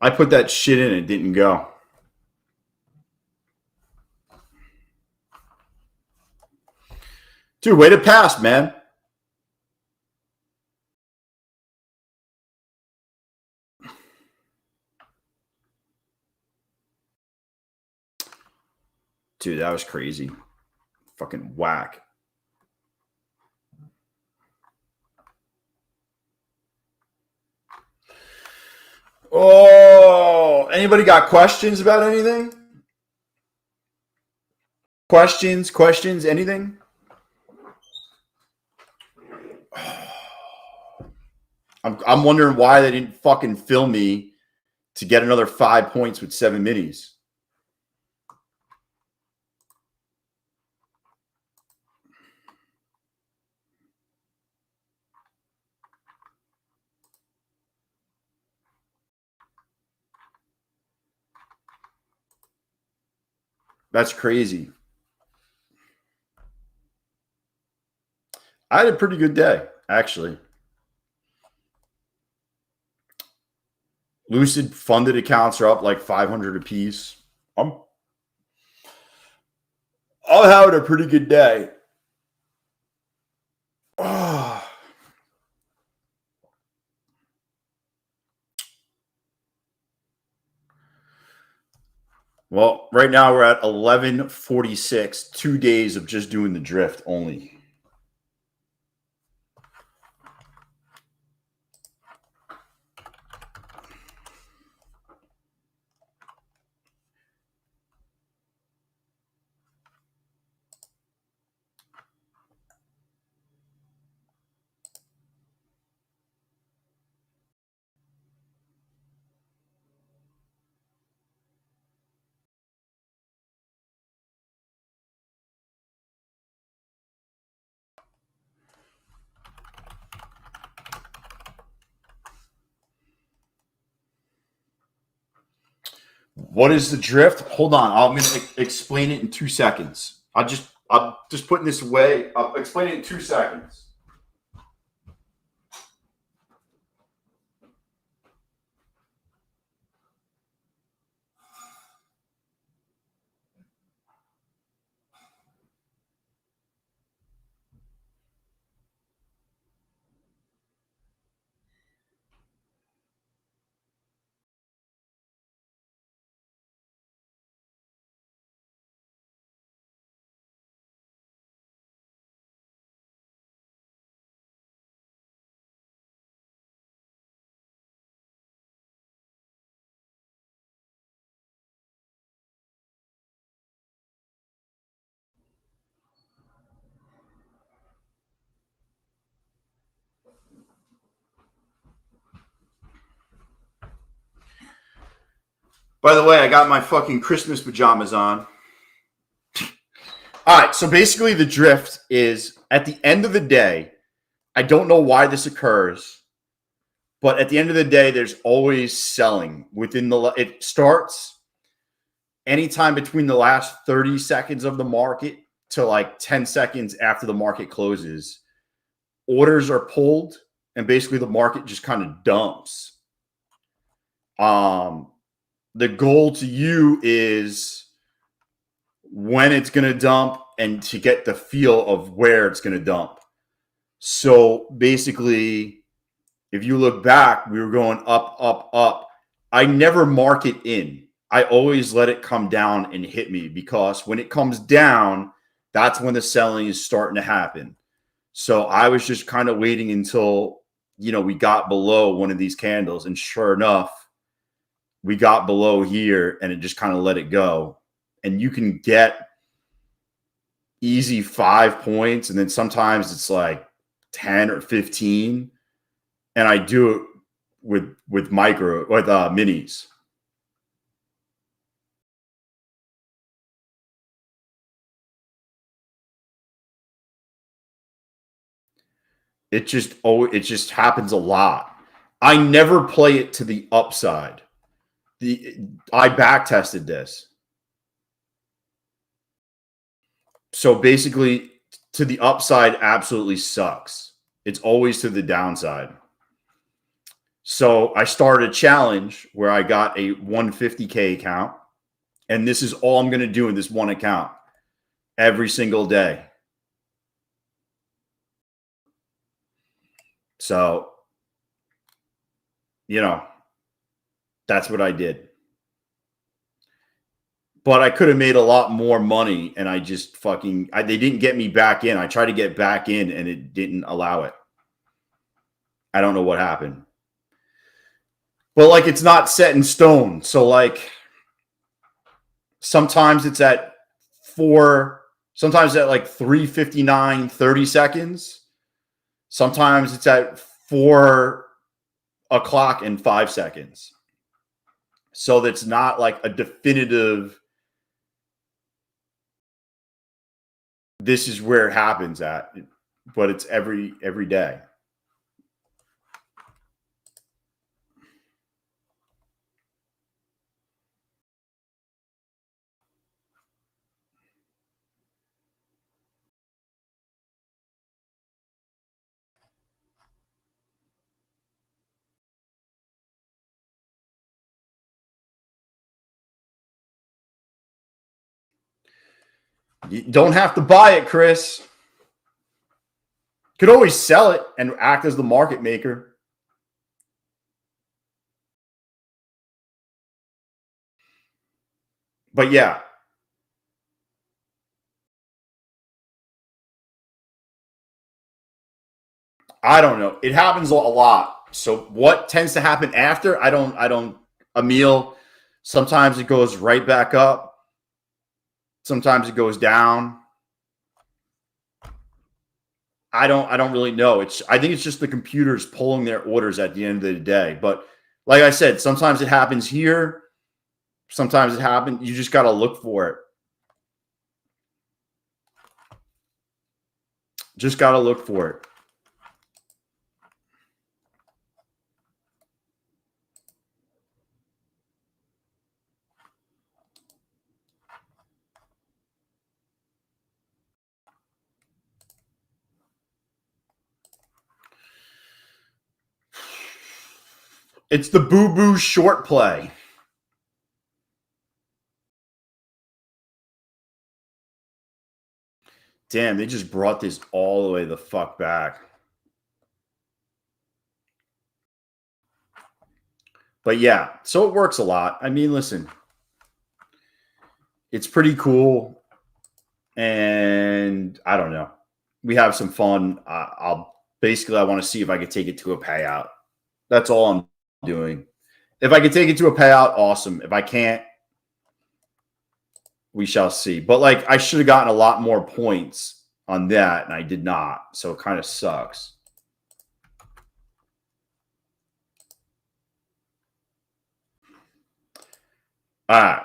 I put that shit in, it didn't go. Dude, way to pass, man. Dude, that was crazy. Fucking whack. Oh, anybody got questions about anything? Questions, anything? I'm wondering why they didn't fucking fill me to get another 5 points with 7 minis. That's crazy. I had a pretty good day, actually. Lucid funded accounts are up like 500 apiece. I'm having a pretty good day. Oh. Well, right now we're at 11:46, 2 days of just doing the drift only. What is the drift? Hold on. I'm going to explain it in 2 seconds. I'm just putting this away. I'll explain it in 2 seconds. By the way, I got my fucking Christmas pajamas on. All right, so basically the drift is at the end of the day, I don't know why this occurs, but at the end of the day, there's always selling within it starts anytime between the last 30 seconds of the market to like 10 seconds after the market closes. Orders are pulled and basically the market just kind of dumps. The goal to you is when it's going to dump and to get the feel of where it's going to dump. So basically, if you look back, we were going up, up, up. I never mark it in. I always let it come down and hit me because when it comes down, that's when the selling is starting to happen. So I was just kind of waiting until, we got below one of these candles. And sure enough, we got below here and it just kind of let it go. And you can get easy 5 points. And then sometimes it's like 10 or 15. And I do it with minis. It just happens a lot. I never play it to the upside. I back tested this. So basically, to the upside absolutely sucks. It's always to the downside. So I started a challenge where I got a 150K account, and this is all I'm going to do in this one account every single day. So, that's what I did. But I could have made a lot more money, and I just they didn't get me back in. I tried to get back in, and it didn't allow it. I don't know what happened. But, it's not set in stone. So, sometimes it's at 4, sometimes at 3:59, 30 seconds. Sometimes it's at 4 o'clock and 5 seconds. So that's not a definitive, this is where it happens at, but it's every day. You don't have to buy it, Chris. Could always sell it and act as the market maker. But yeah. I don't know. It happens a lot. So what tends to happen after? I don't, Emil, sometimes it goes right back up. Sometimes it goes down. I don't really know. I think it's just the computers pulling their orders at the end of the day. But like I said, sometimes it happens here. Sometimes it happens. You just got to look for it. Just got to look for it. It's the boo-boo short play. Damn, they just brought this all the way the fuck back. But yeah, so it works a lot. I mean, listen, it's pretty cool. And I don't know. We have some fun. I want to see if I could take it to a payout. That's all I'm doing. If I could take it to a payout, awesome. If I can't, we shall see. But I should have gotten a lot more points on that, and I did not. So it kind of sucks. All right.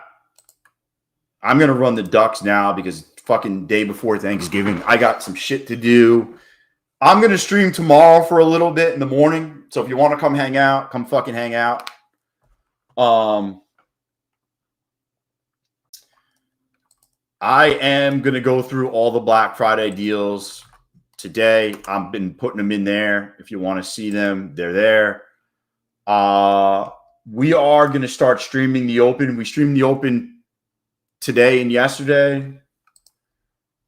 I'm going to run the Ducks now because fucking day before Thanksgiving, I got some shit to do. I'm going to stream tomorrow for a little bit in the morning. So if you want to come hang out, come fucking hang out. I am going to go through all the Black Friday deals today. I've been putting them in there. If you want to see them, they're there. We are going to start streaming the Open. We streamed the Open today and yesterday.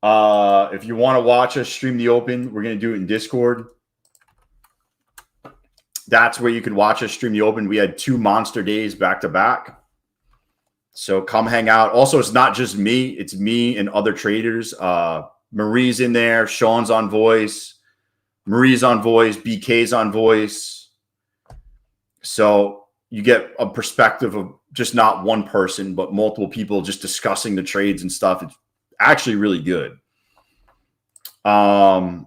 If you want to watch us stream the Open, we're going to do it in Discord. That's where you can watch us stream the Open. We had 2 monster days back to back. So come hang out. Also, it's not just me. It's me and other traders. Marie's in there. Sean's on voice. Marie's on voice. BK's on voice. So you get a perspective of just not one person, but multiple people just discussing the trades and stuff. It's actually really good. Let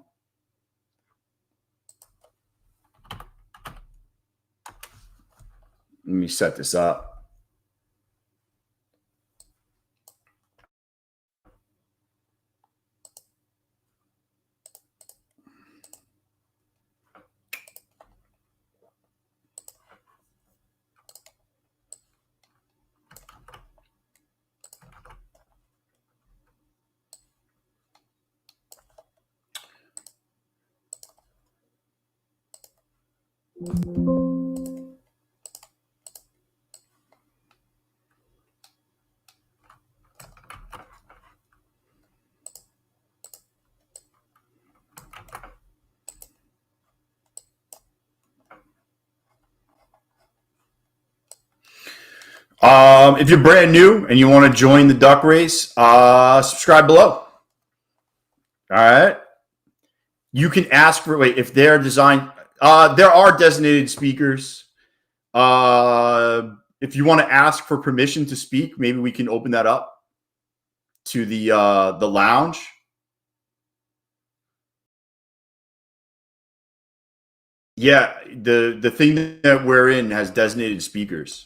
me set this up. If you're brand new and you want to join the duck race, subscribe below. All right. You can ask for, if they're designed, there are designated speakers. If you want to ask for permission to speak, maybe we can open that up to the lounge. Yeah, the thing that we're in has designated speakers.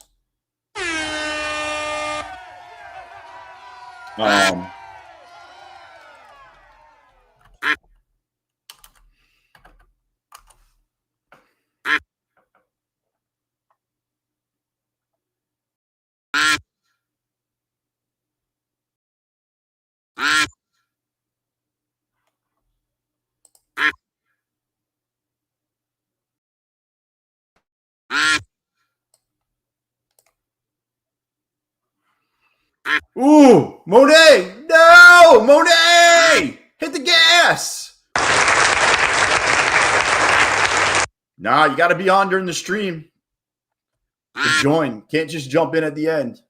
Ooh, Monet! No! Monet! Hit the gas! Nah, you got to be on during the stream to join. Can't just jump in at the end.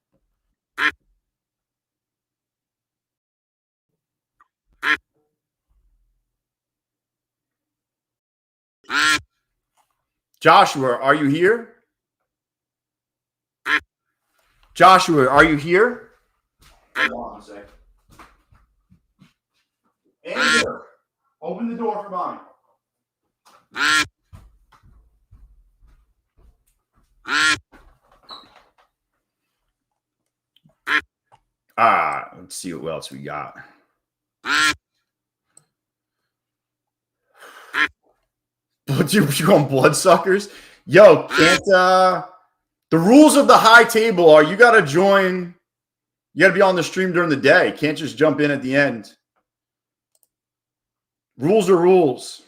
Joshua, are you here? Joshua, are you here? Hold on a second. Andrew, open the door for mommy. Let's see what else we got. You going bloodsuckers? Yo, can't the rules of the high table are you gotta join, you gotta be on the stream during the day. Can't just jump in at the end. Rules are rules.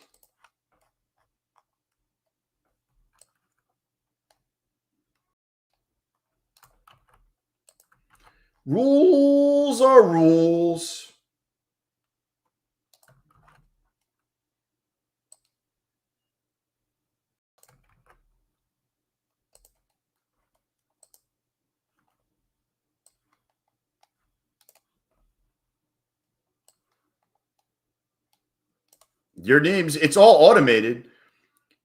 Rules are rules. Your names, it's all automated.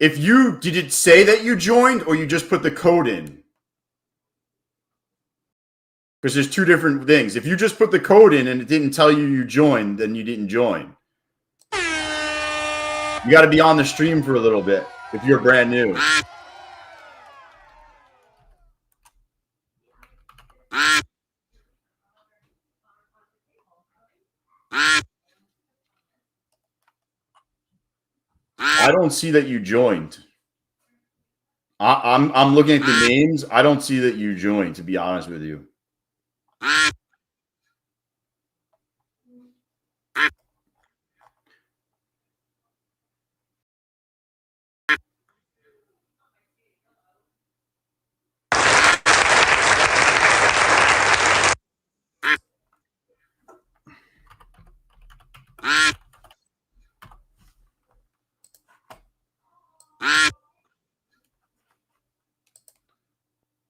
If you, did it say that you joined or you just put the code in? Because there's 2 different things. If you just put the code in and it didn't tell you you joined, then you didn't join. You got to be on the stream for a little bit if you're brand new. I don't see that you joined. I'm looking at the names. I don't see that you joined, to be honest with you.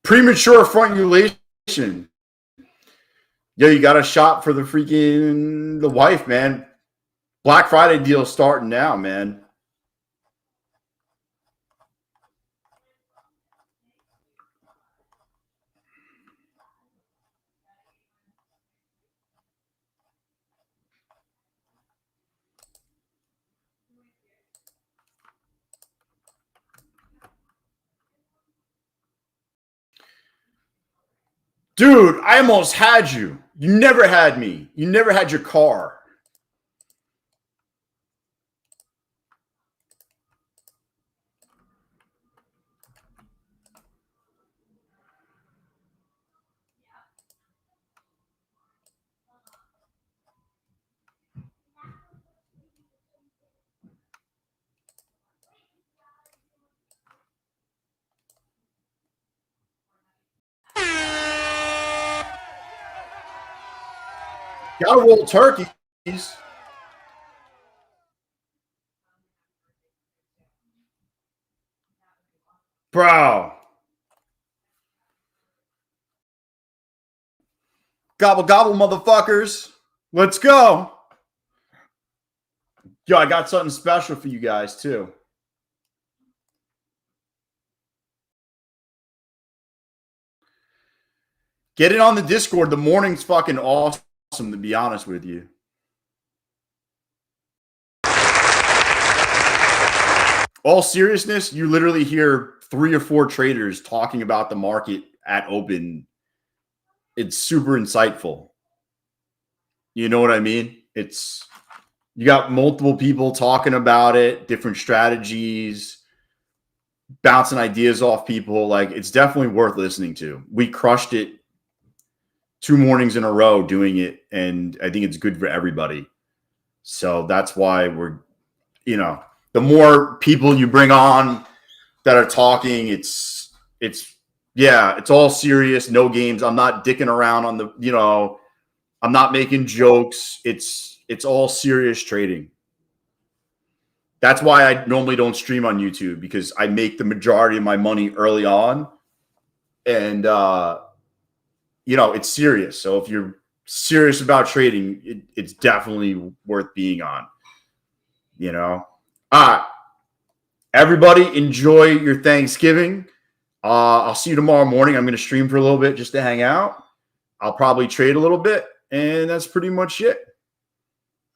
Premature frontulation. Yo, you got a shot for the freaking the wife, man. Black Friday deal starting now, man. Dude, I almost had you. You never had me. You never had your car. Gotta roll turkeys. Bro. Gobble, gobble, motherfuckers. Let's go. Yo, I got something special for you guys, too. Get it on the Discord. The morning's fucking awesome, to be honest with you. All seriousness, you literally hear 3 or 4 traders talking about the market at open. It's super insightful. You know what I mean? You got multiple people talking about it, different strategies, bouncing ideas off people. Like, it's definitely worth listening to. We crushed it 2 mornings in a row doing it, and I think it's good for everybody. So that's why we're, the more people you bring on that are talking, it's all serious, no games. I'm not dicking around on the, I'm not making jokes. It's all serious trading. That's why I normally don't stream on YouTube, because I make the majority of my money early on. And, it's serious. So if you're serious about trading, it's definitely worth being on, All right. Everybody enjoy your Thanksgiving. I'll see you tomorrow morning. I'm going to stream for a little bit just to hang out. I'll probably trade a little bit, and that's pretty much it.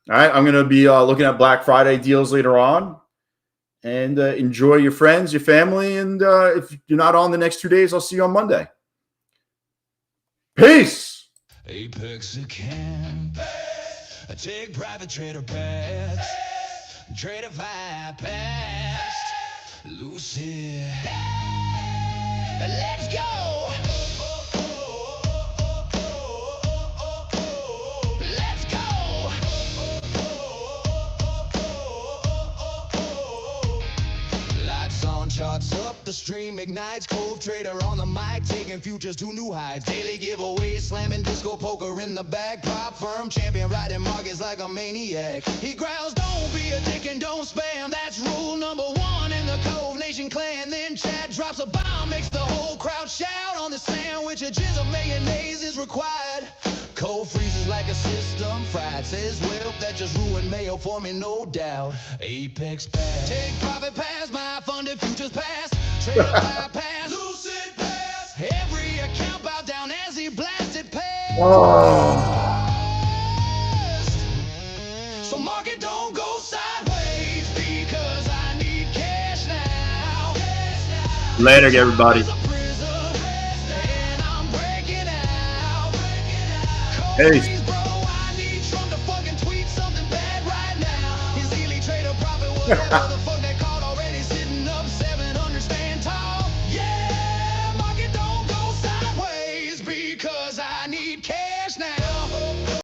All right. I'm going to be looking at Black Friday deals later on, and enjoy your friends, your family. And if you're not on the next 2 days, I'll see you on Monday. Peace. Apex camp. Take private trader paths. Tradeify past. Lucid. Let's go. Let's go. Lights on, charts up, the stream ignites. Cove trader on the mic, taking futures to new heights. Daily giveaways, slamming disco poker in the bag. Prop firm champion, riding markets like a maniac. He growls, don't be a dick and don't spam. That's rule number 1 in the Cove Nation clan. Then Chad drops a bomb, makes the whole crowd shout. On the sandwich, a jizz of mayonnaise is required. Cove freezes like a system fried. Says, well, that just ruined mayo for me, no doubt. Apex pass. Take profit pass, my funded futures pass. Trader pass. Lucid pass. Every account bow down as he blasted pass. So market don't go sideways, because I need cash now. Later, everybody. Peace. Bro, I need Trump to fucking tweet something bad right now. His Ely trader profit was